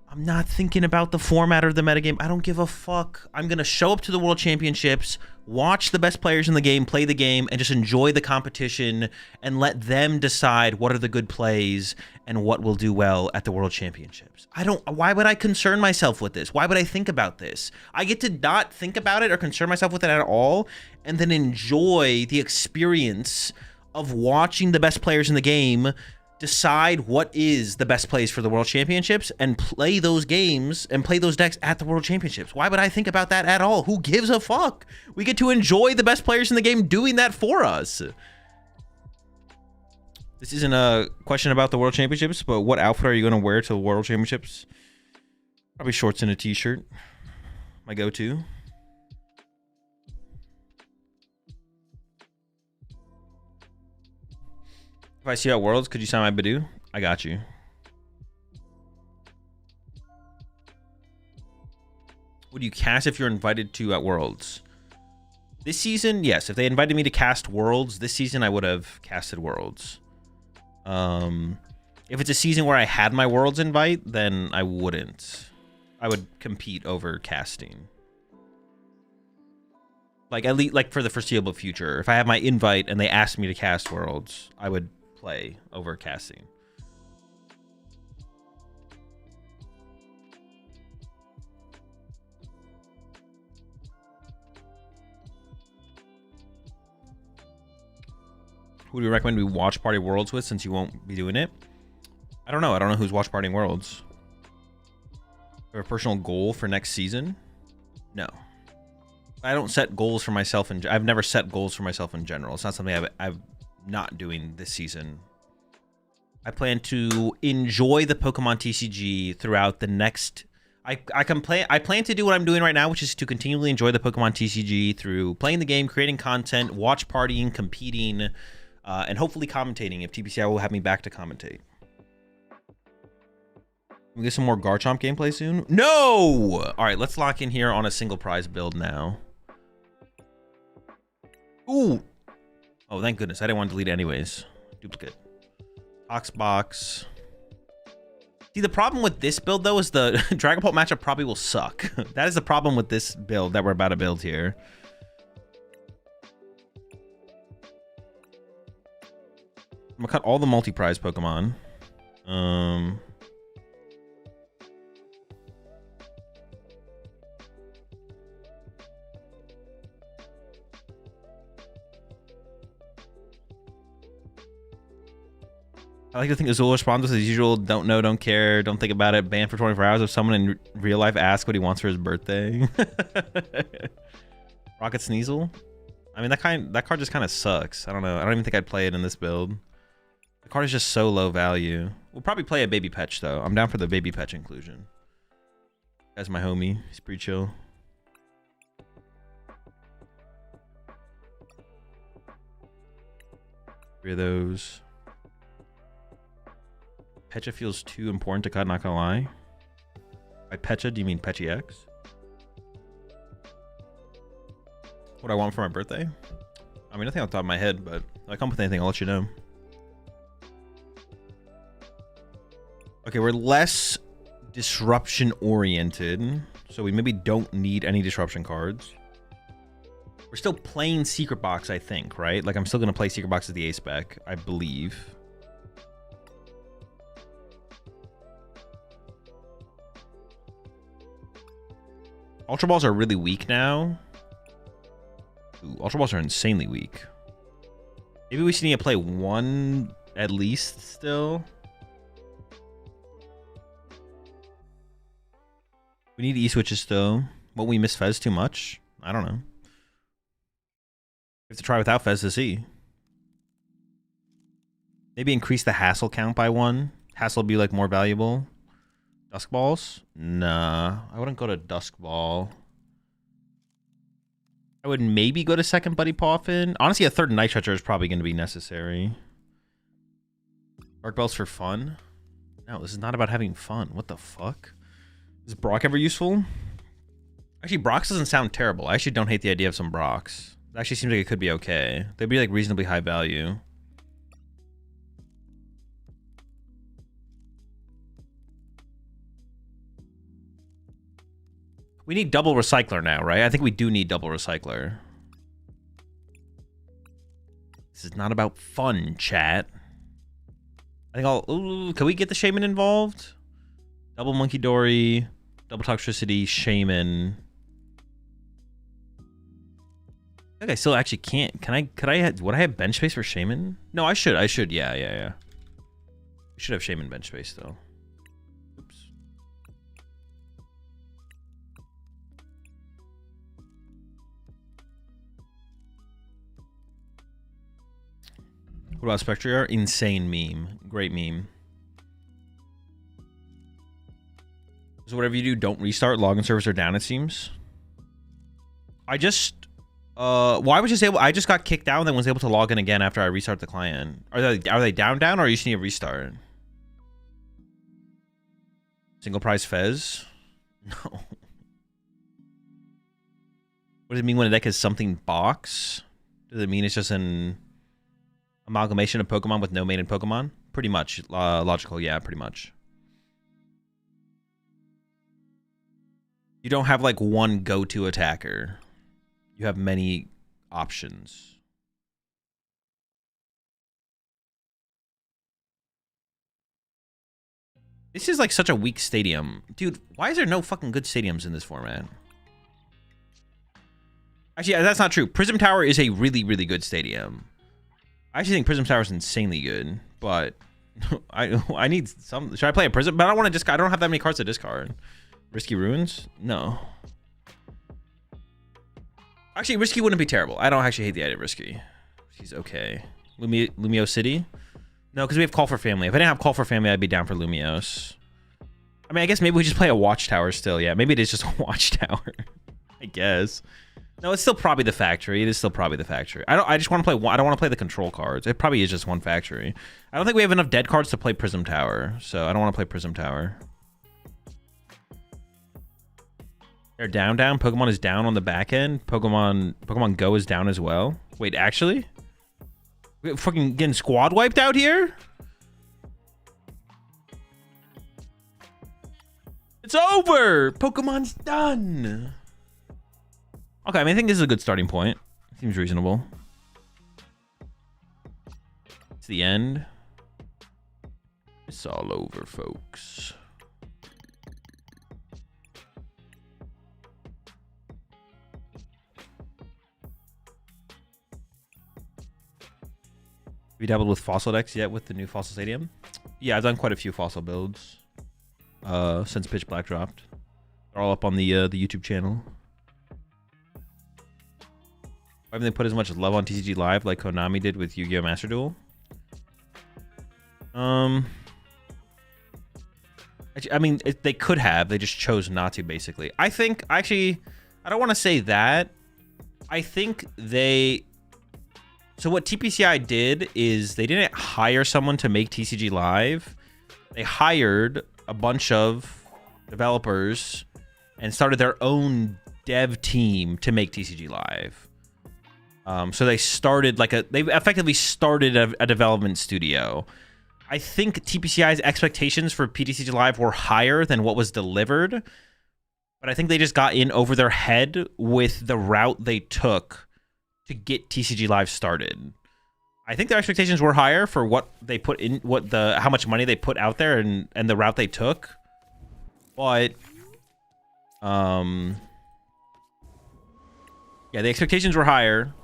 I'm not thinking about the format or the metagame. I don't give a fuck. I'm going to show up to the World Championships, watch the best players in the game, play the game, and just enjoy the competition and let them decide what are the good plays and what will do well at the World Championships. Why would I concern myself with this? Why would I think about this? I get to not think about it or concern myself with it at all and then enjoy the experience of watching the best players in the game decide what is the best plays for the World Championships and play those games and play those decks at the World Championships. Why would I think about that at all? Who gives a fuck? We get to enjoy the best players in the game doing that for us. This isn't a question about the World Championships, but what outfit are you going to wear to the World Championships? Probably shorts and a t-shirt. My go-to. If I see you at Worlds, could you sign my Badoo? I got you. Would you cast if you're invited to at Worlds? This season, yes. If they invited me to cast Worlds this season, I would have casted Worlds. If it's a season where I had my Worlds invite, then I wouldn't. I would compete over casting. Like at least like for the foreseeable future. If I have my invite and they asked me to cast Worlds, I would play over casting. Who do you recommend we watch party Worlds with since you won't be doing it? I don't know. I don't know who's watch partying Worlds. Have a personal goal for next season? No. I don't set goals for myself, and I've never set goals for myself in general. It's not something I've not doing this season. I plan to enjoy the Pokemon TCG throughout the next. I plan to do what I'm doing right now, which is to continually enjoy the Pokemon TCG through playing the game, creating content, watch partying, competing, and hopefully commentating if TPCI will have me back to commentate. We get some more Garchomp gameplay soon? No! All right, let's lock in here on a single prize build now. Ooh. Oh, thank goodness. I didn't want to delete it anyways. Duplicate. Tox Box. See, the problem with this build, though, is the Dragon Ball matchup probably will suck. That is the problem with this build that we're about to build here. I'm going to cut all the multi-prize Pokemon. I like to think Azul responds as usual. Don't know, don't care, don't think about it. Banned for 24 hours if someone in real life asks what he wants for his birthday. Rocket Sneasel. I mean, that card just kind of sucks. I don't know. I don't even think I'd play it in this build. The card is just so low value. We'll probably play a Baby Petch though. I'm down for the Baby Petch inclusion. That's my homie. He's pretty chill. 3 of those. Pecha feels too important to cut, not gonna lie. By Pecha, do you mean Petchy X? What I want for my birthday? I mean, nothing off the top of my head, but if I come with anything, I'll let you know. Okay, we're less disruption oriented, so we maybe don't need any disruption cards. We're still playing Secret Box, I think, right? Like, I'm still gonna play Secret Box as the A spec, I believe. Ultra Balls are really weak now. Ooh, Ultra Balls are insanely weak. Maybe we need to play one at least still. We need E-switches still. Won't we miss Fez too much? I don't know. We have to try without Fez to see. Maybe increase the hassle count by 1. Hassle would be like more valuable. Dusk balls? Nah, I wouldn't go to Dusk Ball. I would maybe go to second Buddy Poffin. Honestly, a third Night Stretcher is probably going to be necessary. Dark Bells for fun? No, this is not about having fun. What the fuck? Is Brock ever useful? Actually, Brox doesn't sound terrible. I actually don't hate the idea of some Brox. It actually seems like it could be okay. They'd be like reasonably high value. We need double recycler now, right? I think we do need double recycler. This is not about fun, chat. I think I'll... Ooh, can we get the Shaman involved? Double Monkey Dory, double Toxicity, Shaman. I think I still actually can't. Would I have bench space for Shaman? No, I should. Yeah. We should have Shaman bench space, though. Oops. What about Spectrier? Insane meme. Great meme. So whatever you do, don't restart. Login servers are down, it seems. I just... well, I was just able... I just got kicked out and then was able to log in again after I restart the client. Are they down, or you just need a restart? Single prize Fez? No. What does it mean when a deck is something box? Does it mean it's just an amalgamation of Pokemon with no main in Pokemon? Pretty much. Logical, yeah, pretty much. You don't have like one go-to attacker. You have many options. This is like such a weak stadium. Dude, why is there no fucking good stadiums in this format? Actually, that's not true. Prism Tower is a really, really good stadium. I actually think Prism Tower is insanely good, but I need some... Should I play a Prism? But I don't want to discard. I don't have that many cards to discard. Risky Ruins? No. Actually, Risky wouldn't be terrible. I don't actually hate the idea of Risky. She's okay. Lumio City? No, because we have Call for Family. If I didn't have Call for Family, I'd be down for Lumios. I mean, I guess maybe we just play a Watchtower still. Yeah, maybe it is just a Watchtower. I guess. No, it's still probably the Factory. It is still probably the Factory. I just want to play one. I don't want to play the control cards. It probably is just one Factory. I don't think we have enough dead cards to play Prism Tower, so I don't want to play Prism Tower. They're down. Pokemon is down on the back end. Pokemon Go is down as well. Wait, actually? We're fucking getting squad wiped out here? It's over! Pokemon's done! Okay, I mean, I think this is a good starting point. Seems reasonable. It's the end. It's all over, folks. Have you dabbled with fossil decks yet with the new Fossil Stadium? Yeah, I've done quite a few fossil builds since Pitch Black dropped. They're all up on the YouTube channel. Why haven't they put as much love on TCG Live like Konami did with Yu-Gi-Oh! Master Duel? I mean, they could have. They just chose not to, basically. I think, actually, I don't want to say that. I think they... So what TPCI did is they didn't hire someone to make TCG Live. They hired a bunch of developers and started their own dev team to make TCG Live. So they started they effectively started a development studio. I think TPCI's expectations for PTCG Live were higher than what was delivered, but I think they just got in over their head with the route they took to get TCG Live started. I think their expectations were higher for what they put in, how much money they put out there and the route they took. But, yeah, the expectations were higher.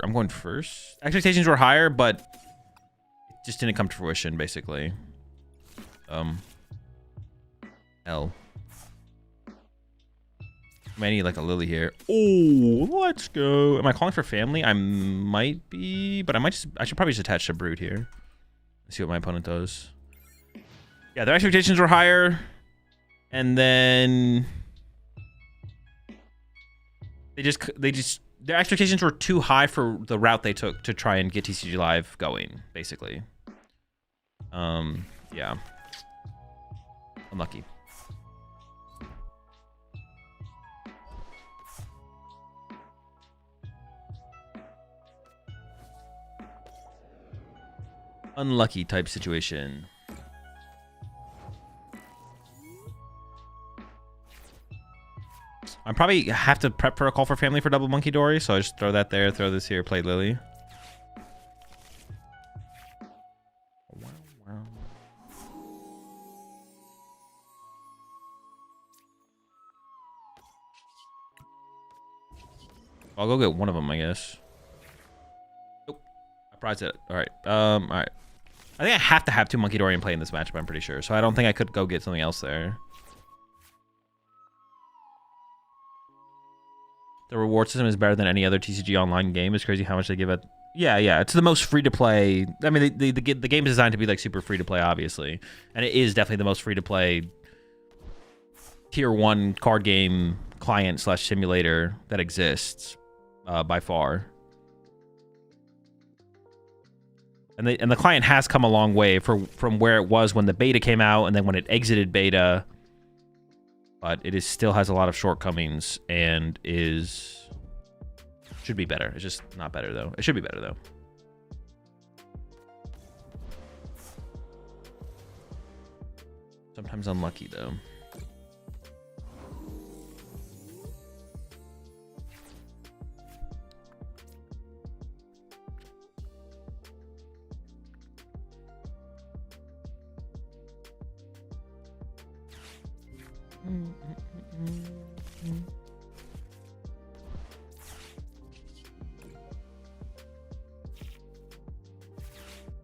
I'm going first. Expectations were higher, but it just didn't come to fruition, basically. L. I need like a Lily here. Oh, let's go. Am I calling for family? I might be, but I should probably just attach to Brood here. Let's see what my opponent does. Yeah, their expectations were higher. And then their expectations were too high for the route they took to try and get TCG Live going, basically. Yeah. Unlucky. Unlucky type situation. I probably have to prep for a call for family for double Monkey Dory, so I just throw that there, throw this here, play Lily. I'll go get one of them, I guess. Nope. I prized it. All right. All right. I think I have to have 2 Monkey Dory in play in this matchup, I'm pretty sure. So I don't think I could go get something else there. The reward system is better than any other TCG online game. It's crazy how much they give it. Yeah. It's the most free to play. I mean, the game is designed to be like super free to play, obviously. And it is definitely the most free to play tier 1 card game client / simulator that exists by far. And the client has come a long way from where it was when the beta came out and then when it exited beta. But it still has a lot of shortcomings and should be better. It's just not better though. It should be better though. Sometimes unlucky though.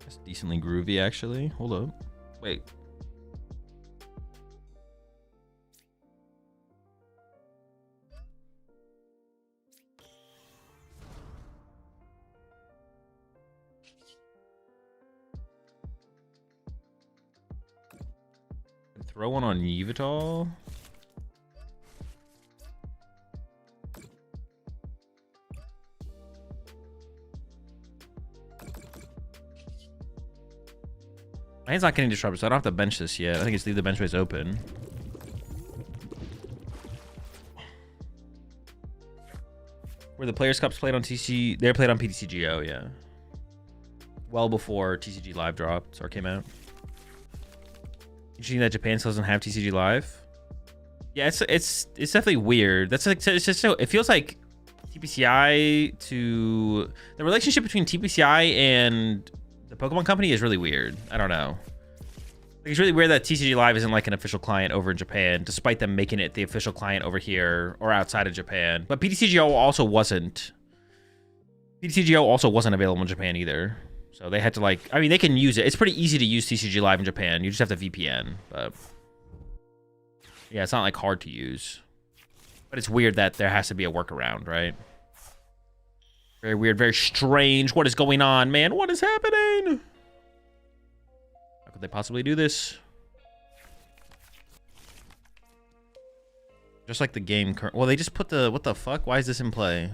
That's decently groovy, actually. Hold up. Wait. Throw one on Yveltal. My hand's not getting disrupted, so I don't have to bench this yet. I think it's leave the bench space open. Were the Players' Cups played on TCG? They were played on PTCGO, yeah. Well before TCG Live dropped or came out. Interesting that Japan still doesn't have TCG Live. Yeah, it's definitely weird. That's like, it's just so, it feels like TPCI to the relationship between TPCI and the Pokemon Company is really weird. I don't know. Like, it's really weird that TCG Live isn't like an official client over in Japan, despite them making it the official client over here or outside of Japan. But PTCGO also wasn't. PTCGO also wasn't available in Japan either. So they had to like, I mean, they can use it. It's pretty easy to use TCG Live in Japan. You just have to VPN. But yeah, it's not like hard to use. But it's weird that there has to be a workaround, right? Very weird, very strange. What is going on, man? What is happening? How could they possibly do this? Just like the game. Well, they just put the... What the fuck? Why is this in play?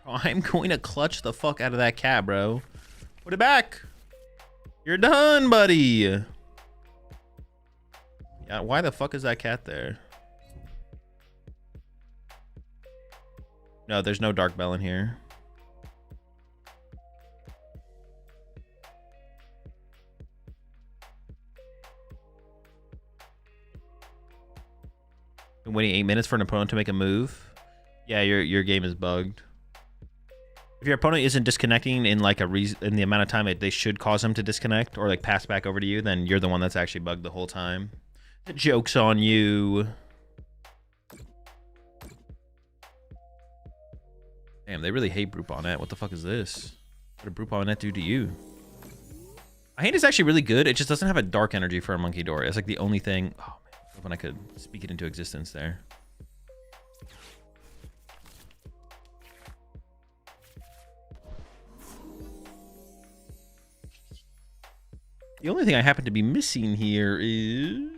Oh, I'm going to clutch the fuck out of that cat, bro. Put it back. You're done, buddy. Yeah, why the fuck is that cat there? No, there's no Dark Bell in here. Been waiting 8 minutes for an opponent to make a move. Yeah, your game is bugged. If your opponent isn't disconnecting in like in the amount of time that they should cause them to disconnect or like pass back over to you, then you're the one that's actually bugged the whole time. The joke's on you. Damn, they really hate Brute Bonnet. What the fuck is this? What did Brute Bonnet do to you? My hand is actually really good. It just doesn't have a dark energy for a Monkey Dory. It's like the only thing. Oh man, when I could speak it into existence there. The only thing I happen to be missing here is...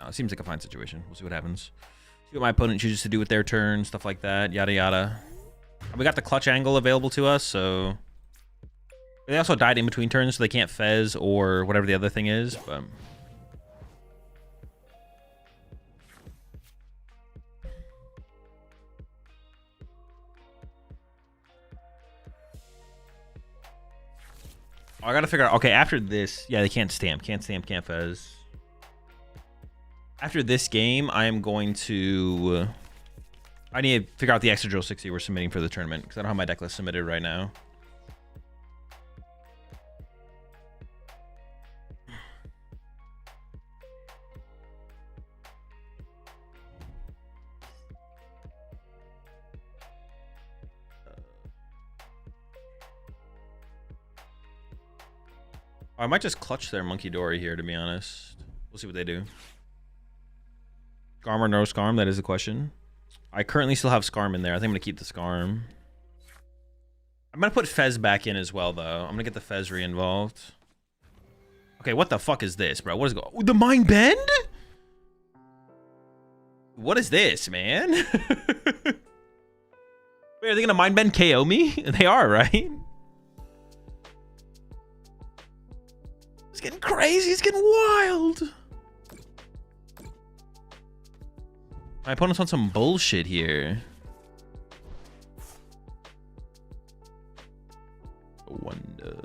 Oh, it seems like a fine situation. We'll see what happens. See what my opponent chooses to do with their turn, stuff like that, yada yada. And we got the clutch angle available to us, so... They also died in between turns, so they can't fez or whatever the other thing is, but... Oh, I gotta figure out... Okay, after this... Yeah, they can't stamp, can't fez. After this game, I am going to... I need to figure out the Extra 60 we're submitting for the tournament, because I don't have my deck list submitted right now. I might just clutch their Monkey Dory here, to be honest. We'll see what they do. Scarm or no Scarm? That is the question. I currently still have Scarm in there. I think I'm going to keep the Scarm. I'm going to put Fez back in as well, though. I'm going to get the Fez re-involved. Okay, what the fuck is this, bro? What is going on? The Mind Bend? What is this, man? Wait, are they going to Mind Bend KO me? They are, right? It's getting crazy. It's getting wild. My opponent's on some bullshit here. Wonder.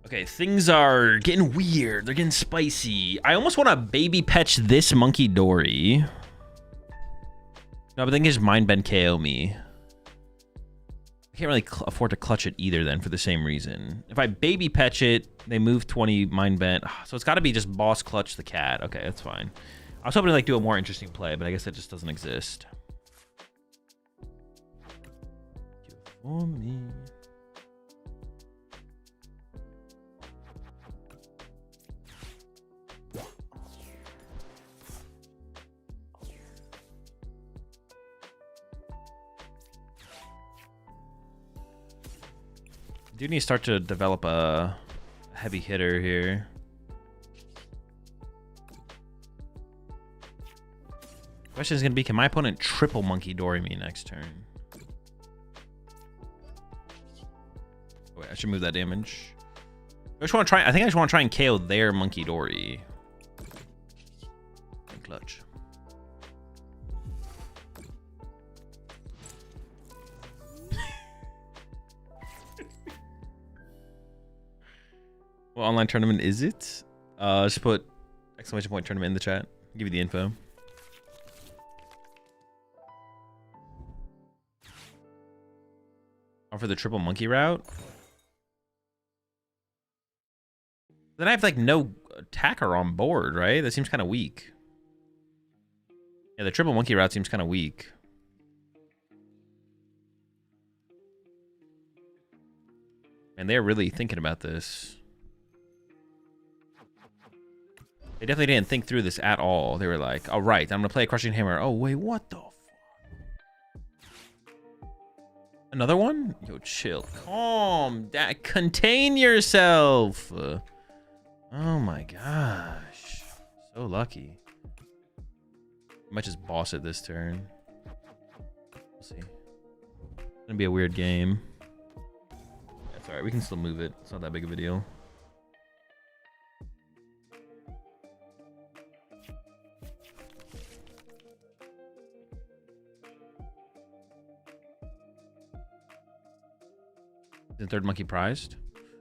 Okay, things are getting weird. They're getting spicy. I almost want to baby patch this Monkey Dory. No, but I think it's Mind Bend KO me. I can't really afford to clutch it either then for the same reason. If I baby patch it, they move 20 Mind Bend. So it's got to be just boss clutch the cat. Okay, that's fine. I was hoping to like do a more interesting play, but I guess that just doesn't exist. For me. Do need to start to develop a heavy hitter here. Question is going to be, can my opponent triple Monkey Dory me next turn? Wait, I should move that damage. I just want to try. I think I just want to try and KO their Monkey Dory. And clutch. What online tournament is it? Just put exclamation point tournament in the chat. I'll give you the info. Oh, for the triple monkey route? Then I have like no attacker on board, right? That seems kind of weak. Yeah, the triple monkey route seems kind of weak. And they're really thinking about this. They definitely didn't think through this at all. They were like, all right, I'm going to play a Crushing Hammer. Oh, wait, what the fuck? Another one? Yo, chill. Calm down. Contain yourself. Oh, my gosh. So lucky. I might just boss it this turn. We'll see. It's going to be a weird game. That's all right. We can still move it. It's not that big of a deal. The third monkey prized?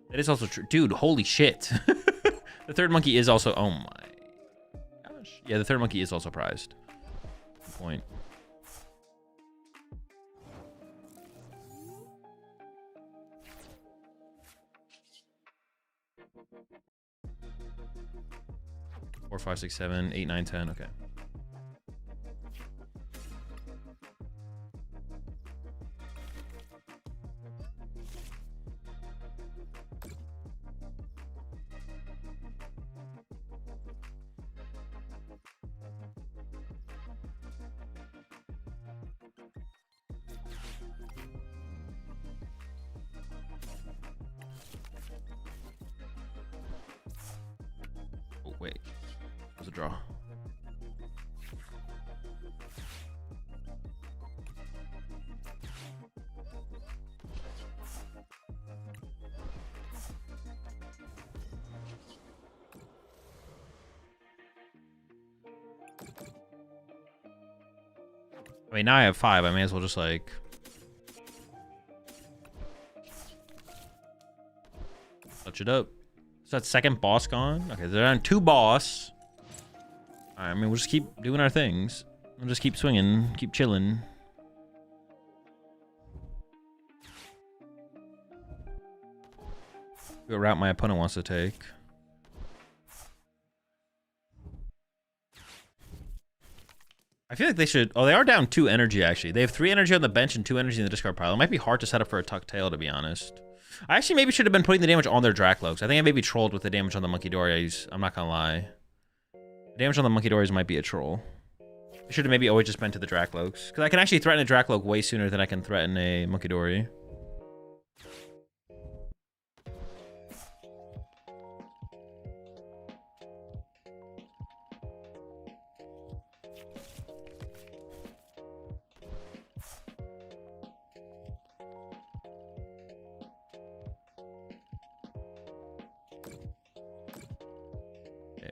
That is also true. Dude, holy shit. The third monkey is also... Oh my gosh. Yeah, the third monkey is also prized. Good point. Four, 5, 6, 7, 8, 9, 10. Okay. Draw. I mean, now I have 5. I may as well just like... touch it up. Is that second boss gone? Okay, they're on 2 boss. Alright, I mean, we'll just keep doing our things. We'll just keep swinging, keep chilling. What route my opponent wants to take. I feel like they should... Oh, they are down 2 energy, actually. They have 3 energy on the bench and 2 energy in the discard pile. It might be hard to set up for a Tuck Tail, to be honest. I actually maybe should have been putting the damage on their Dracloaks. I think I maybe trolled with the damage on the Monkey Dories. I'm not gonna lie. The damage on the Monkey Dories might be a troll. I should have maybe always just been to the Dracloaks. Because I can actually threaten a Dracloak way sooner than I can threaten a Monkey Dory.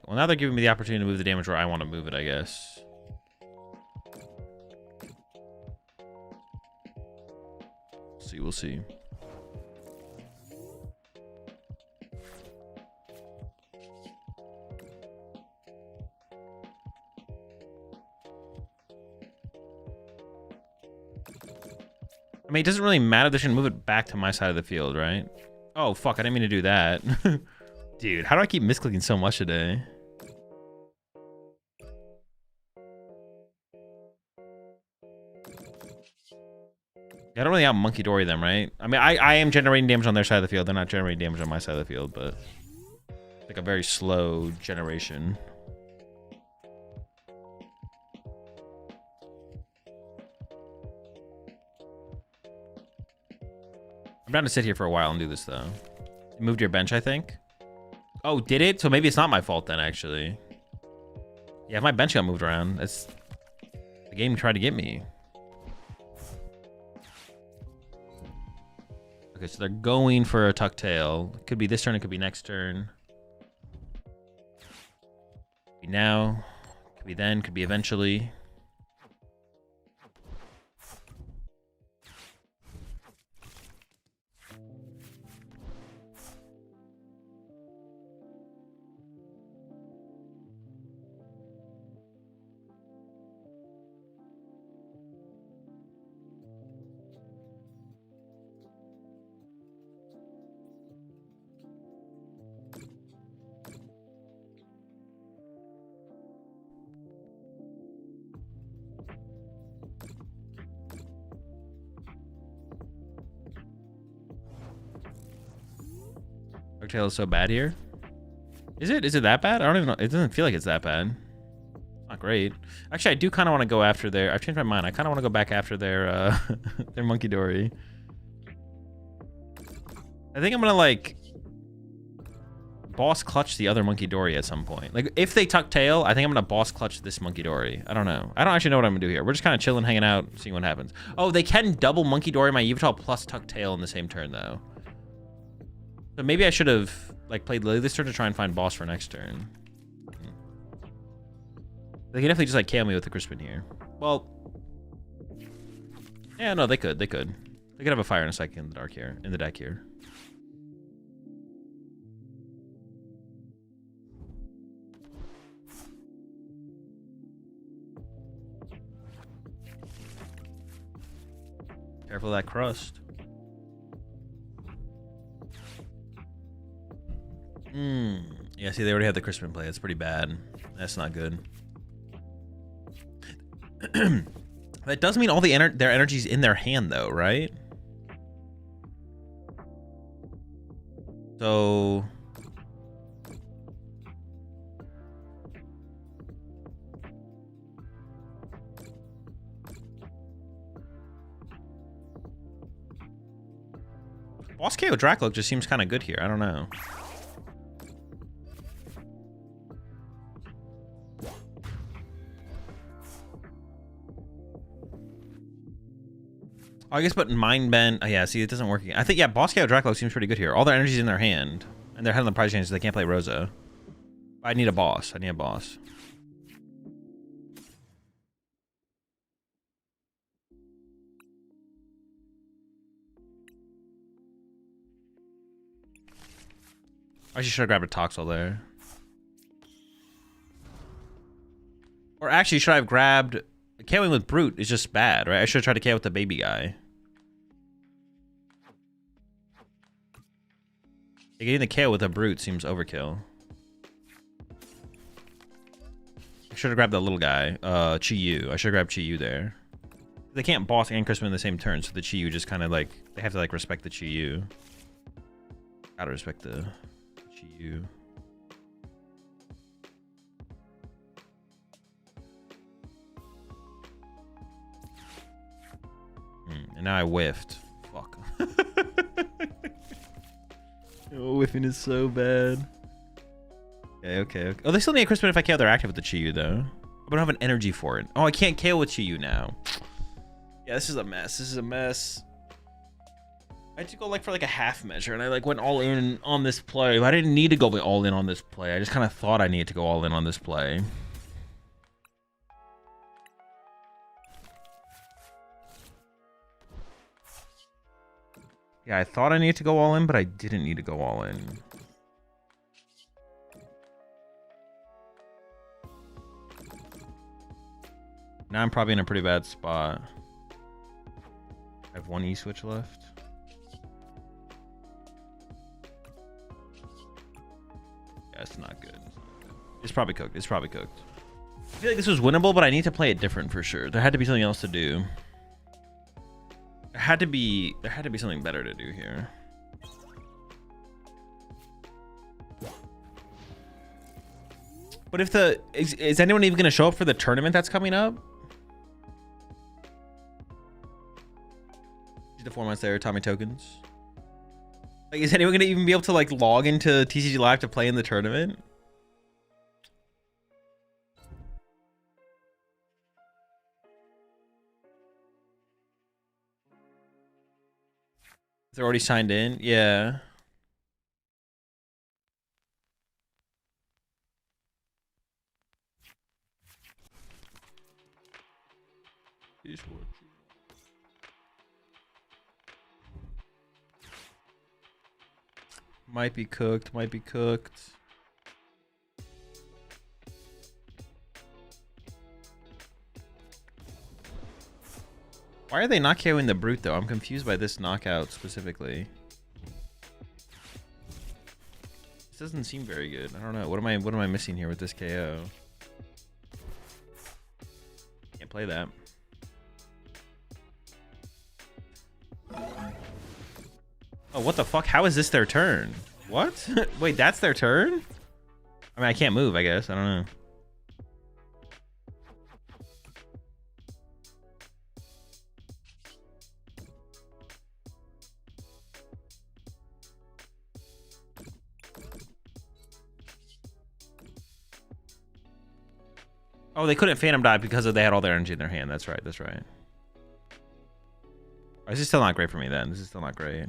Well, now they're giving me the opportunity to move the damage where I want to move it, I guess. We'll see. I mean, it doesn't really matter. They should move it back to my side of the field, right? Oh, fuck. I didn't mean to do that. Dude, how do I keep misclicking so much today? I don't really out Monkey Dory them, right? I mean, I am generating damage on their side of the field. They're not generating damage on my side of the field, but it's like a very slow generation. I'm down to sit here for a while and do this, though. You moved your bench, I think. Oh, did it? So maybe it's not my fault then, actually. Yeah, if my bench got moved around, that's... the game tried to get me. Okay, so they're going for a Tuck Tail. Could be this turn, it could be next turn. Could be now. Could be then, could be eventually. Tail is so bad here. Is it? Is it that bad? I don't even know. It doesn't feel like it's that bad. It's not great. Actually, I do kind of want to go after their... I've changed my mind. I kind of want to go back after their their Monkey Dory. I think I'm gonna like boss clutch the other Monkey Dory at some point. Like if they Tuck Tail, I think I'm gonna boss clutch this Monkey Dory. I don't know. I don't actually know what I'm gonna do here. We're just kind of chilling, hanging out, seeing what happens. Oh, they can double Monkey Dory my Yveltal plus Tuck Tail in the same turn though. So maybe I should have like played Lily this turn to try and find boss for next turn. They can definitely just like KO me with the Crispin here. Well, yeah, no, they could. They could have a fire and a psychic in the dark here, in the deck here. Careful of that crust. Yeah, see, they already have the Crispin play. That's pretty bad. That's not good. That does mean all their energy's in their hand, though, right? So... Boss KO Dracloak just seems kind of good here. I don't know. I guess, but Mind Bend. Oh, yeah, see, it doesn't work again. I think, yeah, Boss KO Dracula seems pretty good here. All their energy's in their hand, and they're handling the prize change, so they can't play Rosa. I need a boss. I need a boss. I should have grabbed a Toxel there. Or actually, should I have grabbed... KOing with Brute is just bad, right? I should have tried to KO with the baby guy. Getting the KO with a Brute seems overkill. I should have grabbed the little guy, Chi-Yu. I should have grabbed Chi-Yu there. They can't boss and Crispin in the same turn, so the Chi-Yu just kind of like... They have to like respect the Chi-Yu. Gotta respect the Chi-Yu. And now I whiffed. Fuck. Oh, whiffing is so bad. Okay. Oh, they still need a Crispin if I KO their active with the Chi-Yu, though. But I don't have an energy for it. Oh, I can't KO with Chi-Yu now. Yeah, this is a mess. This is a mess. I had to go like for like a half measure, and I like went all in on this play. But I didn't need to go all in on this play. I just kind of thought I needed to go all in on this play. Yeah, I thought I needed to go all in, but I didn't need to go all in. Now I'm probably in a pretty bad spot. I have one E-switch left. Yeah, it's not good. It's probably cooked. It's probably cooked. I feel like this was winnable, but I need to play it different for sure. There had to be something else to do. There had to be something better to do here. But if is anyone even gonna show up for the tournament that's coming up? The 4 months there, Tommy tokens. Like, is anyone gonna even be able to like log into TCG Live to play in the tournament? They're already signed in? Yeah. Might be cooked, might be cooked. Why are they not KOing the Brute though? I'm confused by this knockout specifically. This doesn't seem very good. I don't know. What am I missing here with this KO? Can't play that. Oh, what the fuck? How is this their turn? What? Wait, that's their turn? I mean, I can't move, I guess. I don't know. Oh, they couldn't Phantom Die because they had all their energy in their hand. That's right. That's right. Oh, this is still not great for me then. This is still not great.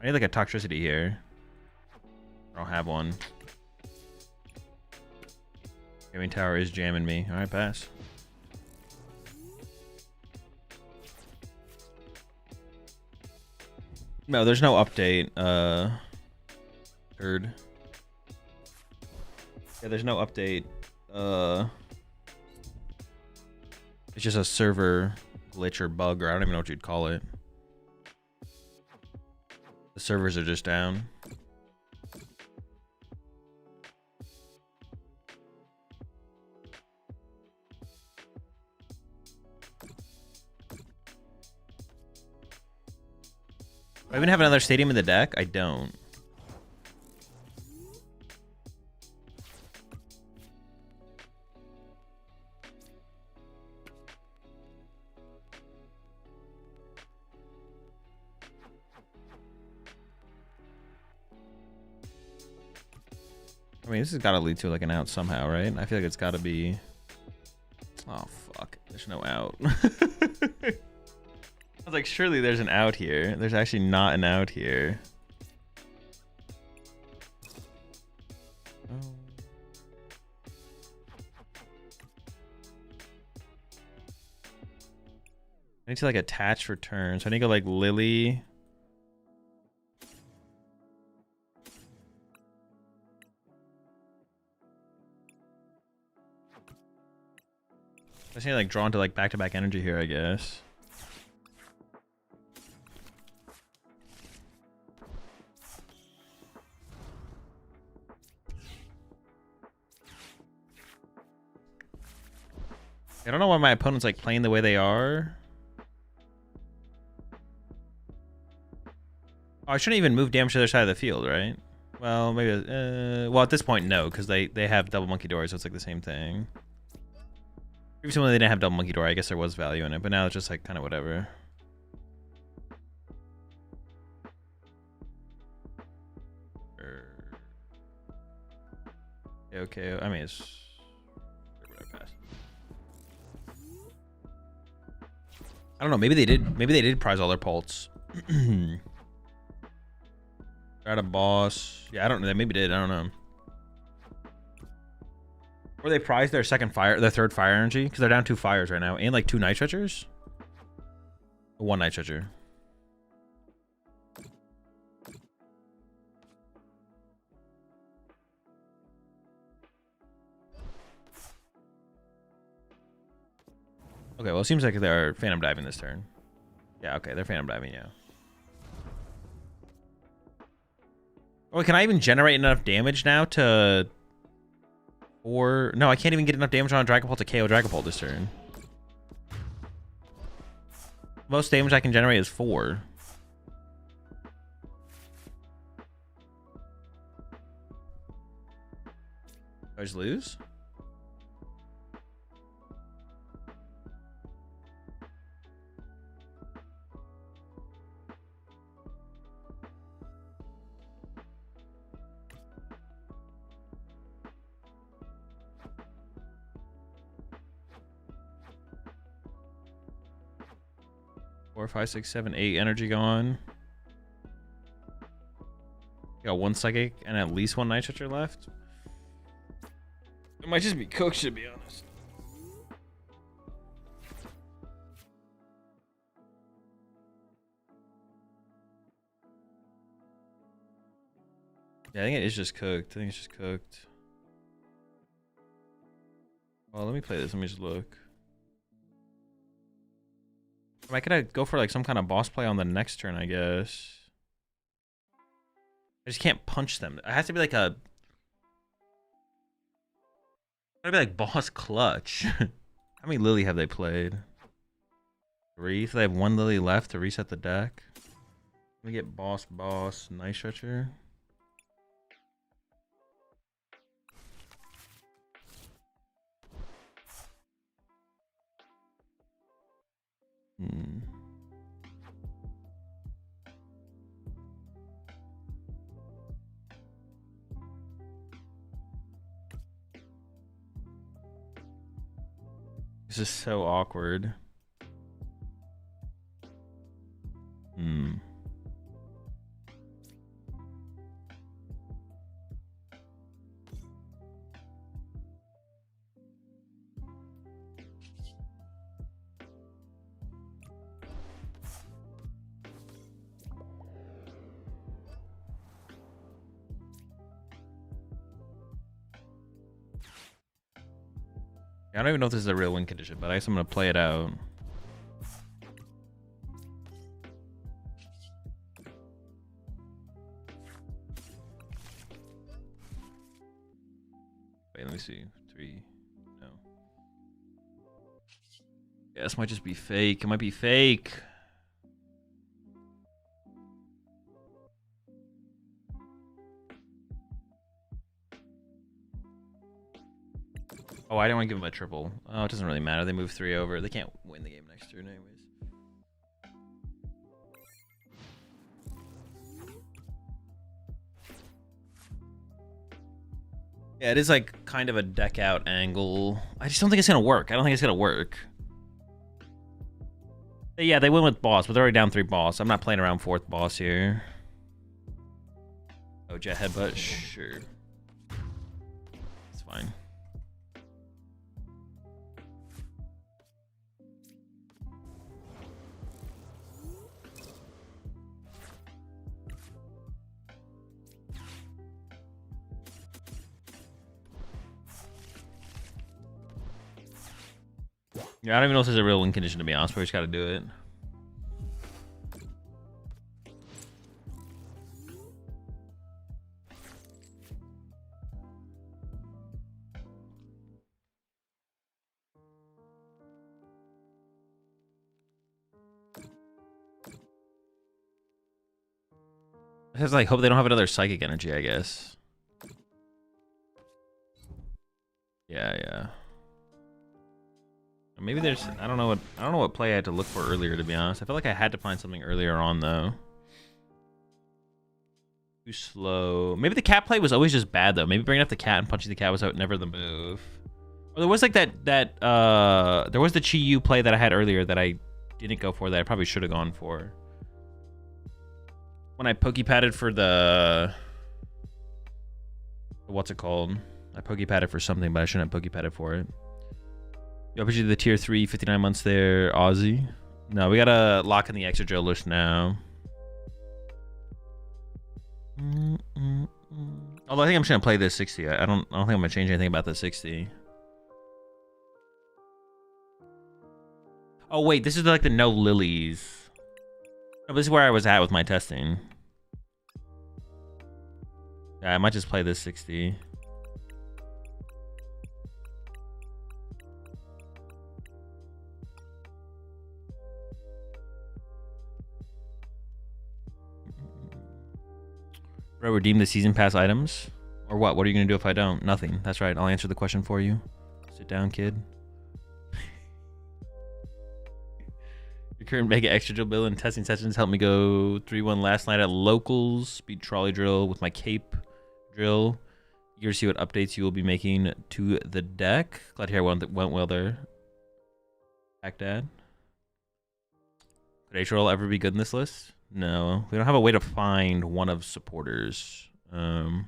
I need like a Toxicity here. I don't have one. Gaming Tower is jamming me. All right, pass. No, there's no update. Third. Yeah, there's no update. It's just a server glitch or bug, or I don't even know what you'd call it. The servers are just down. Do I even have another stadium in the deck? I don't. I mean, this has got to lead to like an out somehow, right? I feel like it's got to be... Oh, fuck. There's no out. was like, surely there's an out here. There's actually not an out here. Oh. I need to like attach return. So I need to go like Lily. I just need to like draw into like back-to-back energy here, I guess. I don't know why my opponent's like playing the way they are. Oh, I shouldn't even move damage to the other side of the field, right? Well, maybe. Well, at this point, no, because they have double monkey door, so it's like the same thing. Previously, when they didn't have double monkey door, I guess there was value in it, but now it's just like kind of whatever. Okay, I mean it's. I don't know. Maybe they did. Maybe they did prize all their pults. They're at a boss. Yeah, I don't know. They maybe did. I don't know. Or they prized their third fire energy because they're down 2 fires right now, and like 2 night stretchers. 1 night stretcher. Okay, well, it seems like they're phantom diving this turn. Yeah, okay, they're phantom diving, yeah. Oh, can I even generate enough damage now to... Or... No, I can't even get enough damage on a Dragapult to KO Dragapult this turn. Most damage I can generate is 4. I just lose? Four, 5, 6, 7, 8 energy gone. Got 1 psychic and at least 1 night stretcher left. It might just be cooked, to be honest. Yeah, I think it is just cooked. I think it's just cooked. Well, let me play this. Let me just look. Am I gonna go for like some kind of boss play on the next turn, I guess? I just can't punch them. It has to be like a... It'd be like boss clutch. How many Lily have they played? 3? So they have 1 Lily left to reset the deck. Let me get boss, night stretcher. This is so awkward. I don't even know if this is a real win condition, but I guess I'm gonna play it out. Wait, let me see. 3. No. Yeah, this might just be fake. It might be fake. Oh, I didn't want to give them a triple. Oh, it doesn't really matter. They move 3 over. They can't win the game next turn anyways. Yeah, it is like kind of a deck out angle. I just don't think it's going to work. I don't think it's going to work. Yeah, they went with boss, but they're already down 3 boss. I'm not playing around 4th boss here. Oh, jet headbutt? Sure. It's fine. Yeah, I don't even know if there's a real win condition, to be honest, but we just gotta do it. I just like hope they don't have another psychic energy, I guess. Yeah. Maybe there's I don't know what play I had to look for earlier, to be honest. I feel like I had to find something earlier on though. Too slow. Maybe the cat play was always just bad though. Maybe bringing up the cat and punching the cat was never the move. Or there was like there was the Chi Yu play that I had earlier that I didn't go for that I probably should have gone for. When I pokey-padded for the what's it called? I pokey-padded for something, but I shouldn't have pokey-padded for it. Yo, but you the tier 3, 59 months there, Aussie. No, we gotta lock in the extra drill list now. Although I think I'm just gonna play this 60. I don't think I'm gonna change anything about the 60. Oh wait, this is like the no lilies. No, this is where I was at with my testing. Yeah, I might just play this 60. Bro, redeem the season pass items? Or what? What are you going to do if I don't? Nothing. That's right. I'll answer the question for you. Sit down, kid. Your current mega extra drill bill and testing sessions helped me go 3-1 last night at locals. Beat trolley drill with my cape drill. Eager to see what updates you will be making to the deck. Glad to hear went well there. Back dad. Could H-Roll ever be good in this list? No. We don't have a way to find one of supporters. Yeah,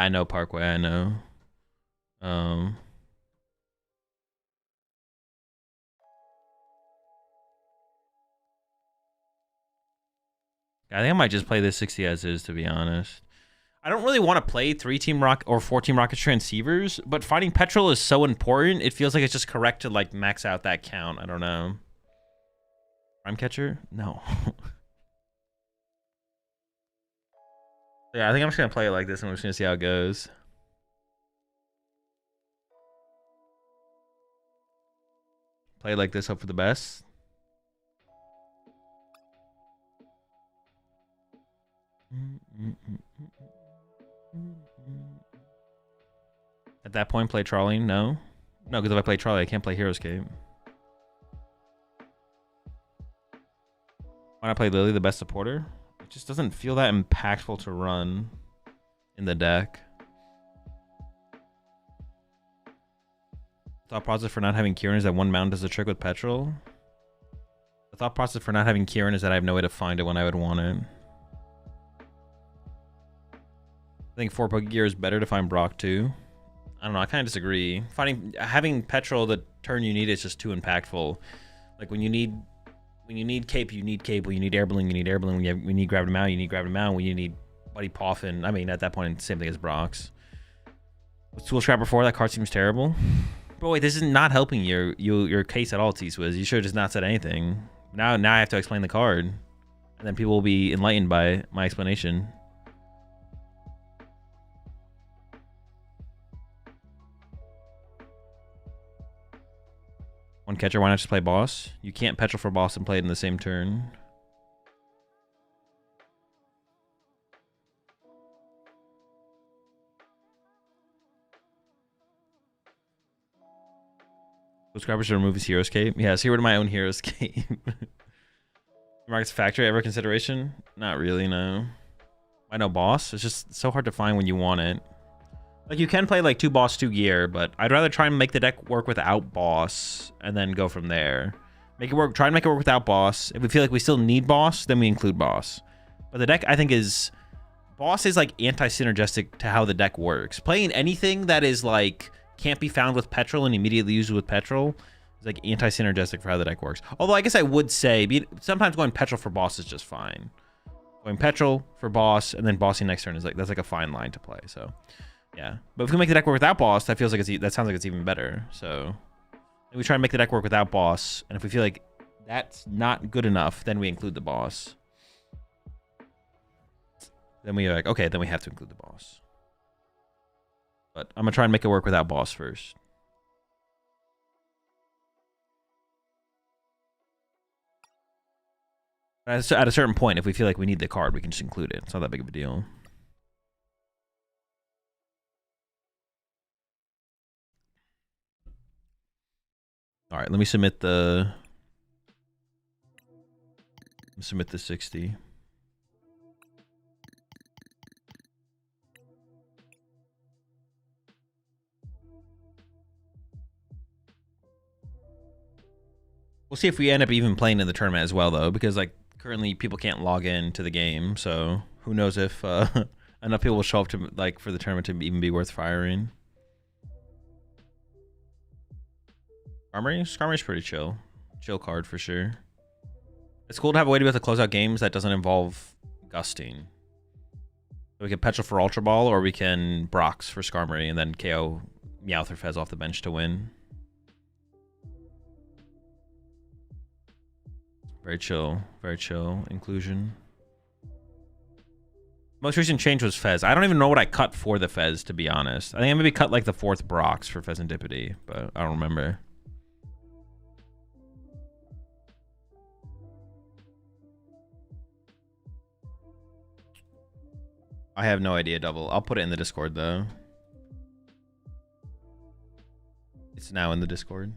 I know Parkway, I know. I think I might just play this 60 as is, to be honest. I don't really want to play 3-team rock or 4-team rocket transceivers, but finding petrol is so important. It feels like it's just correct to like max out that count. I don't know. Prime catcher? No. Yeah, I think I'm just gonna play it like this and I'm just gonna see how it goes. Play it like this, hope for the best. At that point, play trolley? No. No, because if I play trolley, I can't play Hero's Cape. Why not play Lily, the best supporter? It just doesn't feel that impactful to run in the deck. Thought process for not having Kieran is that one mount does the trick with petrol. The thought process for not having Kieran is that I have no way to find it when I would want it. I think 4 Pokegear is better to find Brock too. I don't know, I kind of disagree. Having petrol the turn you need is just too impactful. Like when you need cape, you need cape. When you need air balloon, you need air balloon. When you need gravity mount, you need gravity mount. When you need Buddy Poffin, I mean, at that point, same thing as Brock's. With Tool Scrapper 4, that card seems terrible. But wait, this is not helping your case at all, T-Swizz. You should have just not said anything. Now I have to explain the card. And then people will be enlightened by my explanation. One catcher, why not just play boss? You can't petrol for boss and play it in the same turn. Subscribers should remove his Hero's Cape. Yeah, so here to my own Hero's Cape. Market's Factory, ever consideration? Not really, no. I know boss. It's just so hard to find when you want it. Like, you can play, like, 2 boss, 2 gear, but I'd rather try and make the deck work without boss and then go from there. Make it work. Try and make it work without boss. If we feel like we still need boss, then we include boss. But the deck, I think, is... Boss is, like, anti-synergistic to how the deck works. Playing anything that is, like, can't be found with Petrol and immediately used with Petrol is, like, anti-synergistic for how the deck works. Although, I guess I would say, sometimes going Petrol for boss is just fine. Going Petrol for boss and then bossing next turn is, like, that's, like, a fine line to play, so... Yeah. But if we make the deck work without boss, that feels like that sounds like it's even better, so... We try and make the deck work without boss, and if we feel like that's not good enough, then we include the boss. Then we're like, okay, then we have to include the boss. But I'm gonna try and make it work without boss first. At a certain point, if we feel like we need the card, we can just include it. It's not that big of a deal. All right, let me submit the 60. We'll see if we end up even playing in the tournament as well, though, because like currently people can't log in to the game, so who knows if enough people will show up to like for the tournament to even be worth firing. Skarmory's pretty chill card for sure. It's cool to have a way to be able to close out games that doesn't involve gusting. We can Petrol for Ultra Ball, or we can Brox for Skarmory and then KO Meowth or Fez off the bench to win. Very chill inclusion. Most recent change was Fez. I don't even know what I cut for the Fez, to be honest. I think I maybe cut like the 4th Brox for Fezandipity, but I don't remember. I have no idea, Double. I'll put it in the Discord, though. It's now in the Discord.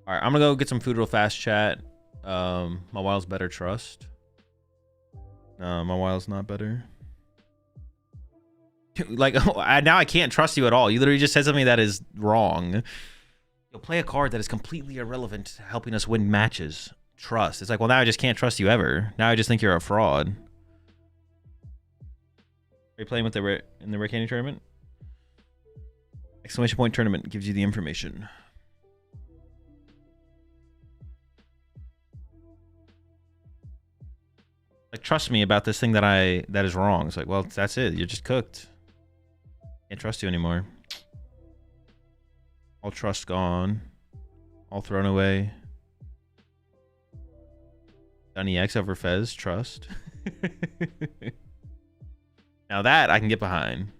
All right, I'm gonna go get some food real fast, chat. My Wild's better, trust. No, my Wild's not better. Like, now I can't trust you at all. You literally just said something that is wrong. You'll play a card that is completely irrelevant to helping us win matches. Trust. It's like, well, now I just can't trust you ever. Now I just think you're a fraud. Are you playing with in the Rare Candy tournament? Exclamation point tournament gives you the information. Like, trust me about this thing that is wrong. It's like, well, that's it. You're just cooked. Can't trust you anymore. All trust gone. All thrown away. Done EX over Fez. Trust. Now that I can get behind.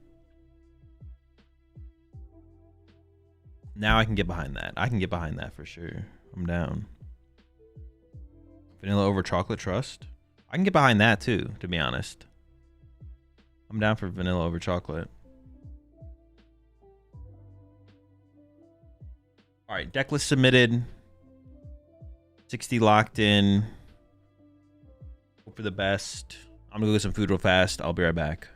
Now I can get behind that. I can get behind that for sure. I'm down. Vanilla over chocolate, trust. I can get behind that too, to be honest. I'm down for vanilla over chocolate. All right, deck list submitted. 60 locked in. Hope for the best. I'm gonna go get some food real fast. I'll be right back.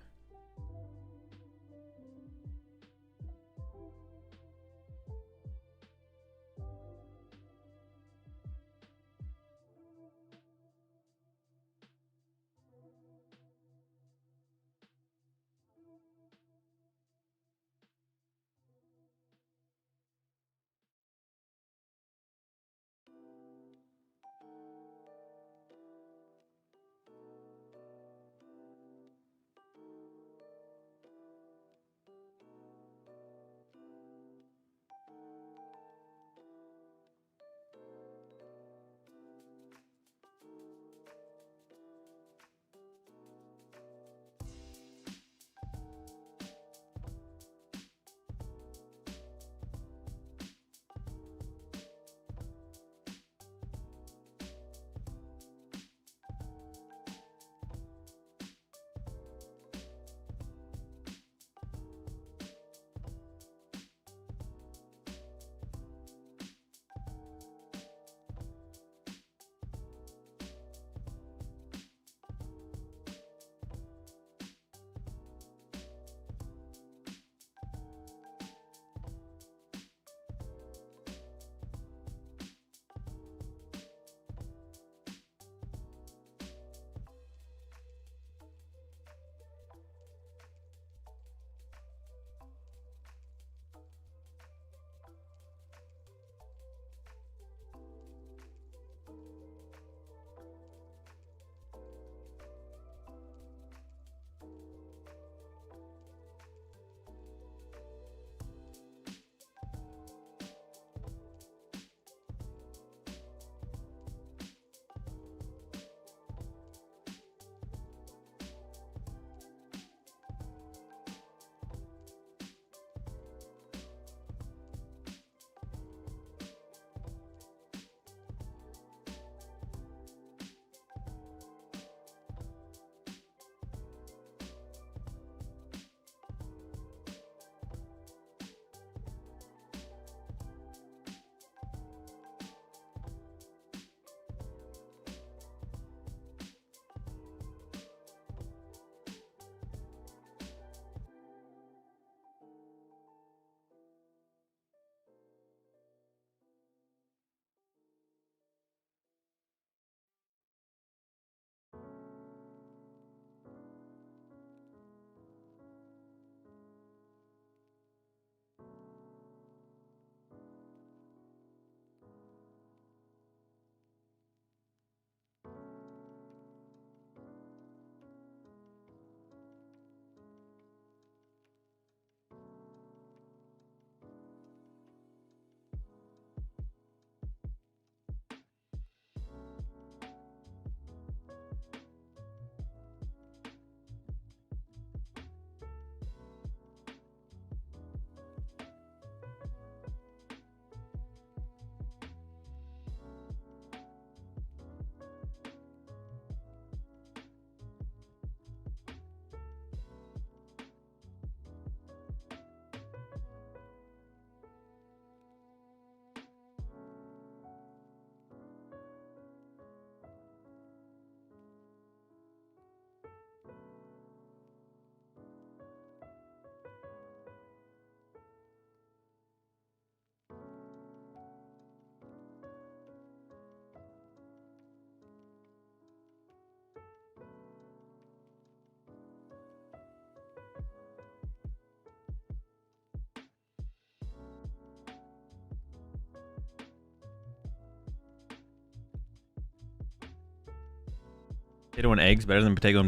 Potato and eggs better than potato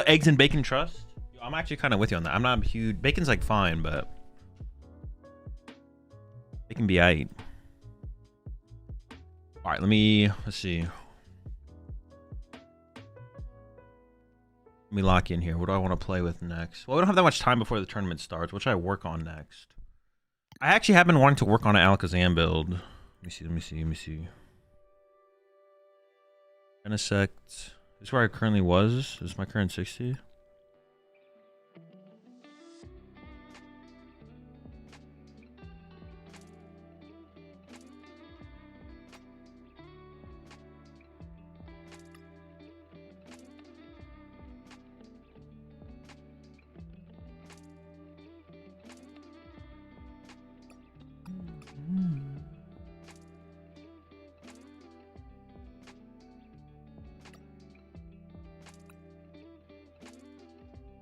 eggs and bacon trust. I'm actually kind of with you on that. I'm not a huge bacon's like fine, but bacon be aight. All right, let's see. Let me lock in here. What do I want to play with next? Well, we don't have that much time before the tournament starts. What should I work on next? I actually have been wanting to work on an Alakazam build. Let me see. Genesect. This is where I currently was. This is my current 60.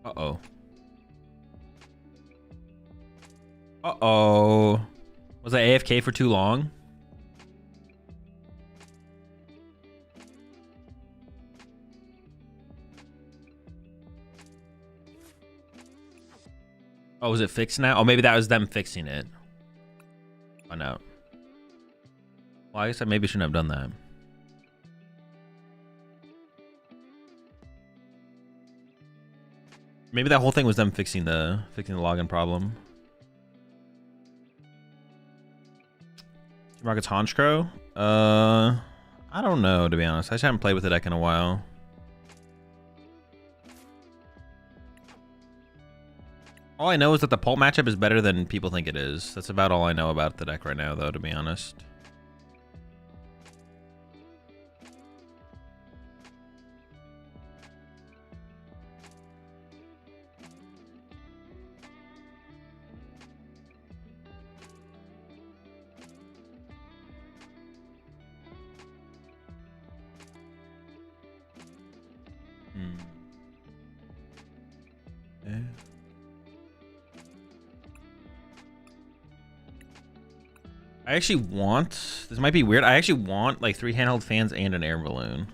Uh-oh. Uh-oh. Was I AFK for too long? Oh, is it fixed now? Oh, maybe that was them fixing it. Oh, no. Well, I guess I maybe shouldn't have done that. Maybe that whole thing was them fixing the login problem. Rockets Honchkrow? I don't know, to be honest. I just haven't played with the deck in a while. All I know is that the Pulp matchup is better than people think it is. That's about all I know about the deck right now, though, to be honest. Okay. I actually want, this might be weird, I actually want like 3 handheld fans and an air balloon.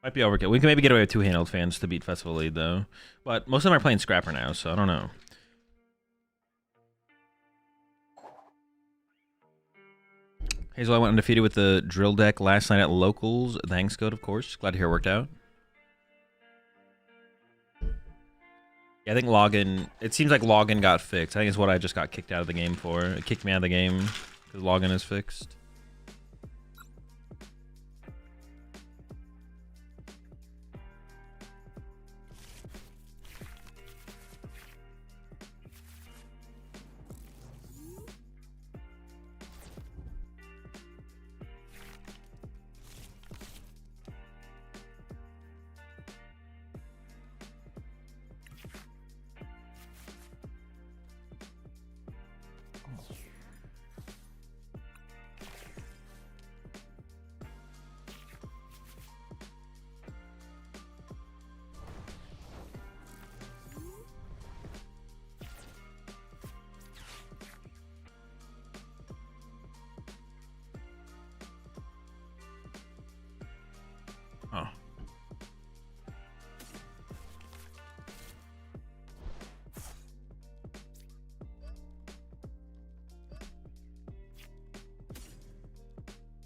Might be overkill. We can maybe get away with 2 handheld fans to beat Festival Lead, though. But most of them are playing Scrapper now, so I don't know. Hazel, I went undefeated with the drill deck last night at Locals. Thanks, Code, of course. Glad to hear it worked out. Yeah, I think login... It seems like login got fixed. I think it's what I just got kicked out of the game for. It kicked me out of the game because login is fixed. Oh.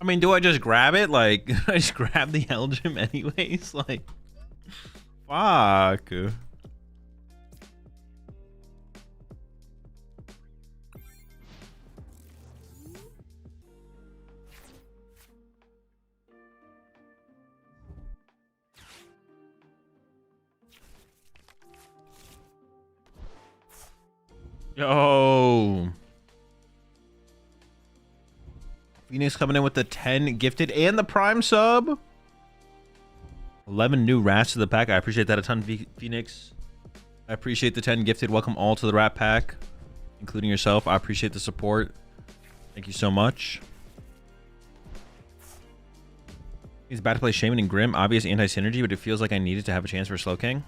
I mean, do I just grab it? Like, I just grab the Elgin anyways? Like, fuck. Yo. Phoenix coming in with the 10 gifted and the prime sub. 11 new rats to the pack. I appreciate that a ton, Phoenix. I appreciate the 10 gifted. Welcome all to the rat pack, including yourself. I appreciate the support. Thank you so much. He's bad to play Shaman and Grim. Obvious anti-synergy, but it feels like I needed to have a chance for Slow King.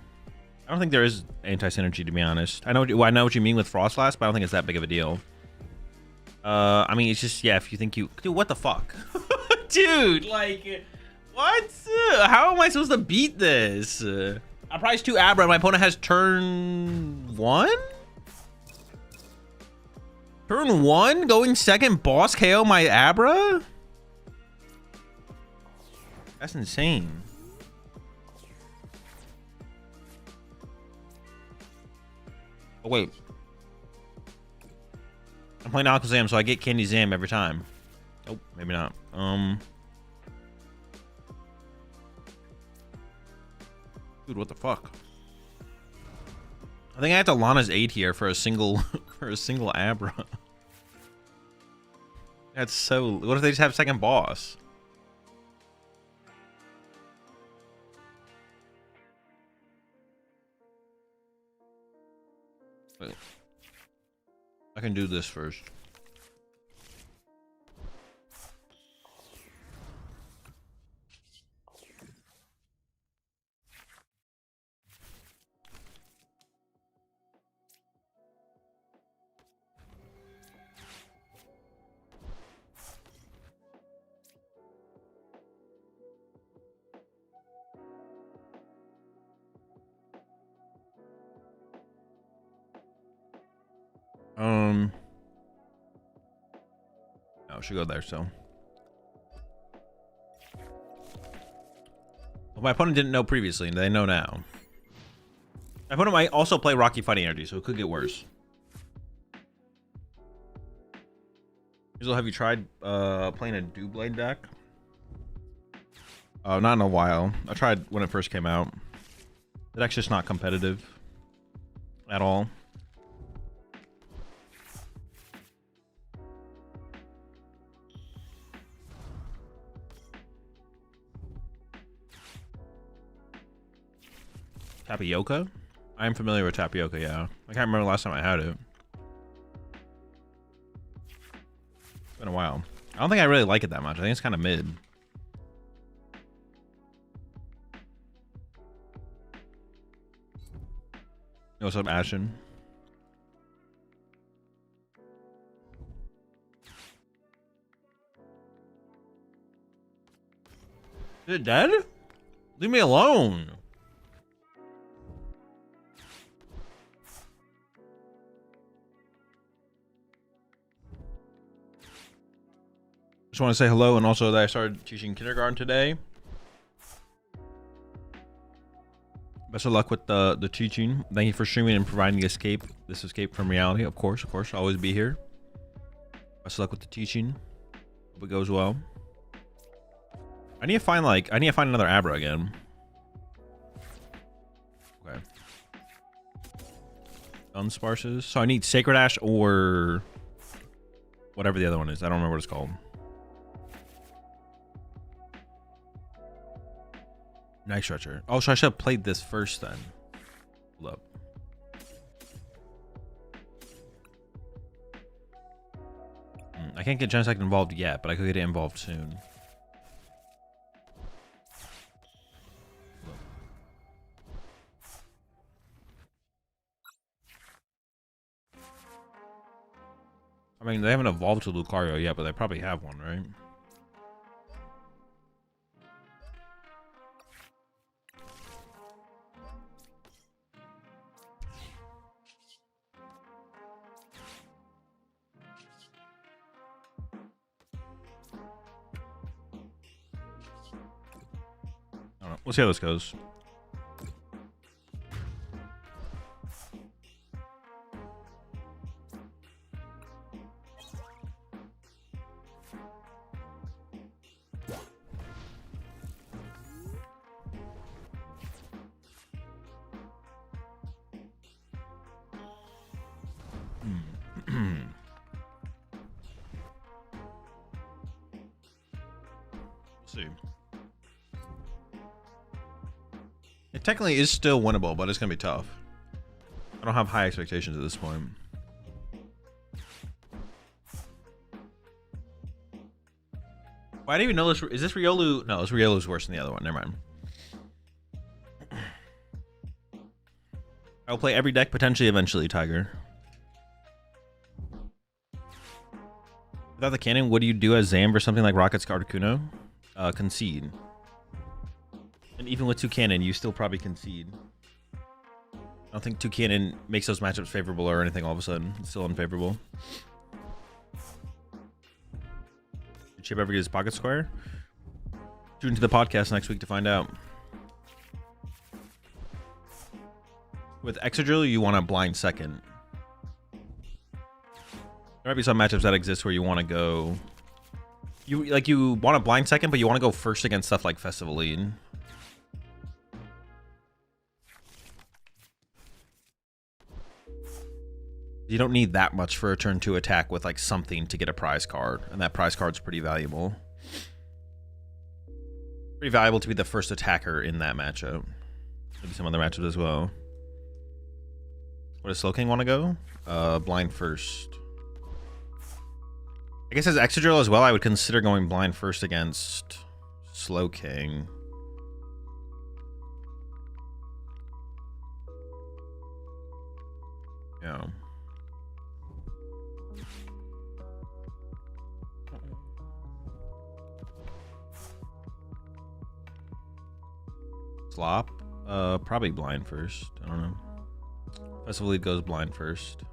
I don't think there is anti-synergy, to be honest. I know what you mean with Frostlass, but I don't think it's that big of a deal. I mean, it's just, yeah, if you think you... Dude, what the fuck? Dude, like... What? How am I supposed to beat this? I priced 2 Abra, and my opponent has turn 1? Turn 1? Going second boss KO my Abra? That's insane. Oh, wait. I'm playing Alakazam, so I get Candy Zam every time. Oh, maybe not. Dude, what the fuck? I think I have to Lana's 8 here for a single for a single Abra. That's so... What if they just have second boss? Wait. I can do this first. No, it should go there, so. Well, my opponent didn't know previously, and they know now. My opponent might also play Rocky Fighting Energy, so it could get worse. Azul, have you tried playing a Doublade deck? Not in a while. I tried when it first came out. The deck's just not competitive at all. Tapioca? I am familiar with Tapioca, yeah. I can't remember the last time I had it. It's been a while. I don't think I really like it that much. I think it's kind of mid. Yo, what's up, Ashen? Is it dead? Leave me alone. Just want to say hello, and also that I started teaching kindergarten today. Best of luck with the teaching. Thank you for streaming and providing the escape. This escape from reality, of course. I'll always be here. Best of luck with the teaching. Hope it goes well. I need to find another Abra again. Okay. Dunsparces. So I need Sacred Ash or whatever the other one is. I don't remember what it's called. Night Stretcher. Oh, so I should have played this first then. Hold up. I can't get Genesect involved yet, but I could get it involved soon. I mean, they haven't evolved to Lucario yet, but they probably have one, right? I don't know. We'll see how this goes. See. It technically is still winnable, but it's gonna be tough. I don't have high expectations at this point. I didn't even know this. Is this Riolu? No, this Riolu's worse than the other one. Never mind. I'll play every deck, potentially, eventually, Tiger. Without the cannon, what do you do as Zam for something like Rocket's Articuno? Concede. And even with 2 cannon, you still probably concede. I don't think 2 cannon makes those matchups favorable or anything all of a sudden. It's still unfavorable. Did Chip ever get his pocket square? Tune into the podcast next week to find out. With Excadrill, you want a blind second. There might be some matchups that exist where you want to go... You want a blind second, but you want to go first against stuff like Festivalene. You don't need that much for a turn 2 attack with like something to get a prize card, and that prize card's pretty valuable. Pretty valuable to be the first attacker in that matchup. Maybe some other matchups as well. What does Slowking want to go? Blind first. I guess as Excadrill as well, I would consider going blind first against Slowking. Yeah. Slop? Probably blind first. I don't know. Festival Lead goes blind first.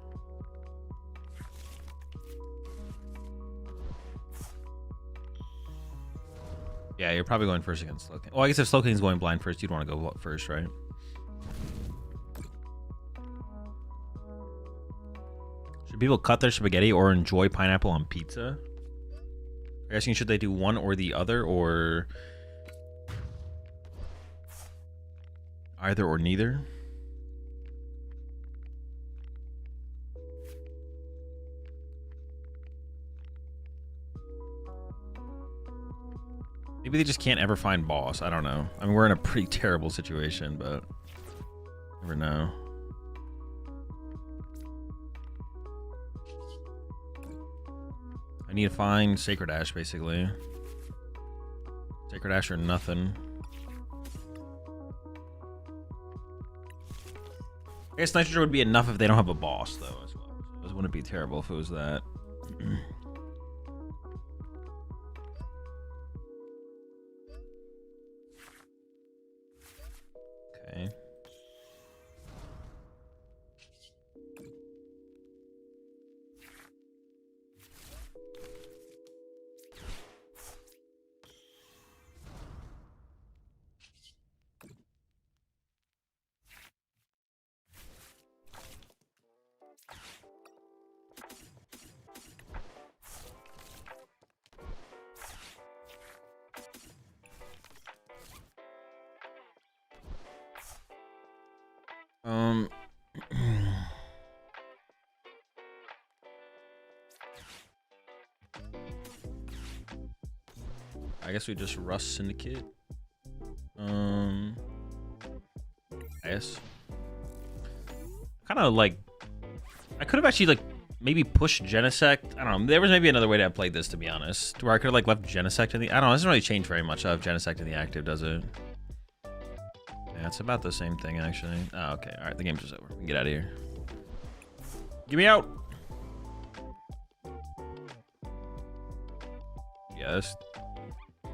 Yeah, you're probably going first against Slowking. Well, I guess if Slowking's going blind first, you'd want to go first, right? Should people cut their spaghetti or enjoy pineapple on pizza? You're asking, should they do one or the other, or either or neither? Maybe they just can't ever find boss. I don't know. I mean, we're in a pretty terrible situation, but never know. I need to find Sacred Ash, basically. Sacred Ash or nothing. I guess Nitrogen would be enough if they don't have a boss, though, as well. So it wouldn't be terrible if it was that. Okay. I guess we just Rust Syndicate. Yes. Kind of like, I could have actually like maybe pushed Genesect. I don't know. There was maybe another way to have played this, to be honest, where I could have like left Genesect in the. I don't know. It doesn't really change very much. I have Genesect in the active, does it? Yeah, it's about the same thing actually. Oh, okay. All right, the game's just over. We can get out of here. Get me out. Yeah, that's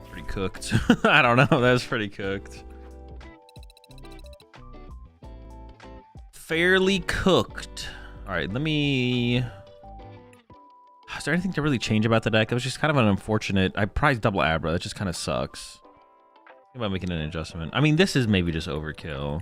pretty cooked. I don't know. That was pretty cooked. Fairly cooked. All right, let me... Is there anything to really change about the deck? It was just kind of an unfortunate... I prized double Abra. That just kind of sucks. Think about making an adjustment. I mean, this is maybe just overkill.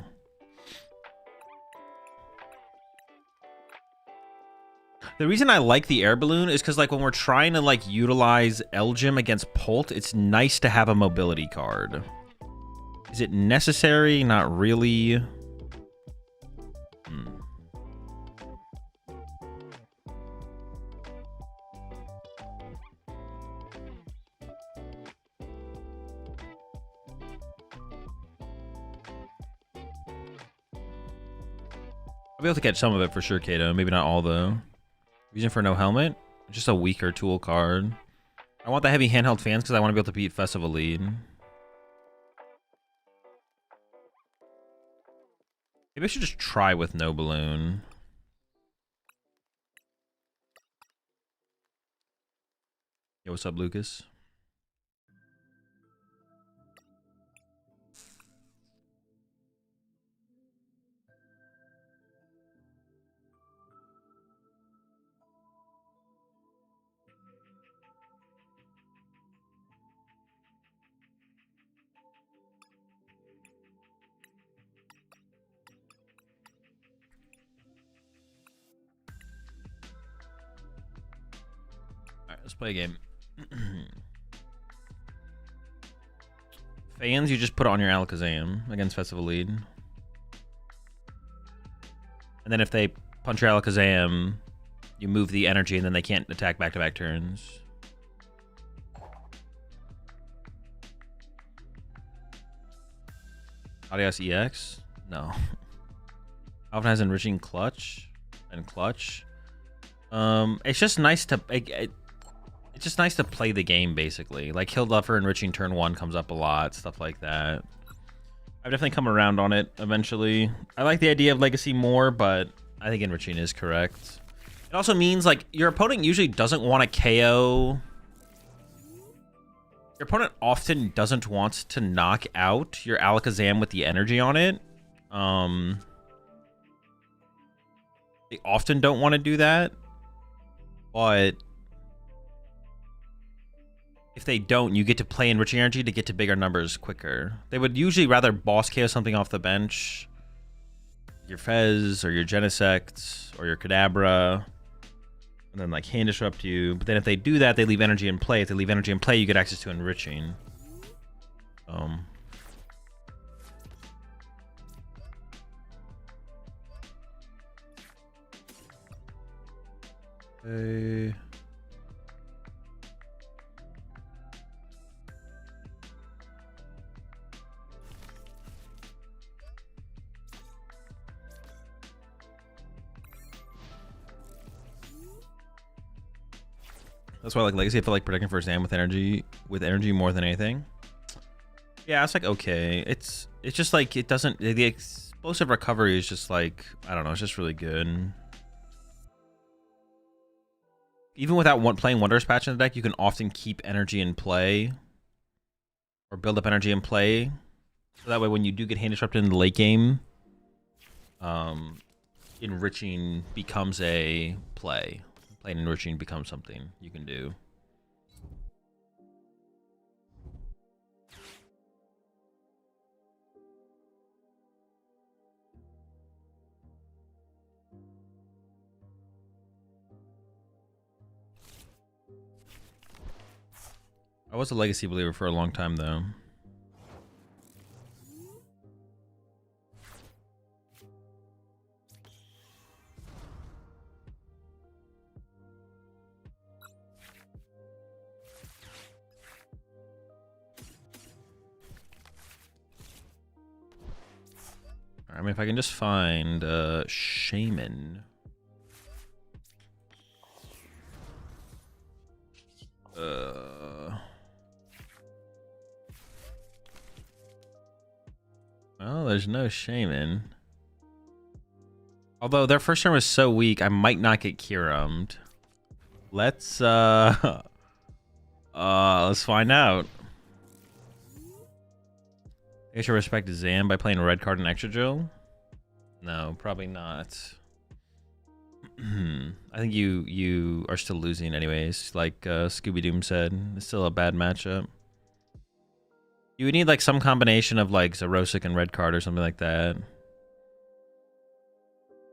The reason I like the air balloon is because, like, when we're trying to, like, utilize Elgym against Polt, it's nice to have a mobility card. Is it necessary? Not really. I'll be able to catch some of it for sure, Kato. Maybe not all, though. Reason for no helmet? Just a weaker tool card. I want the heavy handheld fans because I want to be able to beat Festival Lead. Maybe I should just try with no balloon. Yo, what's up, Lucas? Alright, let's play a game. Fans, you just put on your Alakazam against Festival Lead. And then if they punch your Alakazam, you move the energy and then they can't attack back-to-back turns. Adios EX? No. Alvin has enriching clutch and clutch. It's just nice to it's just nice to play the game basically. Like Hill Duffer enriching turn 1 comes up a lot, stuff like that. I've definitely come around on it eventually. I like the idea of Legacy more, but I think enriching is correct. It also means like your opponent usually doesn't want to KO. Your opponent often doesn't want to knock out your Alakazam with the energy on it. They often don't want to do that, but if they don't, you get to play enriching energy to get to bigger numbers quicker. They would usually rather boss KO something off the bench, your Fez or your Genesect or your Kadabra, and then like hand disrupt you. But then if they do that, they leave energy in play. If they leave energy in play, you get access to enriching. Okay. That's why I like Legacy. I feel like protecting first hand with energy more than anything. Yeah, it's like okay. It's just like it doesn't. The explosive recovery is just like I don't know. It's just really good. Even without playing Wondrous Patch in the deck, you can often keep energy in play or build up energy in play. So that way, when you do get hand disrupted in the late game, enriching becomes a play. Playing enriching becomes something you can do. I was a Legacy believer for a long time, though. I mean, if I can just find Shaman. Well, there's no Shaman. Although their first turn was so weak, I might not get Kyurem'd. Let's find out. I should respect Zam by playing red card and extra drill? No, probably not. I think you are still losing anyways, like Scooby Doom said. It's still a bad matchup. You would need like some combination of like Xerosic and red card or something like that.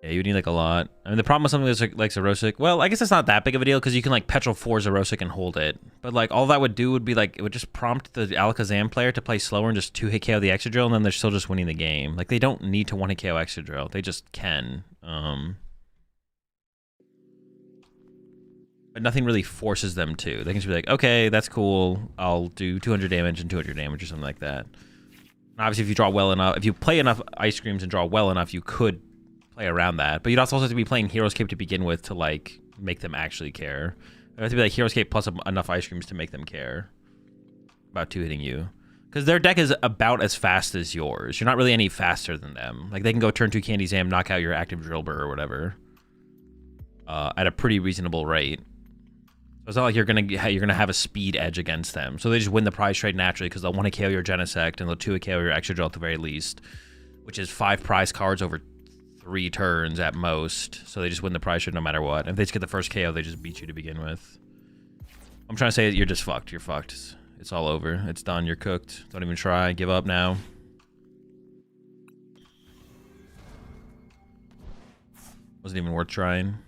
Yeah, you would need like a lot. I mean, the problem with something that's like Xerosic, well, I guess it's not that big of a deal because you can like Petrol 4 Xerosic and hold it. But like all that would do would be like, it would just prompt the Alakazam player to play slower and just 2-hit KO the Excadrill, and then they're still just winning the game. Like they don't need to 1-hit KO Excadrill. They just can. But nothing really forces them to. They can just be like, okay, that's cool. I'll do 200 damage and 200 damage or something like that. And obviously, if you draw well enough, if you play enough Ice Creams and draw well enough, you could play around that. But you'd also have to be playing Hero's Cape to begin with to like make them actually care. It have to be like Heroescape plus enough ice creams to make them care about 2 hitting you. Because their deck is about as fast as yours. You're not really any faster than them. Like, they can go turn 2 Candy Zam, knock out your active Drillbur or whatever. At a pretty reasonable rate. So it's not like you're gonna have a speed edge against them. So they just win the prize trade naturally because they'll 1 KO your Genesect and they'll 2 KO your Extra Drill at the very least. Which is 5 prize cards over 3 turns at most. So they just win the prize trade no matter what. And if they just get the first KO, they just beat you to begin with. I'm trying to say you're just fucked. You're fucked. It's all over. It's done. You're cooked. Don't even try. Give up now. Wasn't even worth trying.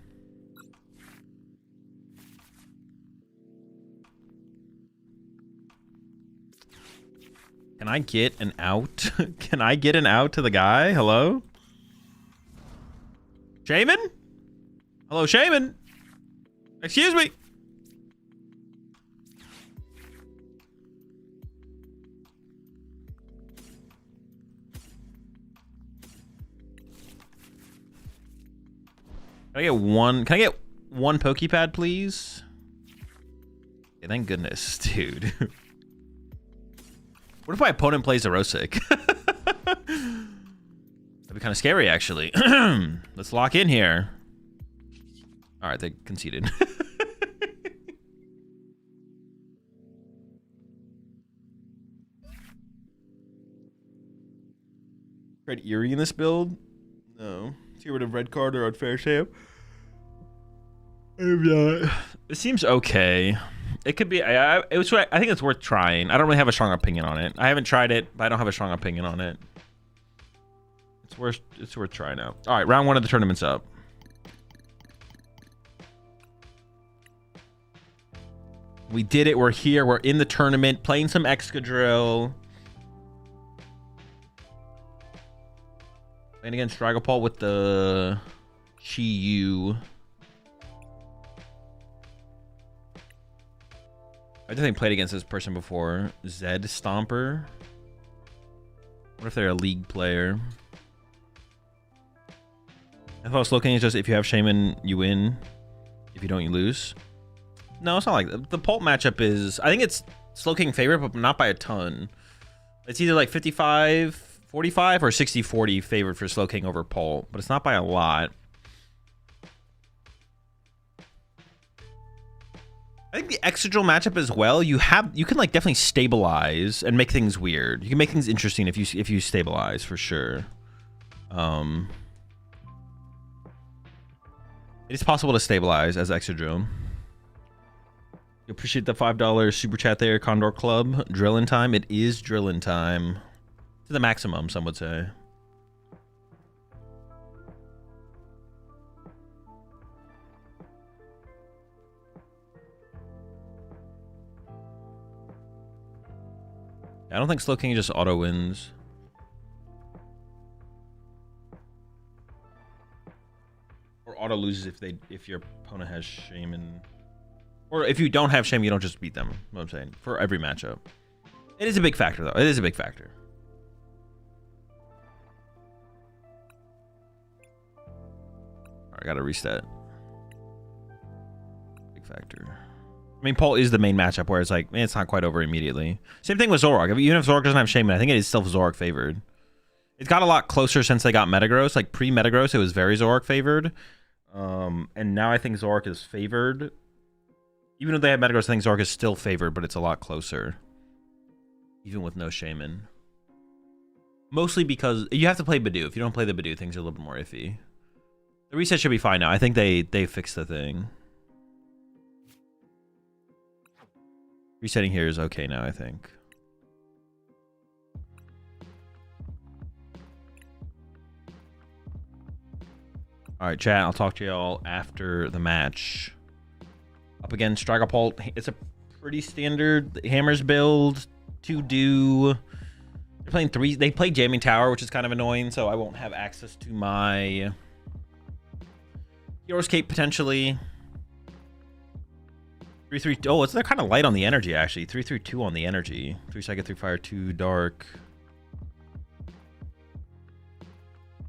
Can I get an out? Can I get an out to the guy? Hello? Shaman? Hello, Shaman? Excuse me. Can I get one Pokepad, please? Okay, thank goodness, dude. What if my opponent plays Erosic? That'd be kind of scary, actually. Let's lock in here. All right, they conceded. Red Eerie in this build? No. Get rid of red card or unfair shame. It seems okay. It could be. I think it's worth trying. I don't really have a strong opinion on it. I haven't tried it, but I don't have a strong opinion on it. It's worth trying out. All right, round 1 of the tournament's up. We did it. We're here. We're in the tournament, playing some Excadrill. Playing against Dragapult with the Chi-Yu. I definitely played against this person before. Zed Stomper. What if they're a league player? I thought Slowking is just if you have Shaman, you win. If you don't, you lose. No, it's not like that. The Pult matchup is... I think it's Slowking favorite, but not by a ton. It's either like 55-45 or 60-40 favored for Slowking over Pult, but it's not by a lot. I think the Excadrill matchup as well, you can like definitely stabilize and make things weird. You can make things interesting if you stabilize for sure. It is possible to stabilize as Excadrill. You appreciate the $5 super chat there, Condor Club. Drillin' time. It is drillin' time. To the maximum, some would say. I don't think Slowking just auto wins. Or auto loses if your opponent has Shaman. Or if you don't have Shaman, you don't just beat them. You know what I'm saying? For every matchup. It is a big factor, though. It is a big factor. Alright, I gotta reset. Big factor. I mean, Pult is the main matchup where it's like, man, it's not quite over immediately. Same thing with Zoroark. Even if Zoroark doesn't have Shaman, I think it is still Zoroark favored. It's got a lot closer since they got Metagross. Like, pre-Metagross, it was very Zoroark favored. And now I think Zoroark is favored. Even though they have Metagross, I think Zoroark is still favored, but it's a lot closer. Even with no Shaman. Mostly because you have to play Badoo. If you don't play the Badoo, things are a little bit more iffy. The reset should be fine now. I think they fixed the thing. Resetting here is okay now, I think. Alright, chat. I'll talk to y'all after the match. Up against Dragapult. It's a pretty standard Hammers build. 2-do. They're playing 3. They play Jamming Tower, which is kind of annoying, so I won't have access to my Hero's Cape potentially. 3-3. Oh, they're kind of light on the energy, actually. 3-3-2 on the energy. 3 Psychic, 3 Fire, 2 Dark.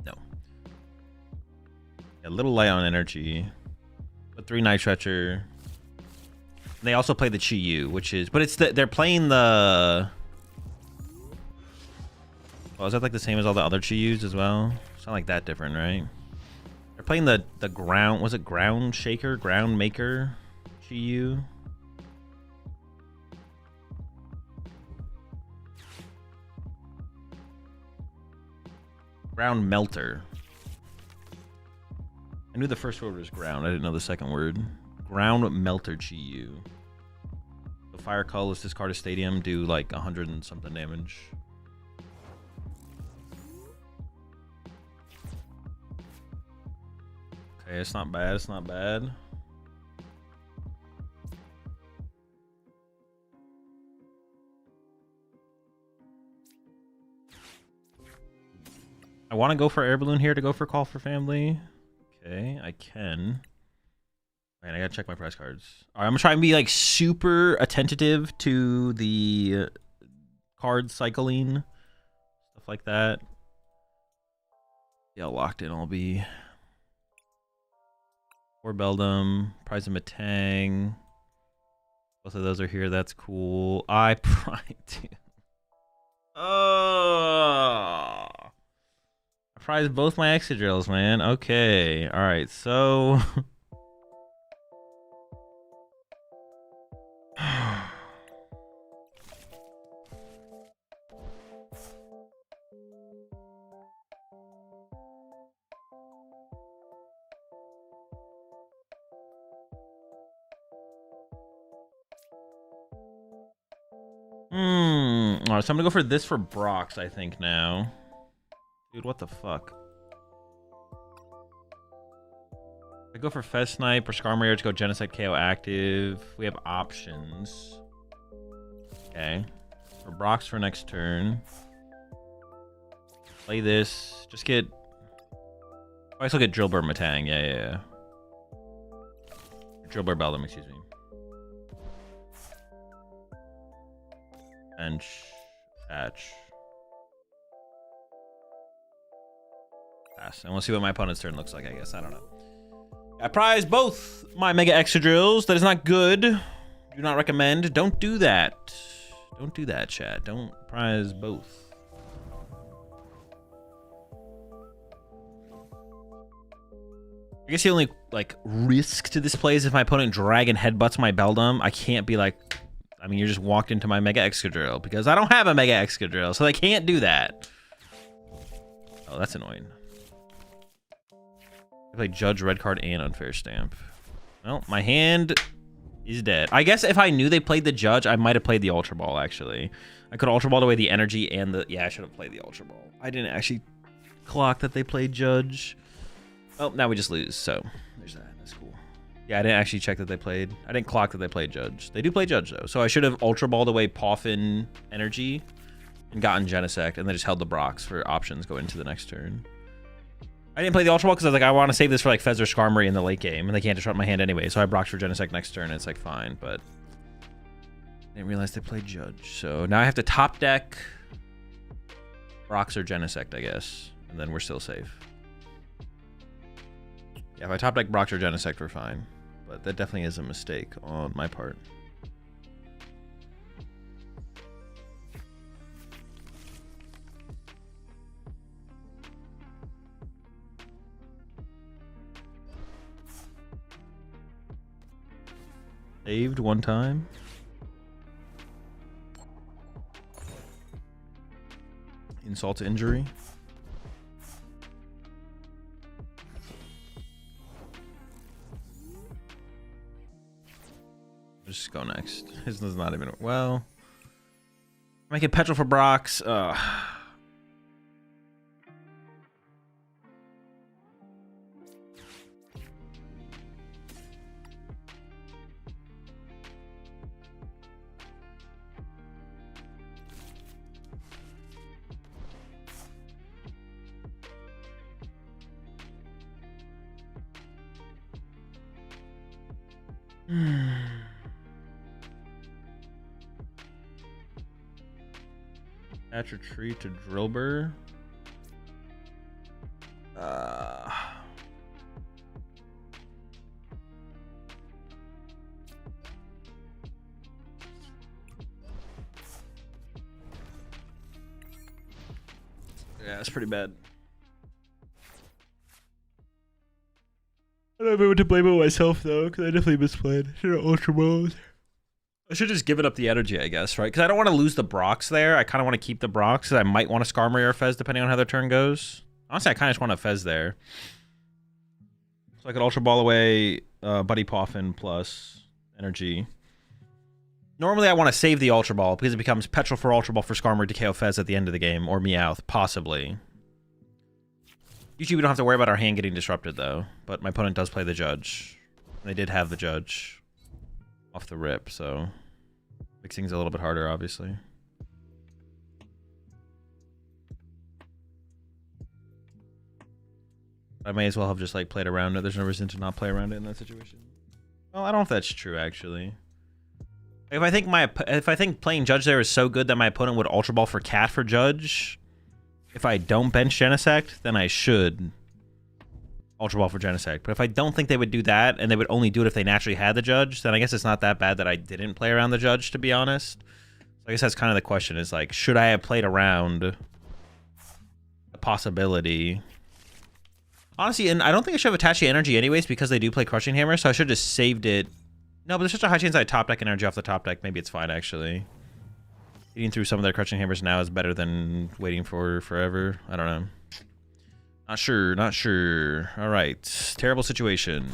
No. A little light on energy. But 3 Night Stretcher. They also play the Chi-Yu, which is, but it's they're playing the. Well, is that like the same as all the other Chi-Yus as well? It's not like that different, right? They're playing the ground. Was it ground shaker, ground maker, Chi-Yu? Ground melter. I knew the first word was ground. I didn't know the second word. Ground melter Chi-Yu. The fire colorless, discard a stadium, do like 100 and something damage. Okay, it's not bad. It's not bad. I want to go for air balloon here to go for call for family. Okay, I can. Man, I gotta check my prize cards. All right, I'm gonna try and be like super attentive to the card cycling, stuff like that. Yeah, locked in. I'll be for Beldum, prize of Matang. Both of those are here. That's cool. I pride. Oh. I prize both my Excadrills, man. Okay. All right. So. All right, so I'm gonna go for this for Brox, I think now. Dude, what the fuck? I go for Fez Snipe or Skarmory to go Genesect KO active. We have options. Okay. For Brox for next turn. Play this. Just get. I still get Drillbur Matang. Yeah. Drillbur Beldum, excuse me. Bench. Patch. Pass. And we'll see what my opponent's turn looks like, I guess. I don't know. I prize both my Mega Excadrills. That is not good. Do not recommend. Don't do that. Don't do that, chat. Don't prize both. I guess the only, like, risk to this play is if my opponent Dragon headbutts my Beldum, I can't be like, I mean, you just walked into my Mega Excadrill because I don't have a Mega Excadrill, so they can't do that. Oh, that's annoying. I play Judge, red card, and Unfair Stamp. Well, my hand is dead. I guess if I knew they played the Judge, I might have played the Ultra Ball, actually. I could Ultra Ball away the energy and the... Yeah, I should have played the Ultra Ball. I didn't actually clock that they played Judge. Oh, now we just lose, so there's that. That's cool. Yeah, I didn't actually check that they played. I didn't clock that they played Judge. They do play Judge, though. So I should have Ultra Balled away Poffin energy and gotten Genesect, and then just held the Brox for options going into the next turn. I didn't play the Ultra Ball because I was like, I want to save this for like Fez or Skarmory in the late game, and they can't disrupt my hand anyway, so I Brox for Genesect next turn, and it's like fine, but I didn't realize they played Judge. So now I have to top deck Brox or Genesect, I guess, and then we're still safe. Yeah, if I top deck Brox or Genesect, we're fine. But that definitely is a mistake on my part. Saved one time. Insult to injury. Just go next. His is not even... Well... Make it Petrol for Brox. Attach retreat to Drillbur. Yeah, it's pretty bad. I don't know what to blame it myself though, because I definitely misplayed. Should have Ultra Balls. I should just give it up the energy, I guess, right? Because I don't want to lose the Brox there. I kind of want to keep the Brox, because I might want to Skarmory or Fez depending on how their turn goes. Honestly, I kind of just want a Fez there. So I could Ultra Ball away Buddy Poffin plus energy. Normally, I want to save the Ultra Ball because it becomes Petrol for Ultra Ball for Skarmory to KO Fez at the end of the game, or Meowth, possibly. Usually, we don't have to worry about our hand getting disrupted, though. But my opponent does play the Judge. They did have the Judge off the rip, so makes things a little bit harder, obviously. I may as well have just like played around it. There's no reason to not play around it in that situation. Well, I don't know if that's true, actually. If I think playing Judge there is so good that my opponent would Ultra Ball for Cat for Judge, if I don't bench Genesect, then I should Ultra Ball for Genesect. But if I don't think they would do that, and they would only do it if they naturally had the Judge, then I guess it's not that bad that I didn't play around the Judge, to be honest. So I guess that's kind of the question, is like, should I have played around the possibility? Honestly, and I don't think I should have attached the energy anyways, because they do play Crushing Hammer, so I should have just saved it. No, but there's such a high chance I top deck energy off the top deck. Maybe it's fine, actually. Eating through some of their Crushing Hammers now is better than waiting for forever. I don't know. Not sure, not sure. All right, terrible situation.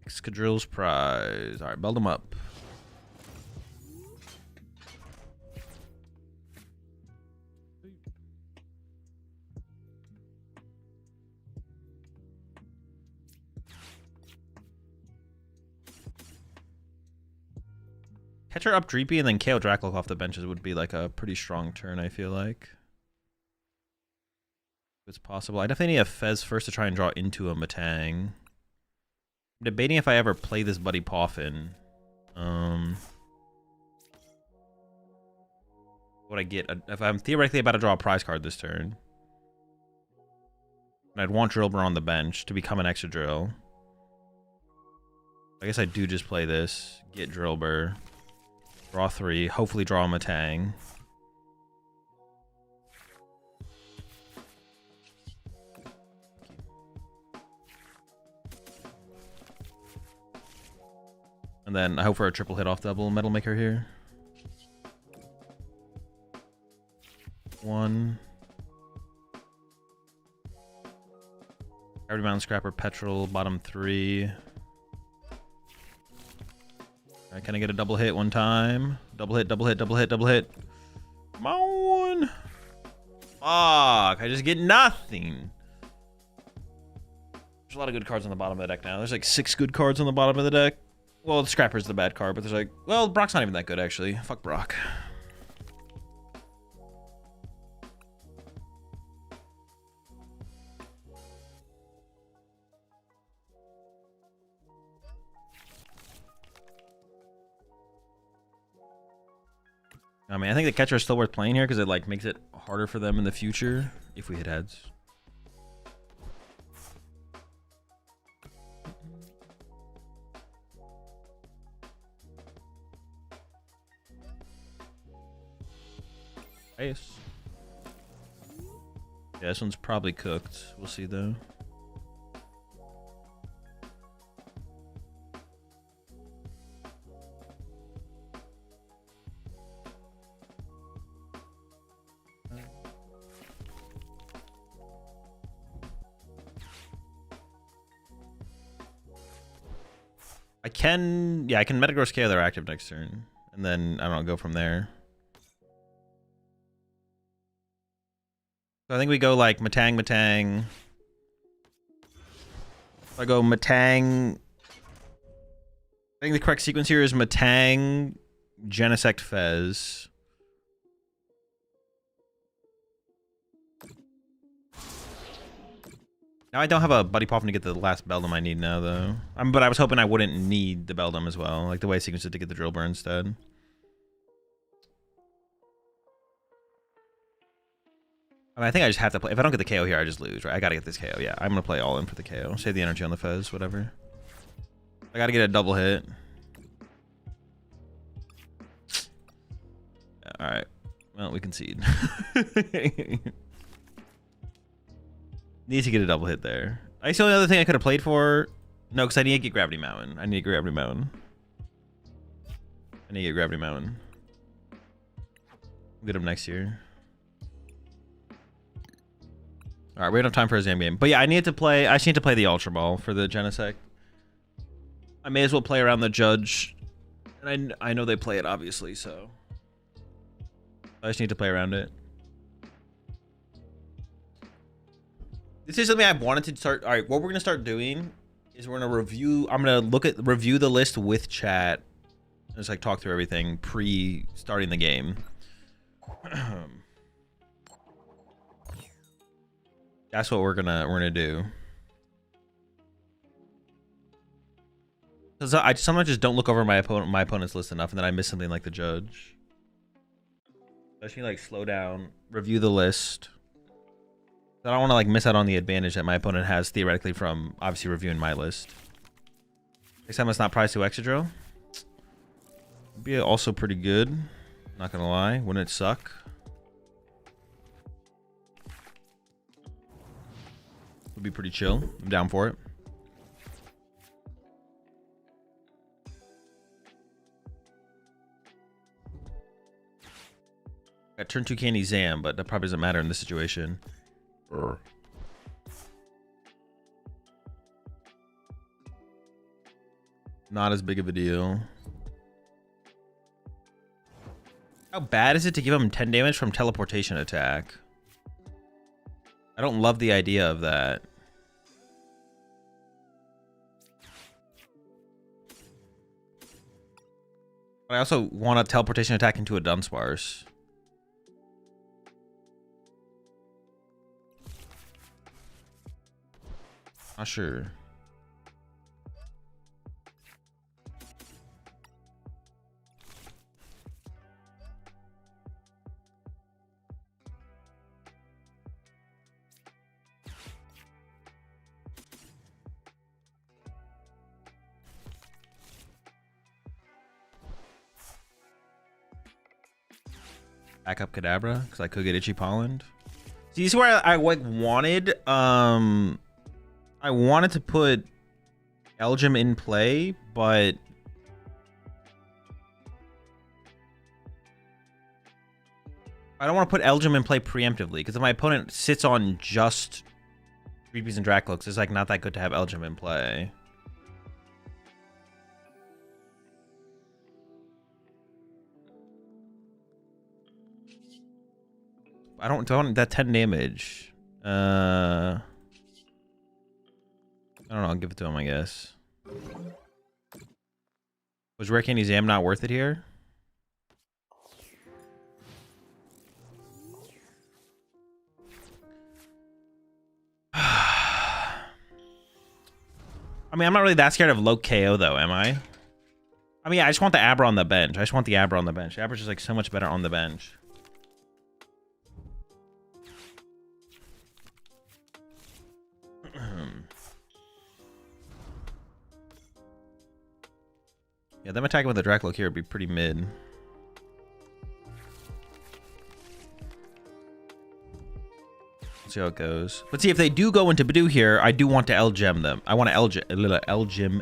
Excadrill's prize. All right, build them up. Catcher up Dreepy and then KO Dracolich off the benches would be like a pretty strong turn, I feel like. If it's possible. I definitely need a Fez first to try and draw into a Matang. I'm debating if I ever play this Buddy Poffin. What I get if I'm theoretically about to draw a prize card this turn. And I'd want Drillbur on the bench to become an extra drill. I guess I do just play this, get Drillbur. Draw 3, hopefully draw a Matang. And then I hope for a triple hit off double Metal Maker here. 1. Gravity Mountain Scrapper, Petrol, bottom 3. Alright, can I get a double hit one time? Double hit, double hit, double hit, double hit. Come on! Fuck, I just get nothing. There's a lot of good cards on the bottom of the deck now. There's like 6 good cards on the bottom of the deck. Well, the Scrapper's the bad card, but there's like... Well, Brock's not even that good, actually. Fuck Brock. I mean, I think the catcher is still worth playing here because it like makes it harder for them in the future if we hit heads. Nice. Yeah, this one's probably cooked. We'll see though. I can Metagross KO their active next turn, and then I don't know, go from there. So I think we go like Matang, Matang. If I go Matang, I think the correct sequence here is Matang, Genesect, Fez. Now I don't have a Buddy Poffin to get the last Beldum I need now, though. But I was hoping I wouldn't need the Beldum as well, like the way I sequenced it to get the Drillbur instead. I mean, I think I just have to play. If I don't get the KO here, I just lose, right? I gotta get this KO. Yeah, I'm gonna play all in for the KO. Save the energy on the Fez, whatever. I gotta get a double hit. All right. Well, we concede. Need to get a double hit there. I guess the only other thing I could have played for. No, because I need to get Gravity Mountain. I need to get Gravity Mountain. We'll get him next year. All right, we don't have time for a Zam game. But yeah, I just need to play the Ultra Ball for the Genesect. I may as well play around the Judge. And I know they play it, obviously, so. I just need to play around it. This is something I've wanted to start. All right, what we're going to start doing is we're going to review. I'm going to review the list with chat. And just like talk through everything pre-starting the game. That's what we're gonna do. Because I sometimes just don't look over my opponent's list enough, and then I miss something like the Judge. I just need to like slow down, review the list. I don't want to like miss out on the advantage that my opponent has theoretically from obviously reviewing my list. Next time it's not priced to Extra Drill. Be also pretty good. Not gonna lie, wouldn't it suck? Would be pretty chill. I'm down for it. Got turn 2 Candy Zam, but that probably doesn't matter in this situation. Not as big of a deal. How bad is it to give him 10 damage from teleportation attack? I don't love the idea of that. But I also want a teleportation attack into a Dunsparce. Not sure. Back up Kadabra because I could get Itchy Pollen. See, this is where I like wanted. I wanted to put Elgim in play, but I don't want to put Elgim in play preemptively because if my opponent sits on just Creepies and Draclooks, it's like not that good to have Elgim in play. I don't want that 10 damage. I don't know. I'll give it to him, I guess. Was Rare Candy Zam not worth it here? I mean, I'm not really that scared of low KO, though, am I? I mean, I just want the Abra on the bench. I just want the Abra on the bench. Abra's just, like, so much better on the bench. Yeah, them attacking with the Dracloak here would be pretty mid. Let's see how it goes. But see, if they do go into Badoo here, I do want to Elgem them. I want to Elgem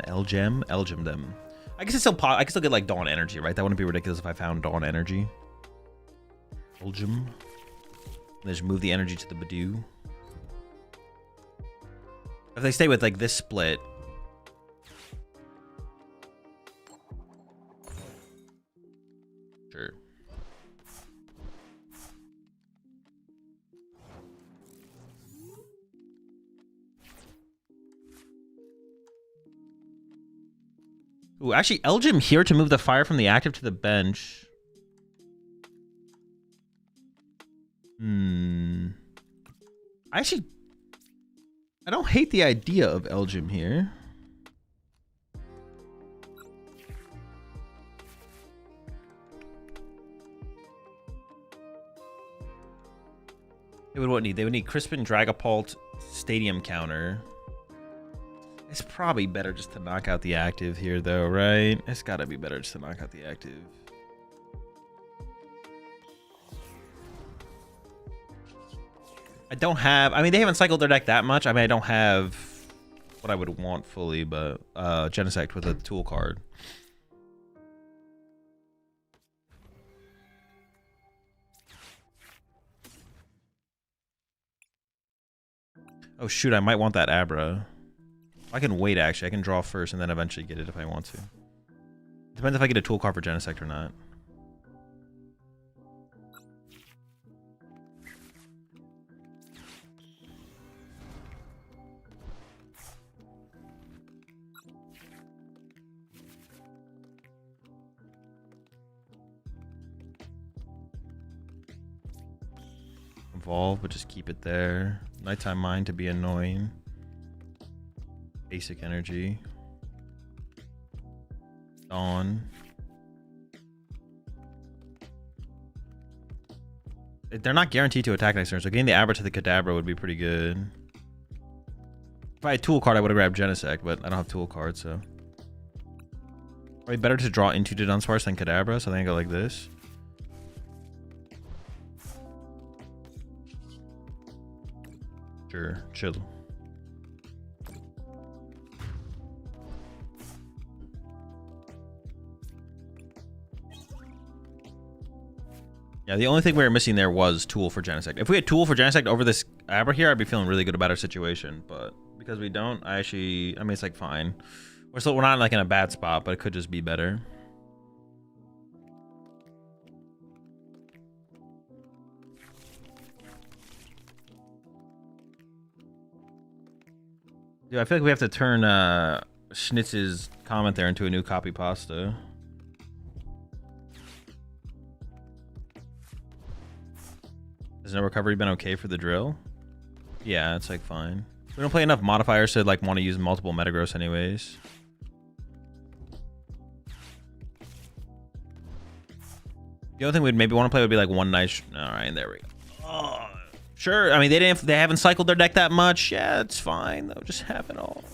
them. I guess it's still I can still get like Dawn Energy, right? That wouldn't be ridiculous if I found Dawn Energy. Elgem. And then just move the energy to the Badoo. If they stay with like this split. Sure. Ooh, actually, Elgim here to move the fire from the active to the bench. I don't hate the idea of Elgim here. They would what need? They would need Crispin Dragapult Stadium counter. It's probably better just to knock out the active here, though, right? It's gotta be better just to knock out the active. I don't have... I mean, they haven't cycled their deck that much. I mean, I don't have what I would want fully, but Genesect with a tool card. Oh, shoot. I might want that Abra. I can wait, actually. I can draw first and then eventually get it if I want to. Depends if I get a tool card for Genesect or not. Evolve, but just keep it there. Nighttime Mind to be annoying. Basic Energy. Dawn. They're not guaranteed to attack next turn, so getting the Abra to the Kadabra would be pretty good. If I had Tool card, I would have grabbed Genesect, but I don't have Tool card, so. Probably better to draw into the Dunsparce than Kadabra, so I think I go like this. Sure, chill. Yeah, the only thing we were missing there was Tool for Genesect. If we had Tool for Genesect over this Abra here, I'd be feeling really good about our situation. But because we don't, I mean, it's like fine. We're not like in a bad spot, but it could just be better. Dude, I feel like we have to turn Schnitz's comment there into a new copy pasta. Has no recovery been okay for the drill? Yeah, it's like fine. We don't play enough modifiers to like want to use multiple Metagross anyways. The only thing we'd maybe want to play would be like one nice. All right, there we go. Oh, sure. I mean, they haven't cycled their deck that much. Yeah, it's fine. They'll just have it all.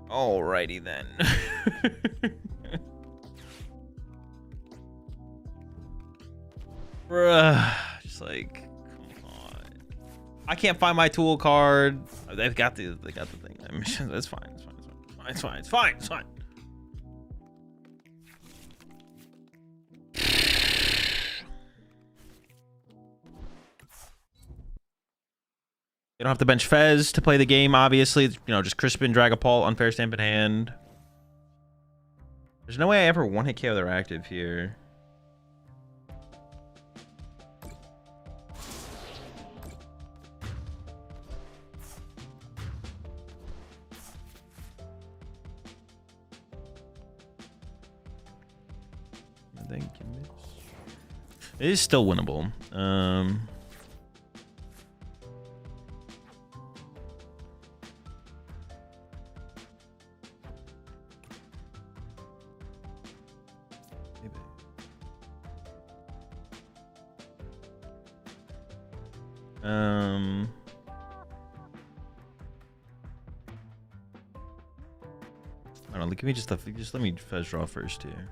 Alrighty then. Bruh, just like, come on. I can't find my tool card. They've got the thing. I mean, it's fine. It's fine. You don't have to bench Fez to play the game, obviously. You know, just Crispin, Dragapult, Unfair Stamp in hand. There's no way I ever one-hit KO their active here. Thank you, Mitch. It is still winnable. I don't know. Give me just let me Fez draw first here.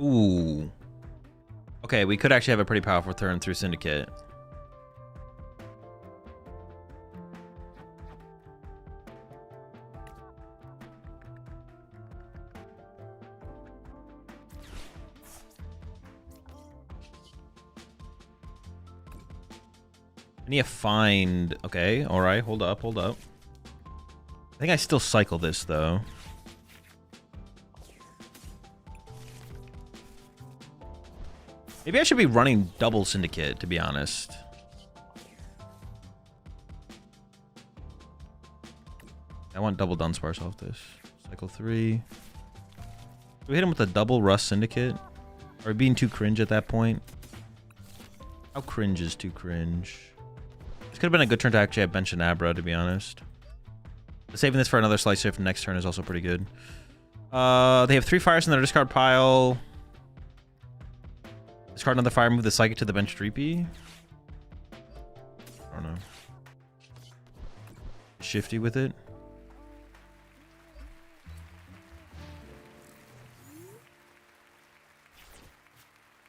Ooh. Okay, we could actually have a pretty powerful turn through Syndicate. I need to find... Okay, alright, hold up. I think I still cycle this, though. Maybe I should be running double Syndicate, to be honest. I want double Dunsparce off this. Cycle 3. Do we hit him with a double Rust Syndicate? Are we being too cringe at that point? How cringe is too cringe? This could have been a good turn to actually have bench and Abra, to be honest. Saving this for another Slice Shift next turn is also pretty good. They have 3 fires in their discard pile. Discard another fire, move the Psychic to the bench Dreepy. I don't know. Shifty with it.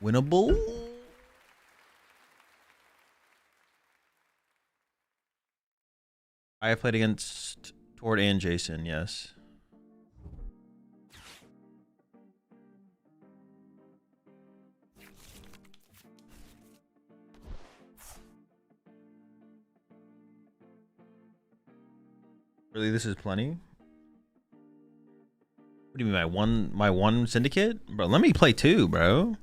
Winnable. I have played against Tord and Jason, yes. Really, this is plenty? What do you mean, my one syndicate? Bro, let me play two, bro.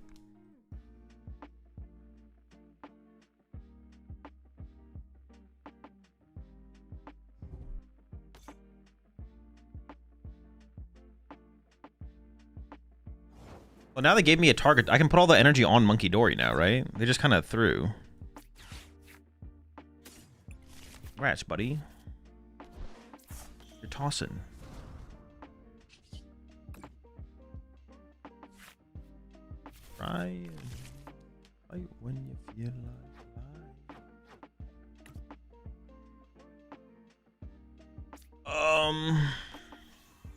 Well, now they gave me a target. I can put all the energy on Monkey Dory now, right? They just kind of threw. Rats, buddy. You're tossing. Try and fight when you feel like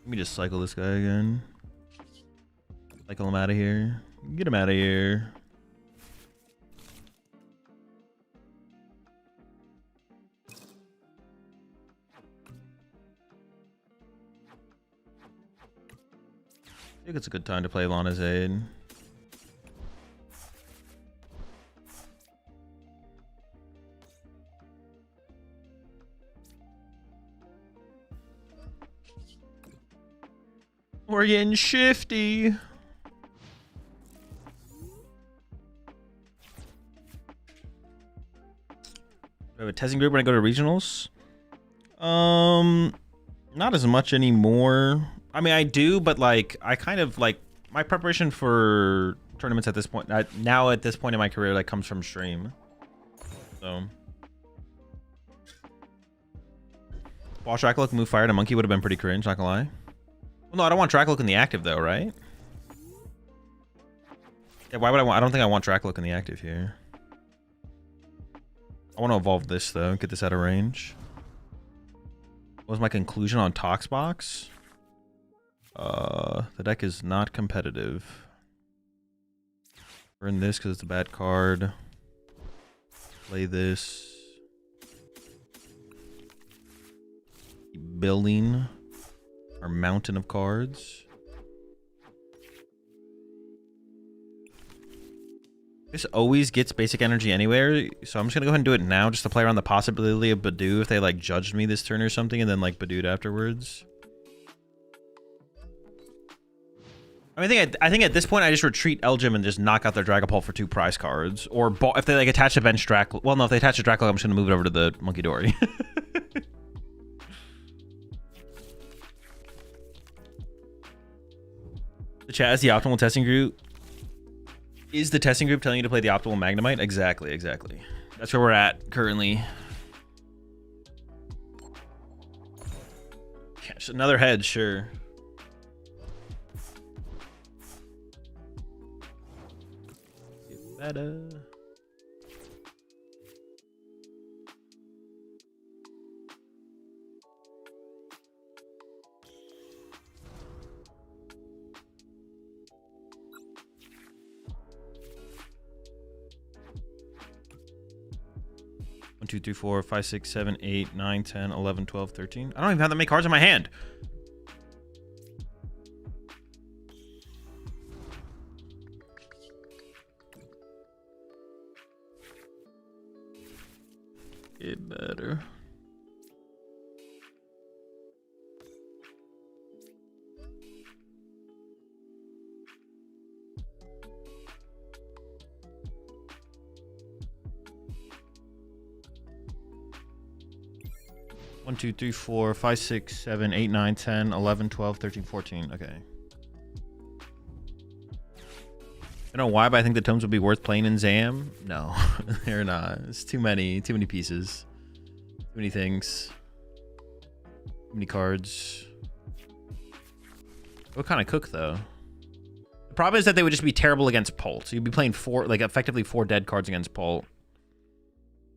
let me just cycle this guy again. Cycle him out of here. Get him out of here. I think it's a good time to play Lana's Aid. We're getting shifty. We have a testing group when I go to regionals. Not as much anymore. I mean, I do, but like, I kind of like my preparation for tournaments at this point. Now at this point in my career, like comes from stream. So, Wall Dracloak move fire to monkey would have been pretty cringe. Not gonna lie. Well, no, I don't want Dracloak in the active though, right? Yeah, why would I want? I don't think I want Dracloak in the active here. I want to evolve this though. Get this out of range. What was my conclusion on Tox Box? The deck is not competitive. Burn this because it's a bad card. Play this. Keep building our mountain of cards. This always gets basic energy anywhere, so I'm just gonna go ahead and do it now just to play around the possibility of Badoo if they like judged me this turn or something and then like Badooed afterwards. I think at this point I just retreat Elgin and just knock out their Dragapult for 2 prize cards, or if they like attach a bench Dracloak. Well, no, if they attach a Dracloak, I'm just gonna move it over to the Monkey Dory. The chat is the optimal testing group. Is the testing group telling you to play the optimal Magnemite? Exactly, exactly. That's where we're at currently. Catch another head, sure. Get better. One, 2, 3, 4, 5, 6, 7, 8, 9, 10, 11, 12, 13. I don't even have that many cards in my hand. Get better. One, 2, 3, 4, 5, 6, 7, 8, 9, 10, 11, 12, 13, 14. Okay. I don't know why, but I think the tomes would be worth playing in Zam. No, they're not. It's too many pieces. Too many things. Too many cards. What kind of cook, though? The problem is that they would just be terrible against Pult. So you'd be playing effectively 4 dead cards against Pult.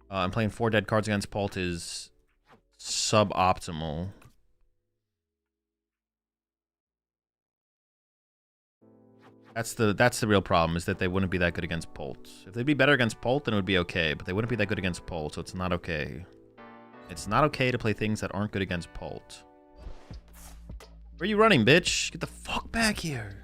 And playing 4 dead cards against Pult is suboptimal. That's the real problem, is that they wouldn't be that good against Polt. If they'd be better against Polt, then it would be okay, but they wouldn't be that good against Polt, so it's not okay. It's not okay to play things that aren't good against Polt. Where are you running, bitch? Get the fuck back here.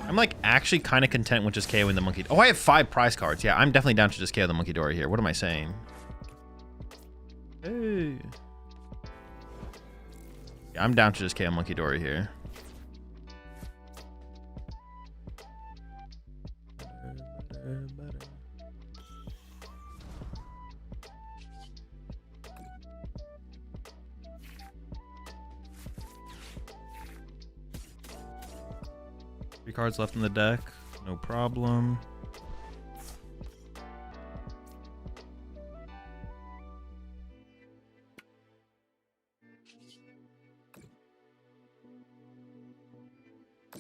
I'm like actually kind of content with just KOing the monkey. Oh, I have 5 prize cards. Yeah, I'm definitely down to just KO the monkey Dory here. What am I saying? Hey. Yeah, I'm down to just KO monkey Dory here. Three cards left in the deck. No problem.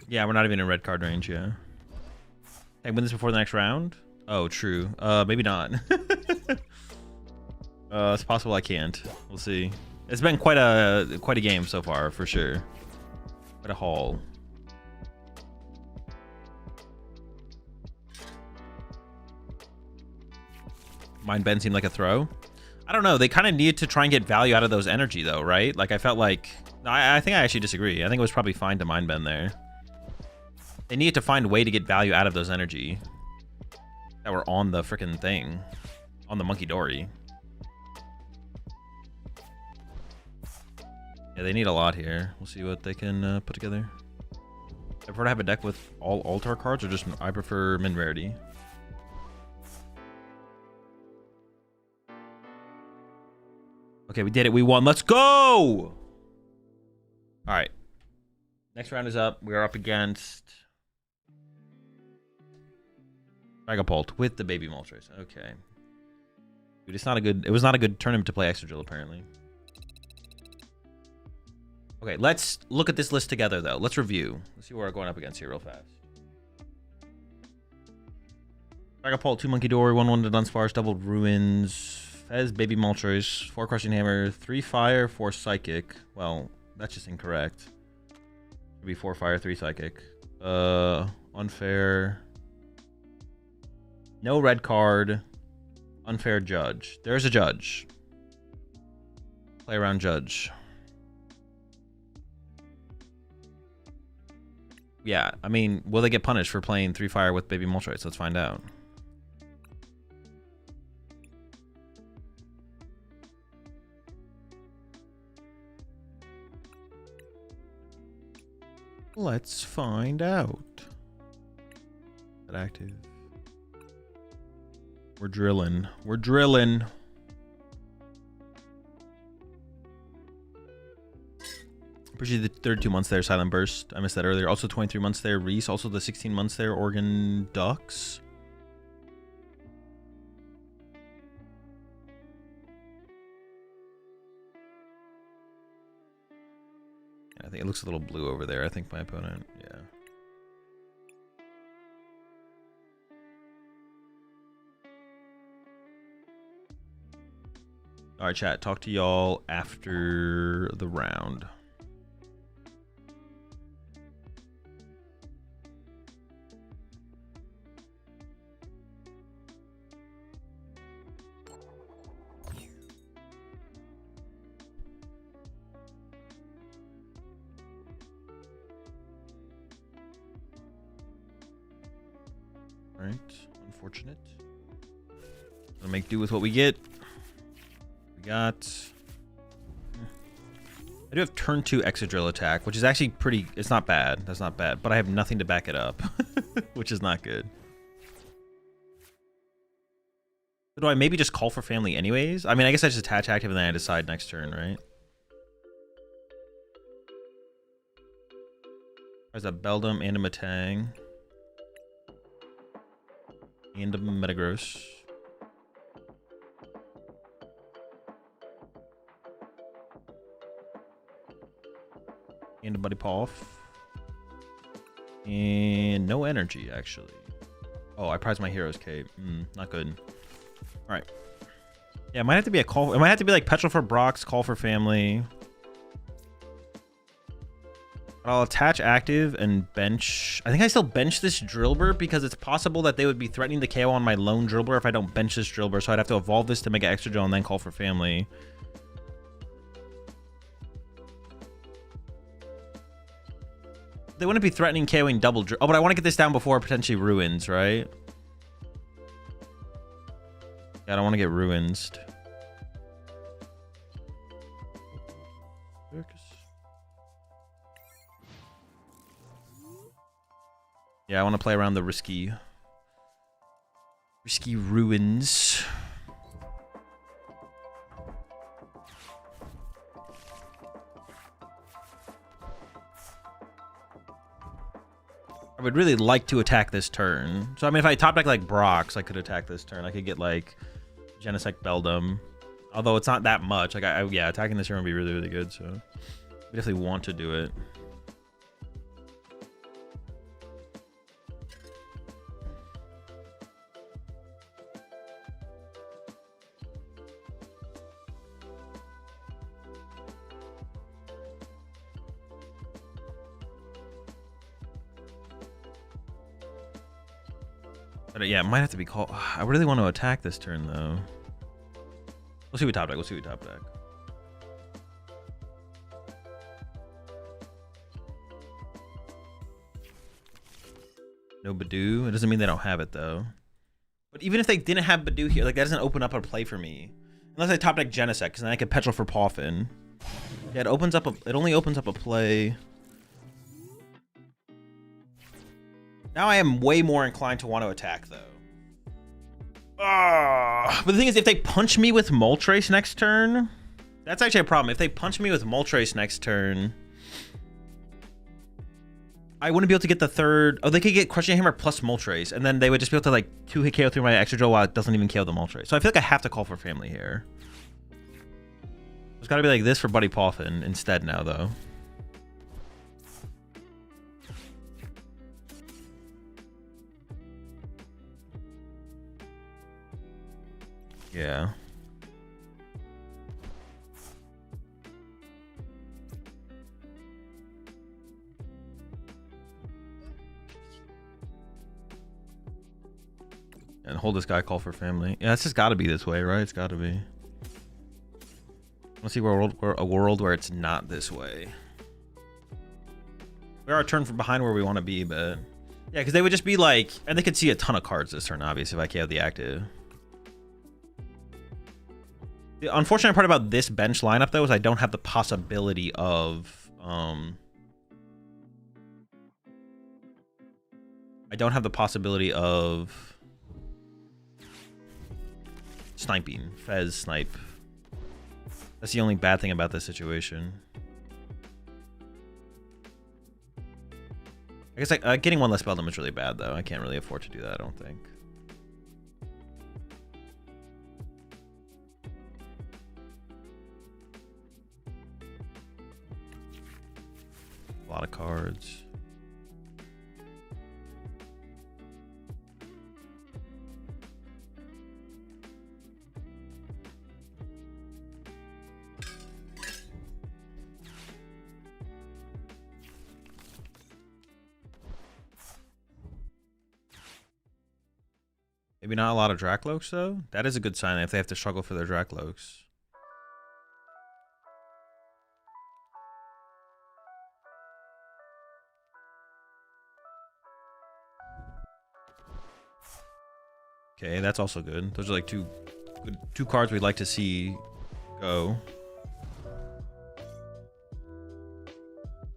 Yeah, we're not even in red card range, yeah. Can I win this before the next round? Oh, true. Maybe not. It's possible I can't. We'll see. It's been quite a game so far, for sure. Quite a haul. Mind Bend seemed like a throw. I don't know. They kind of needed to try and get value out of those energy, though, right? Like, I felt like... I think I actually disagree. I think it was probably fine to Mind Bend there. They needed to find a way to get value out of those energy that were on the freaking thing. On the Monkey Dory. Yeah, they need a lot here. We'll see what they can put together. I prefer to have a deck with all Altar cards, or just... I prefer min rarity. Okay, we did it. We won. Let's go! All right. Next round is up. We are up against... Dragapult with the baby Moltres. Okay. Dude, it's not a good... It was not a good tournament to play Extra apparently. Okay, let's look at this list together, though. Let's review. Let's see what we're going up against here real fast. Dragapult, 2 Monkey Dory, 1/1 to Dunsparce, doubled Ruins... Fez, Baby Moltres, 4 Crushing Hammer, 3 Fire, 4 Psychic. Well, that's just incorrect. Should be 4 Fire, 3 Psychic. Unfair. No red card. Unfair Judge. There's a Judge. Play around Judge. Yeah, I mean, will they get punished for playing 3 Fire with Baby Moltres? Let's find out. Let's find out. That active. We're drilling. We're drilling. Appreciate the 32 months there, Silent Burst. I missed that earlier. Also 23 months there, Reese. Also the 16 months there, Oregon Ducks. I think it looks a little blue over there. I think my opponent, yeah. All right, chat. Talk to y'all after the round. Alright, unfortunate. Gonna make do with what we get. We got... I do have turn 2 Exadrill attack, which is actually pretty... It's not bad. That's not bad. But I have nothing to back it up, which is not good. So do I maybe just call for family anyways? I mean, I guess I just attach active and then I decide next turn, right? There's a Beldum and a Matang. And a Metagross. And a Buddy Poff. And no energy, actually. Oh, I prize my Hero's Cape. Not good. Alright. Yeah, it might have to be a call. It might have to be like Petrol for Brox, Call for Family. I'll attach active and bench. I think I still bench this Drillbur because it's possible that they would be threatening the KO on my lone Drillbur if I don't bench this Drillbur. So I'd have to evolve this to make an extra drill and then call for family. They wouldn't be threatening KOing double drill. Oh, but I want to get this down before potentially ruins, right? Yeah, I don't want to get ruins. Yeah, I want to play around the risky ruins. I would really like to attack this turn. So I mean, if I top deck like Brox, I could attack this turn. I could get like Genesect Beldum, although it's not that much. Like yeah, attacking this turn would be really, really good. So we definitely want to do it. But yeah, it might have to be called. I really want to attack this turn though. We'll see what top deck. We'll see what top deck. No Badoo. It doesn't mean they don't have it though. But even if they didn't have Badoo here, like that doesn't open up a play for me. Unless I top deck Genesect, because then I could Petrol for Poffin. Yeah, it opens up. It only opens up a play. Now I am way more inclined to want to attack, though. But the thing is, if they punch me with Moltres next turn, that's actually a problem. If they punch me with Moltres next turn, I wouldn't be able to get the third. Oh, they could get Crushing Hammer plus Moltres, and then they would just be able to like 2-hit KO through my extra drill while it doesn't even KO the Moltres. So I feel like I have to call for family here. It's got to be like this for Buddy Poffin instead now, though. Yeah. And hold this guy, call for family. Yeah, it's just got to be this way, right? It's got to be. Let's see a world where it's not this way. We are a turn from behind where we want to be, but yeah, because they would just be like, and they could see a ton of cards this turn, obviously, if I KO the active. The unfortunate part about this bench lineup, though, is I don't have the possibility of, sniping. Fez snipe. That's the only bad thing about this situation. I guess like, getting one less Beldum is really bad, though. I can't really afford to do that, I don't think. A lot of cards. Maybe not a lot of Dracloaks, though. That is a good sign if they have to struggle for their Dracloaks. Okay, that's also good. Those are like two cards we'd like to see go.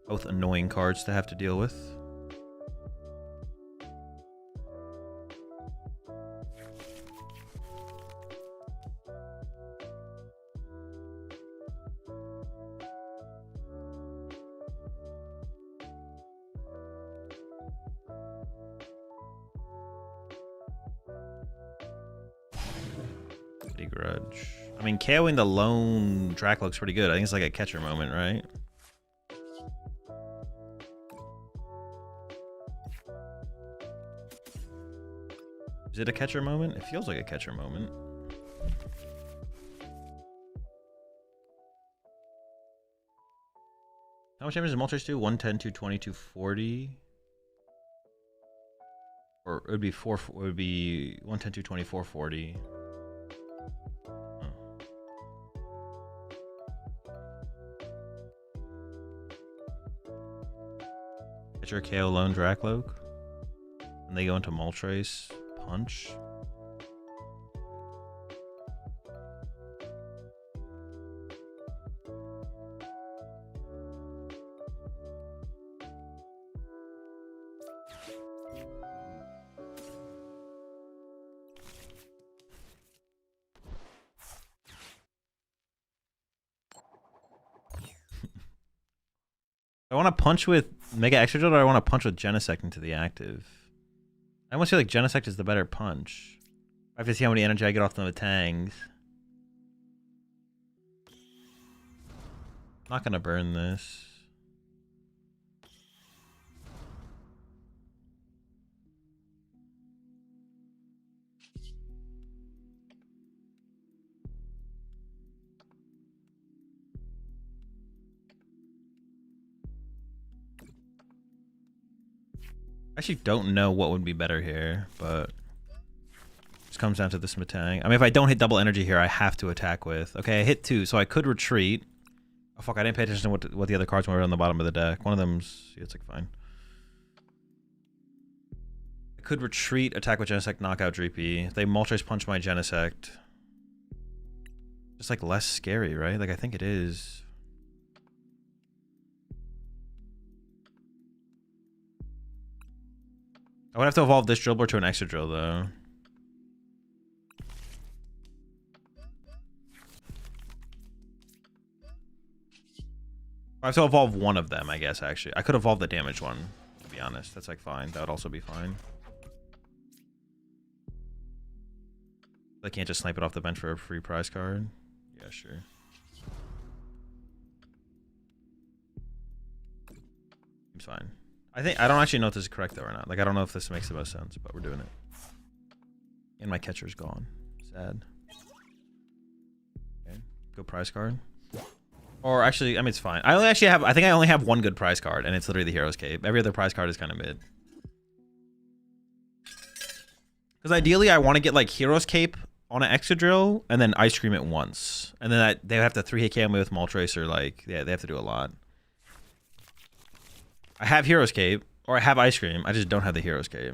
Both annoying cards to have to deal with. Grudge. I mean, KOing the lone Drac looks pretty good. I think it's like a catcher moment, right? Is it a catcher moment? It feels like a catcher moment. How much damage does Moltres do? 110, 220, 240. Or it would be 4. It would be 110, 220, 440. Get your KO Lone Dracloak. And they go into Moltres. Punch. I want to punch with Mega Extra Drill, or I want to punch with Genesect into the active. I almost feel like Genesect is the better punch. I have to see how many energy I get off the Matangs. Not gonna burn this. I actually don't know what would be better here, but it just comes down to this Matang. I mean, if I don't hit double energy here, I have to attack with. Okay, I hit 2, so I could retreat. Oh fuck, I didn't pay attention to what the other cards were on the bottom of the deck. One of them's... Yeah, it's like fine. I could retreat, attack with Genesect, knock out Dreepy. If they Moltres punch my Genesect. Just like less scary, right? Like I think it is. I would have to evolve this Drillbur to an Extra Drill, though. I have to evolve one of them, I guess, actually. I could evolve the damage one, to be honest. That's, like, fine. That would also be fine. I can't just snipe it off the bench for a free prize card. Yeah, sure. Seems fine. I don't actually know if this is correct though or not. Like I don't know if this makes the most sense, but we're doing it. And my catcher's gone. Sad. Okay. Go prize card. Or actually, I mean it's fine. I think I only have one good prize card, and it's literally the Hero's Cape. Every other prize card is kind of mid. Because ideally I want to get like Hero's Cape on an Extra Drill and then Ice Cream it once. And then they would have to 3-hit KO me with Moltres, or like, yeah, they have to do a lot. I have Hero's Cape, or I have Ice Cream. I just don't have the Hero's Cape.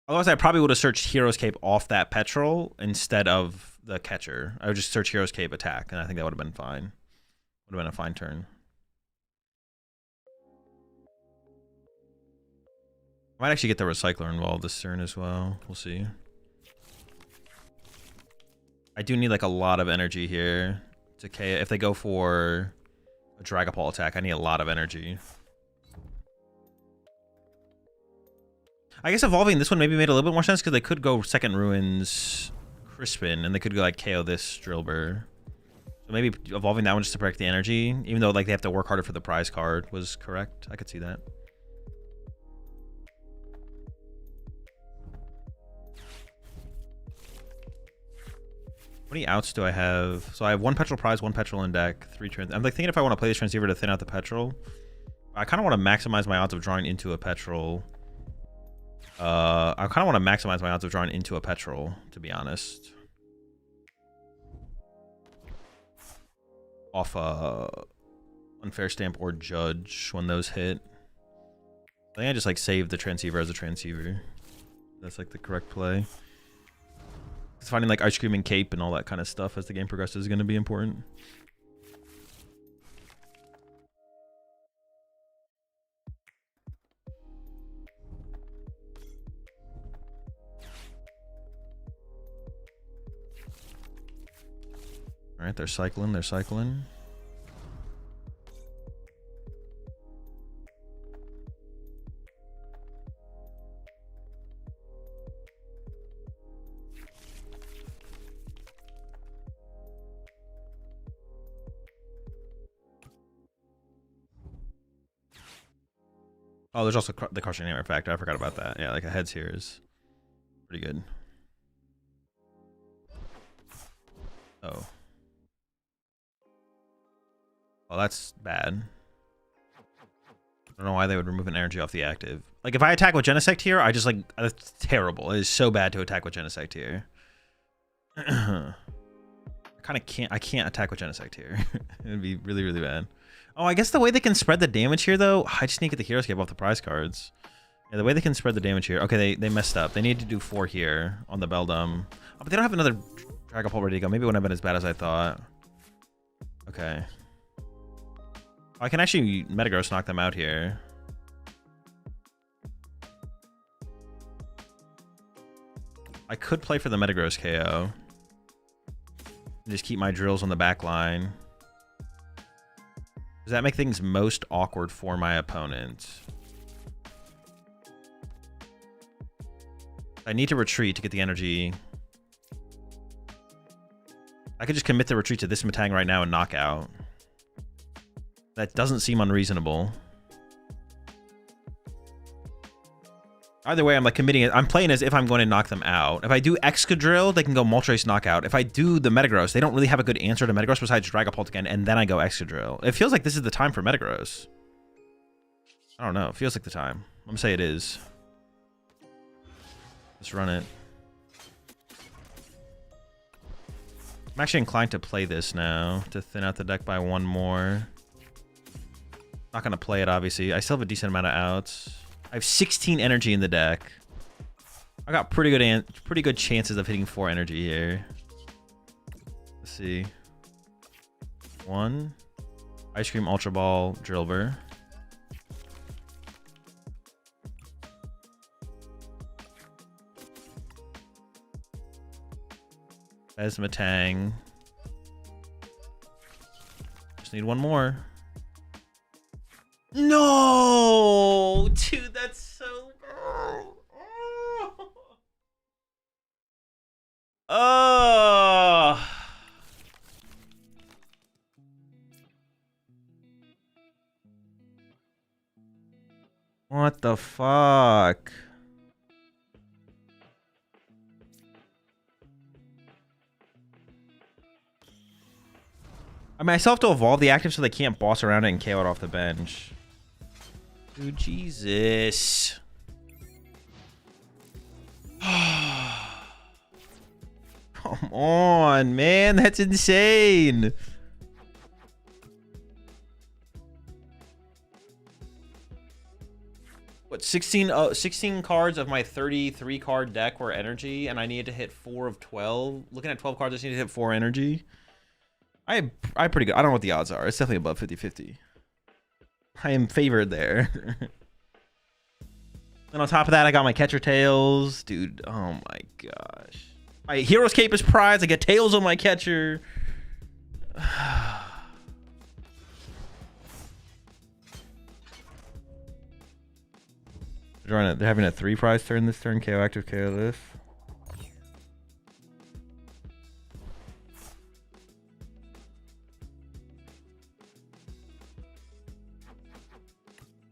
Otherwise, I probably would have searched Hero's Cape off that Petrol instead of the catcher. I would just search Hero's Cape attack, and I think that would have been fine. Would have been a fine turn. I might actually get the Recycler involved this turn as well. We'll see. I do need like a lot of energy here to KO. If they go for a Dragapult attack, I need a lot of energy. I guess evolving this one maybe made a little bit more sense because they could go Second Ruins Crispin and they could go like KO this Drillbur. So maybe evolving that one just to protect the energy, even though like they have to work harder for the prize card, was correct. I could see that. How many outs do I have? So I have 1 Petrol prize, 1 Petrol in deck, 3 trans. I'm like thinking if I want to play this Transceiver to thin out the Petrol. I kind of want to maximize my odds of drawing into a Petrol. I kind of want to maximize my odds of drawing into a Petrol, to be honest. Off Unfair Stamp or Judge when those hit. I think I just like save the Transceiver as a Transceiver. That's like the correct play. Finding like Ice Cream and Cape and all that kind of stuff as the game progresses is going to be important. All right, they're cycling. They're cycling. Oh, there's also the Crushing Hammer factor. I forgot about that. Yeah, like a heads here is pretty good. Oh. Oh, that's bad. I don't know why they would remove an energy off the active. Like, if I attack with Genesect here, I just, like, that's terrible. It is so bad to attack with Genesect here. I can't attack with Genesect here. It would be really, really bad. Oh, I guess the way they can spread the damage here, though, I just need to get the Hero Escape off the prize cards. Yeah, the way they can spread the damage here. Okay, they messed up. They need to do 4 here on the Beldum. Oh, but they don't have another Dragapult ready to go. Maybe it wouldn't have been as bad as I thought. Okay. I can actually Metagross knock them out here. I could play for the Metagross KO. And just keep my drills on the back line. Does that make things most awkward for my opponent? I need to retreat to get the energy. I could just commit the retreat to this Metang right now and knock out. That doesn't seem unreasonable. Either way, I'm like committing it. I'm playing as if I'm going to knock them out. If I do Excadrill, they can go Moltres knockout. If I do the Metagross, they don't really have a good answer to Metagross besides Dragapult again, and then I go Excadrill. It feels like this is the time for Metagross. I don't know. It feels like the time. I'm going to say it is. Let's run it. I'm actually inclined to play this now to thin out the deck by 1 more. Not going to play it, obviously. I still have a decent amount of outs. I have 16 energy in the deck. I got pretty good chances of hitting 4 energy here. Let's see. 1. Ice Cream, Ultra Ball, Drillbur. Esmatang. Just need 1 more. No, dude, that's so bad. Oh. What the fuck? I mean, I still have to evolve the active so they can't boss around it and KO it off the bench. Dude, Jesus. Come on, man. That's insane. What, 16 cards of my 33 card deck were energy, and I needed to hit 4 of 12. Looking at 12 cards, I just need to hit 4 energy. I'm pretty good. I don't know what the odds are. It's definitely above 50-50. I am favored there. And on top of that, I got my catcher tails. Dude, oh my gosh. My Hero's Cape is prized. I get tails on my catcher. They're having a 3 prize turn this turn. KO active, KO this.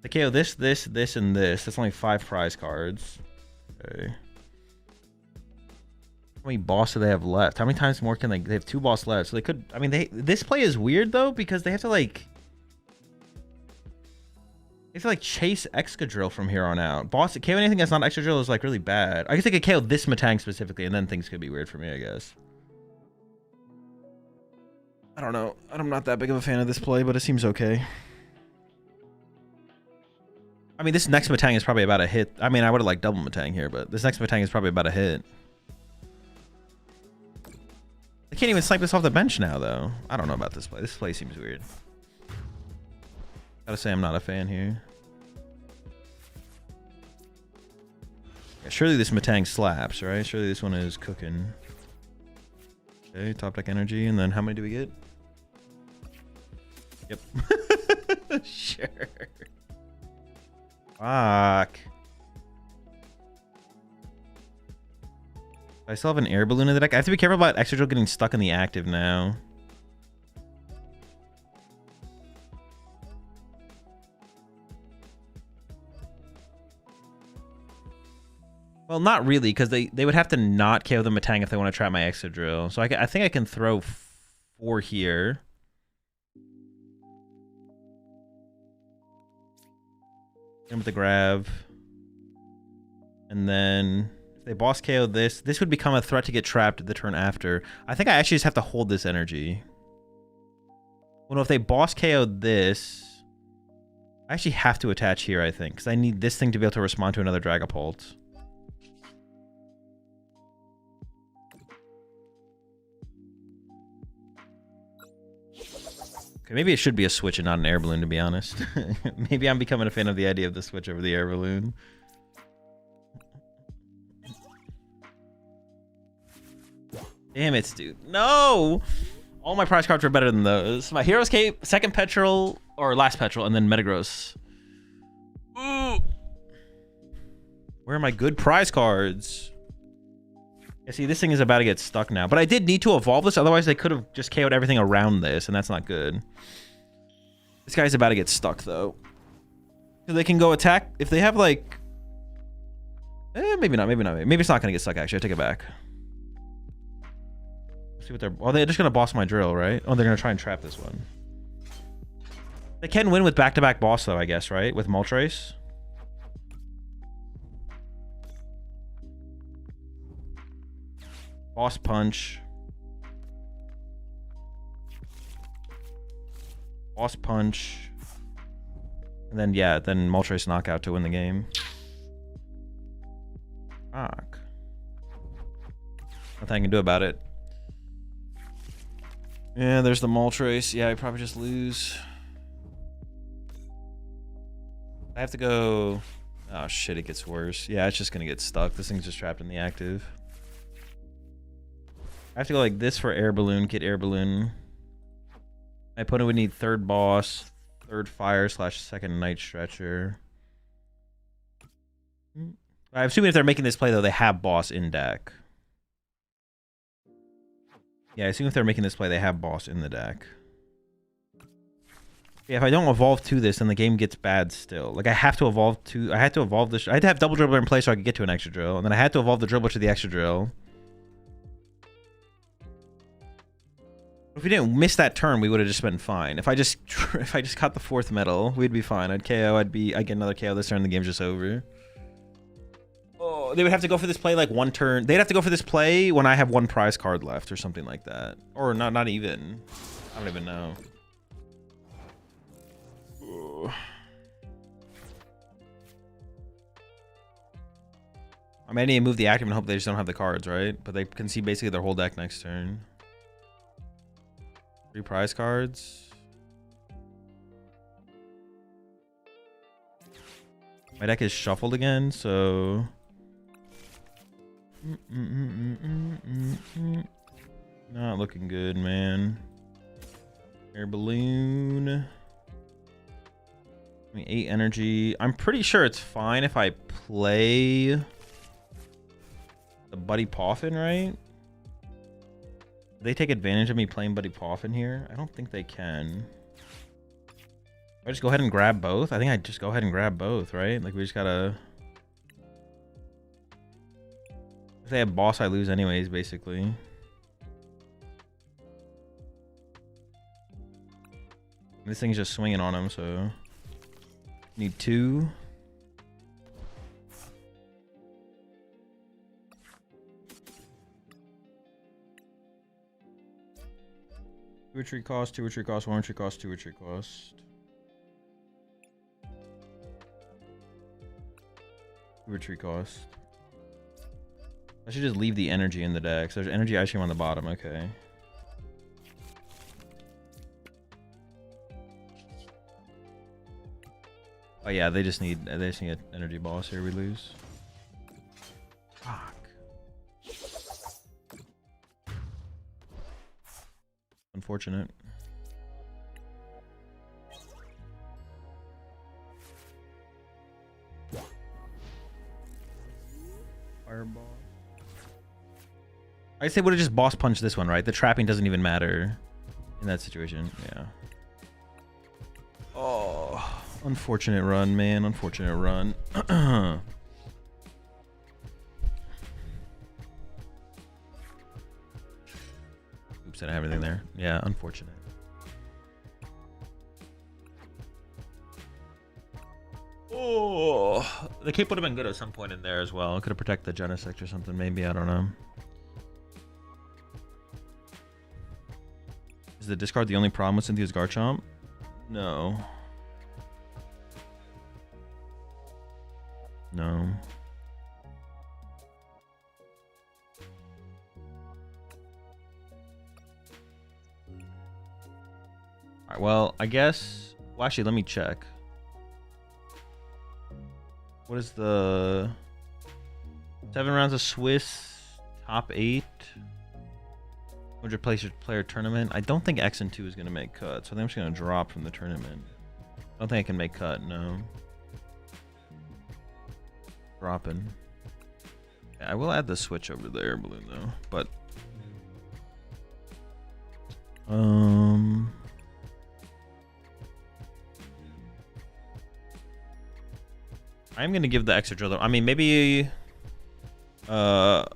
They KO this, this, this, and this. That's only 5 prize cards. Okay. How many boss do they have left? How many times more can they have 2 boss left? So they could, I mean, this play is weird though, because they have to like chase Excadrill from here on out. Boss KO anything that's not Excadrill is like really bad. I guess they could KO this Metang specifically, and then things could be weird for me, I guess. I don't know. I'm not that big of a fan of this play, but it seems okay. I mean, this next Metang is probably about a hit. I mean, I would have liked double Metang here, but this next Metang is probably about a hit. I can't even snipe this off the bench now, though. I don't know about this play. This play seems weird. Gotta say I'm not a fan here. Yeah, surely this Metang slaps, right? Surely this one is cooking. Okay, top deck energy, and then how many do we get? Yep. Sure. Fuck. I still have an air balloon in the deck. I have to be careful about Excadrill getting stuck in the active now. Well, not really, because they would have to not KO the Metang if they want to trap my Excadrill. So I think I can throw 4 here. In with the grab. And then if they boss KO this, this would become a threat to get trapped the turn after. I think I actually just have to hold this energy. Well, no, if they boss KO this, I actually have to attach here, I think, because I need this thing to be able to respond to another Dragapult. Okay, maybe it should be a switch and not an air balloon, to be honest. Maybe I'm becoming a fan of the idea of the switch over the air balloon. Damn it, dude. No! All my prize cards are better than those. My Hero's Cape, second Petrol, or last Petrol, and then Metagross. Ooh. Where are my good prize cards? Yeah, see, this thing is about to get stuck now. But I did need to evolve this, otherwise they could have just KO'd everything around this, and that's not good. This guy's about to get stuck, though. So they can go attack. If they have, like... maybe not, maybe not. Maybe it's not going to get stuck, actually. I take it back. See what they're... Oh, they're just going to boss my drill, right? Oh, they're going to try and trap this one. They can win with back-to-back boss, though, I guess, right? With Moltres. Boss punch. Boss punch. And then, yeah, then Moltres knockout to win the game. Fuck. Nothing I can do about it. Yeah, there's the Moltres. Yeah, I probably just lose. I have to go... Oh, shit, it gets worse. Yeah, it's just gonna get stuck. This thing's just trapped in the active. I have to go like this for air balloon, get air balloon. My opponent would need third boss, third fire / second night stretcher. I'm assuming if they're making this play, though, they have boss in deck. Yeah, I assume if they're making this play, they have boss in the deck. Yeah, if I don't evolve to this, then the game gets bad still. Like, I have to evolve to... I had to evolve this... I had to have double dribbler in place so I could get to an extra drill. And then I had to evolve the dribbler to the extra drill. If we didn't miss that turn, we would have just been fine. If I just caught the fourth medal, we'd be fine. I'd KO, I'd get another KO this turn, the game's just over. Oh, they would have to go for this play like one turn. They'd have to go for this play when I have one prize card left or something like that. Or not even. I don't even know. I may need to move the active and hope they just don't have the cards, right? But they can see basically their whole deck next turn. 3 prize cards. My deck is shuffled again, so... Not looking good, man. Air balloon. 8 energy. I'm pretty sure it's fine if I play the Buddy Poffin, right? Do they take advantage of me playing Buddy Poffin here? I don't think they can. I just go ahead and grab both? I think I just go ahead and grab both, right? Like, we just gotta... If they have boss, I lose anyways, basically. This thing's just swinging on him, so... Need 2. Two retreat cost, 2 retreat cost, 1 retreat cost, 2 retreat cost. 2 retreat cost. I should just leave the energy in the deck. So there's energy ice cream on the bottom, okay. Oh yeah, they just need an energy boss here. We lose. Fuck. Unfortunate. Fireball. I say would have just boss punched this one, right? The trapping doesn't even matter in that situation. Yeah. Oh, unfortunate run, man. Unfortunate run. Oops, I don't have anything there. Yeah, unfortunate. Oh, the cape would have been good at some point in there as well. It could have protected the Genesect or something, maybe. I don't know. Is the discard the only problem with Cynthia's Garchomp? No. No. Alright, well, I guess... Well, actually, let me check. What is the... 7 rounds of Swiss, top 8. 100 player tournament. I don't think X and 2 is going to make cut, so I think I'm just going to drop from the tournament. I don't think I can make cut, no. Dropping. Yeah, I will add the switch over there, Balloon, though. But... I'm gonna give the extra drill though. I mean, maybe how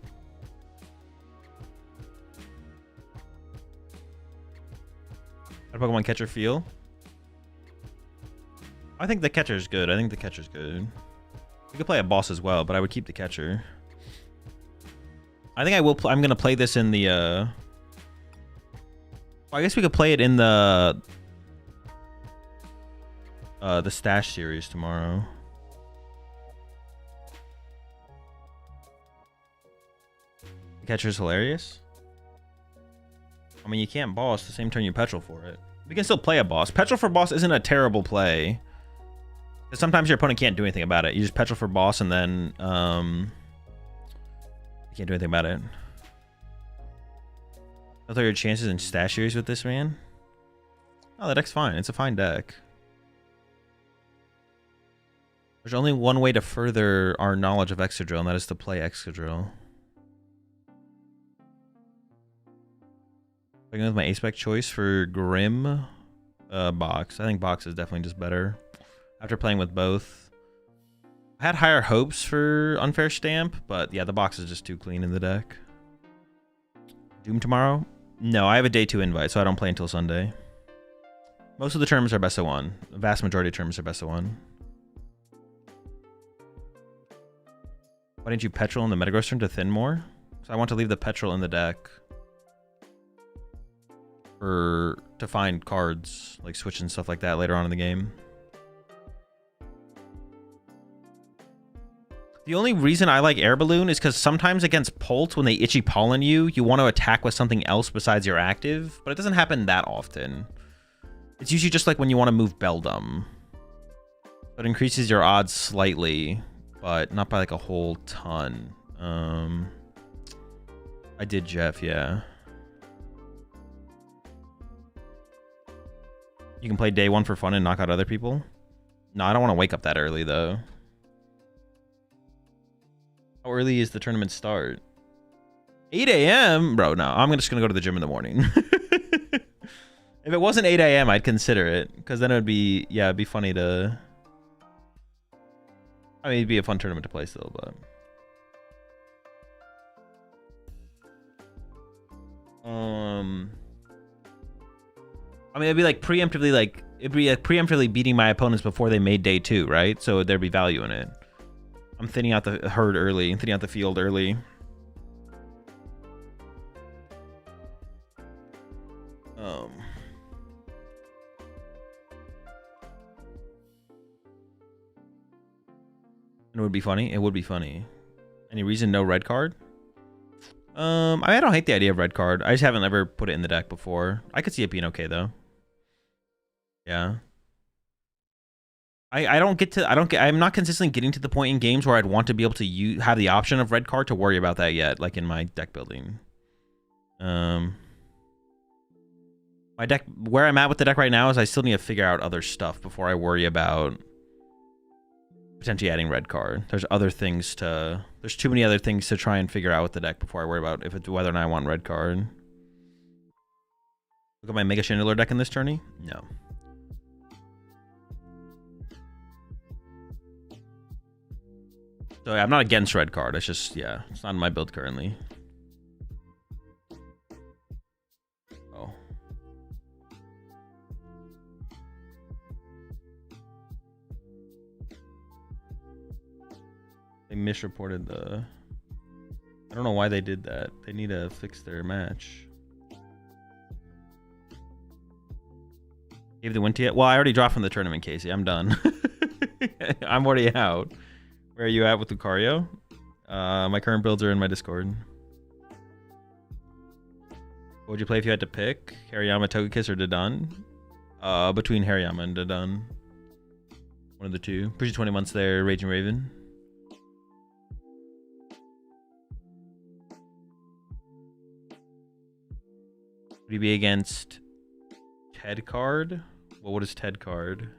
do Pokemon catcher feel? I think the catcher's good. I think the catcher's good. We could play a boss as well, but I would keep the catcher. I think I will. I'm gonna play this in the. Well, I guess we could play it in the stash series tomorrow. Catcher's hilarious. I mean, you can't boss the same turn you petrol for it. We can still play a boss. Petrol for boss isn't a terrible play. Because sometimes your opponent can't do anything about it. You just petrol for boss and then you can't do anything about it. What are your chances in stash series with this, man? Oh, the deck's fine. It's a fine deck. There's only one way to further our knowledge of Excadrill, and that is to play Excadrill. I'm going with my ace-spec choice for Grim Box. I think Box is definitely just better. After playing with both. I had higher hopes for Unfair Stamp, but yeah, the box is just too clean in the deck. Doom tomorrow? No, I have a day 2 invite, so I don't play until Sunday. Most of the tournaments are best of 1. The vast majority of tournaments are best of 1. Why didn't you petrol in the Metagross turn to thin more? So I want to leave the petrol in the deck. To find cards, like switch and stuff like that later on in the game. The only reason I like Air Balloon is because sometimes against Polt, when they Itchy Pollen you want to attack with something else besides your active, but it doesn't happen that often. It's usually just like when you want to move Beldum. So it increases your odds slightly, but not by like a whole ton. I did Jeff, yeah. You can play day 1 for fun and knock out other people? No, I don't want to wake up that early, though. How early is the tournament start? 8 a.m.? Bro, no. I'm just going to go to the gym in the morning. If it wasn't 8 a.m., I'd consider it. Because then it would be... Yeah, it'd be funny to... I mean, it'd be a fun tournament to play still, but... I mean, it'd be like preemptively, beating my opponents before they made day 2, right? So there'd be value in it. I'm thinning out the herd early, and thinning out the field early. And it would be funny. It would be funny. Any reason no red card? I don't hate the idea of red card. I just haven't ever put it in the deck before. I could see it being okay though. Yeah. I'm not consistently getting to the point in games where I'd want to be able to have the option of red card to worry about that yet, like in my deck building. My deck, where I'm at with the deck right now is I still need to figure out other stuff before I worry about potentially adding red card. There's too many other things to try and figure out with the deck before I worry about whether or not I want red card. Look at my Mega Chandelier deck in this tourney? No. So yeah, I'm not against red card. It's just, yeah, it's not in my build currently. Oh. They misreported the... I don't know why they did that. They need to fix their match. Gave the win to you? Well, I already dropped from the tournament, Casey. I'm done. I'm already out. Where are you at with Lucario? My current builds are in my Discord. What would you play if you had to pick? Hariyama, Togekiss, or Dodon? Between Hariyama and Dodon. One of the two. Push 20 months there, Raging Raven. Would he be against Ted Card? Well, what is Ted Card?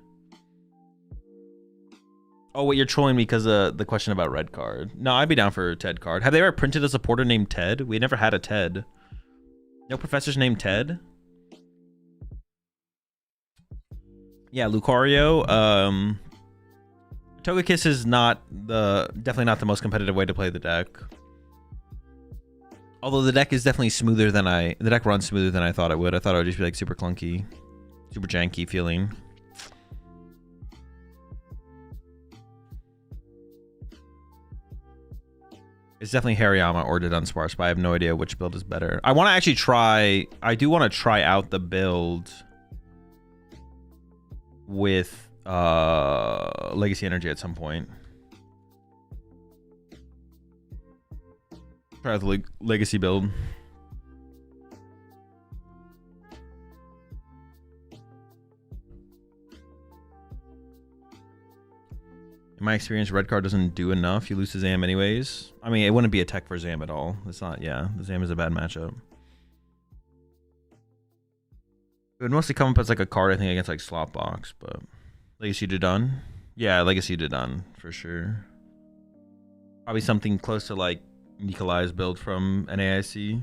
Oh, wait, you're trolling me because of the question about Red Card. No, I'd be down for Ted Card. Have they ever printed a supporter named Ted? We never had a Ted. No professors named Ted? Yeah, Lucario. Togekiss is definitely not the most competitive way to play the deck. Although the deck is definitely smoother than the deck runs smoother than I thought it would. I thought it would just be like super clunky, super janky feeling. It's definitely Hariyama or Dunsparce, but I have no idea which build is better. I want to actually try... I do want to try out the build with Legacy Energy at some point. Try out the Legacy build. In my experience, Red Card doesn't do enough. You lose to Zam anyways. I mean, it wouldn't be a tech for Zam at all. It's not, yeah. The Zam is a bad matchup. It would mostly come up as like a card, I think, against like Slop Box, but... Legacy Dodon? Yeah, Legacy Dodon, for sure. Probably something close to like Nikolai's build from NAIC.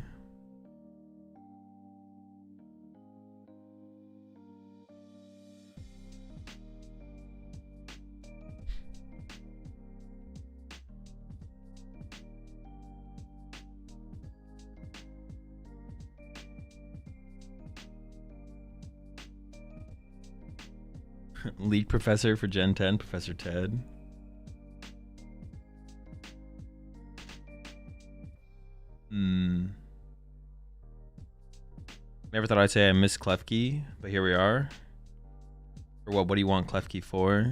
Lead professor for Gen 10, Professor Ted. Never thought I'd say I miss Klefki, but here we are. Or what do you want Klefki for?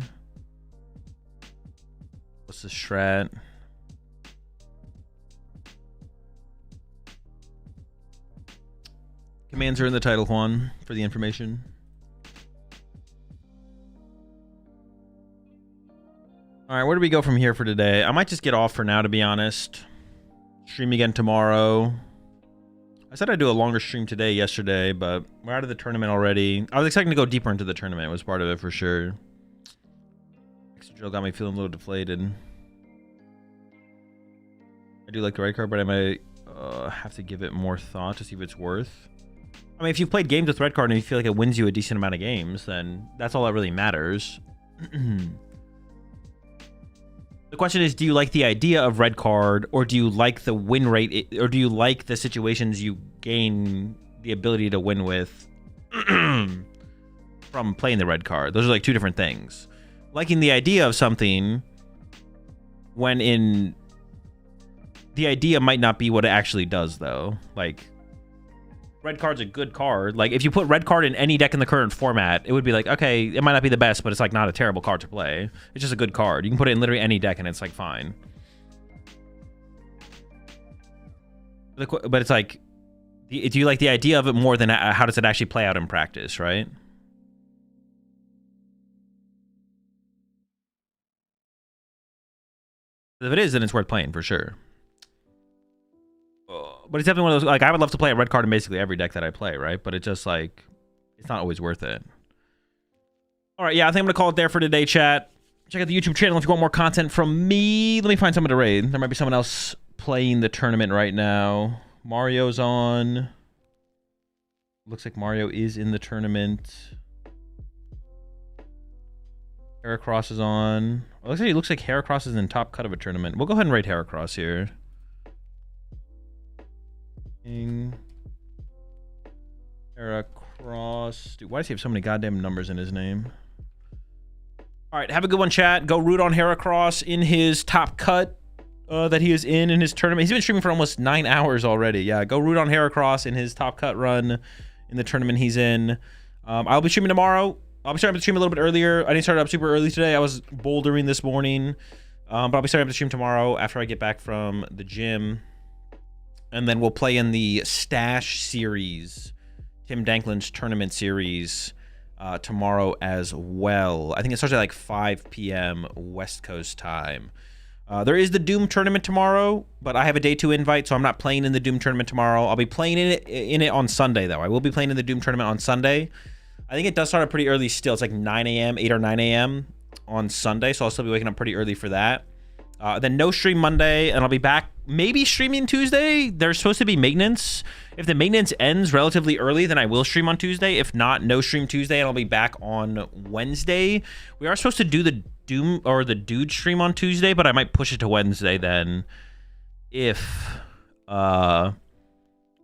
What's the strat? Commands are in the title, Juan, for the information. All right, where do we go from here for today? I might just get off for now, to be honest. Stream again tomorrow. I said I'd do a longer stream yesterday, but we're out of the tournament already. I was expecting to go deeper into the tournament. It was part of it for sure. Extra drill got me feeling a little deflated. I do like the Red Card, but I might have to give it more thought to see if it's worth. I mean, if you've played games with Red Card and you feel like it wins you a decent amount of games, then that's all that really matters. The question is, do you like the idea of Red Card, or do you like the win rate, or do you like the situations you gain the ability to win with from playing the Red Card? Those are like two different things. Liking the idea of something when in... The idea might not be what it actually does, though. Like, Red Card's a good card. Like, if you put Red Card in any deck in the current format, it would be like, okay, it might not be the best, but it's like not a terrible card to play. It's just a good card. You can put it in literally any deck and it's like fine. But it's like, do you like the idea of it more than how does it actually play out in practice, right? If it is, then it's worth playing for sure. But it's definitely one of those, like, I would love to play a Red Card in basically every deck that I play, right? But it's just like, it's not always worth it. All right, yeah, I think I'm gonna call it there for today, chat. Check out the YouTube channel if you want more content from me. Let me find someone to raid. There might be someone else playing the tournament right now. Mario's on. Looks like Mario is in the tournament. Heracross is on. It looks like Heracross is in top cut of a tournament. We'll go ahead and raid Heracross here. Heracross. Dude, why does he have so many goddamn numbers in his name? All right, have a good one, chat. Go root on Heracross in his top cut. that he is in his tournament. He's been streaming for almost 9 hours already. Yeah, go root on Heracross in his top cut run in the tournament he's in. I'll be streaming tomorrow. I'll be starting to stream a little bit earlier. I didn't start up super early today. I was bouldering this morning. But I'll be starting up to stream tomorrow after I get back from the gym. And then we'll play in the Stash series, Tim Danklin's tournament series, tomorrow as well. I think it starts at like 5 p.m. West Coast time. There is the Doom tournament tomorrow, but I have a day 2 invite, so I'm not playing in the Doom tournament tomorrow. I'll be playing in it on Sunday, though. I will be playing in the Doom tournament on Sunday. I think it does start up pretty early still. It's like 9 a.m., 8 or 9 a.m. on Sunday, so I'll still be waking up pretty early for that. Then no stream Monday, and I'll be back maybe streaming Tuesday. There's supposed to be maintenance. If the maintenance ends relatively early, then I will stream on Tuesday. If not, no stream Tuesday, and I'll be back on Wednesday. We are supposed to do the Doom or the Dude stream on Tuesday, but I might push it to Wednesday then if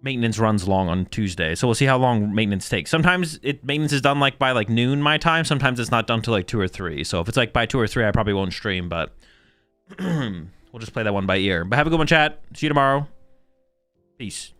maintenance runs long on Tuesday. So we'll see how long maintenance takes. Sometimes maintenance is done like by like noon my time. Sometimes it's not done till like 2 or 3. So if it's like by 2 or 3, I probably won't stream, but we'll just play that one by ear. But have a good one, chat. See you tomorrow. Peace.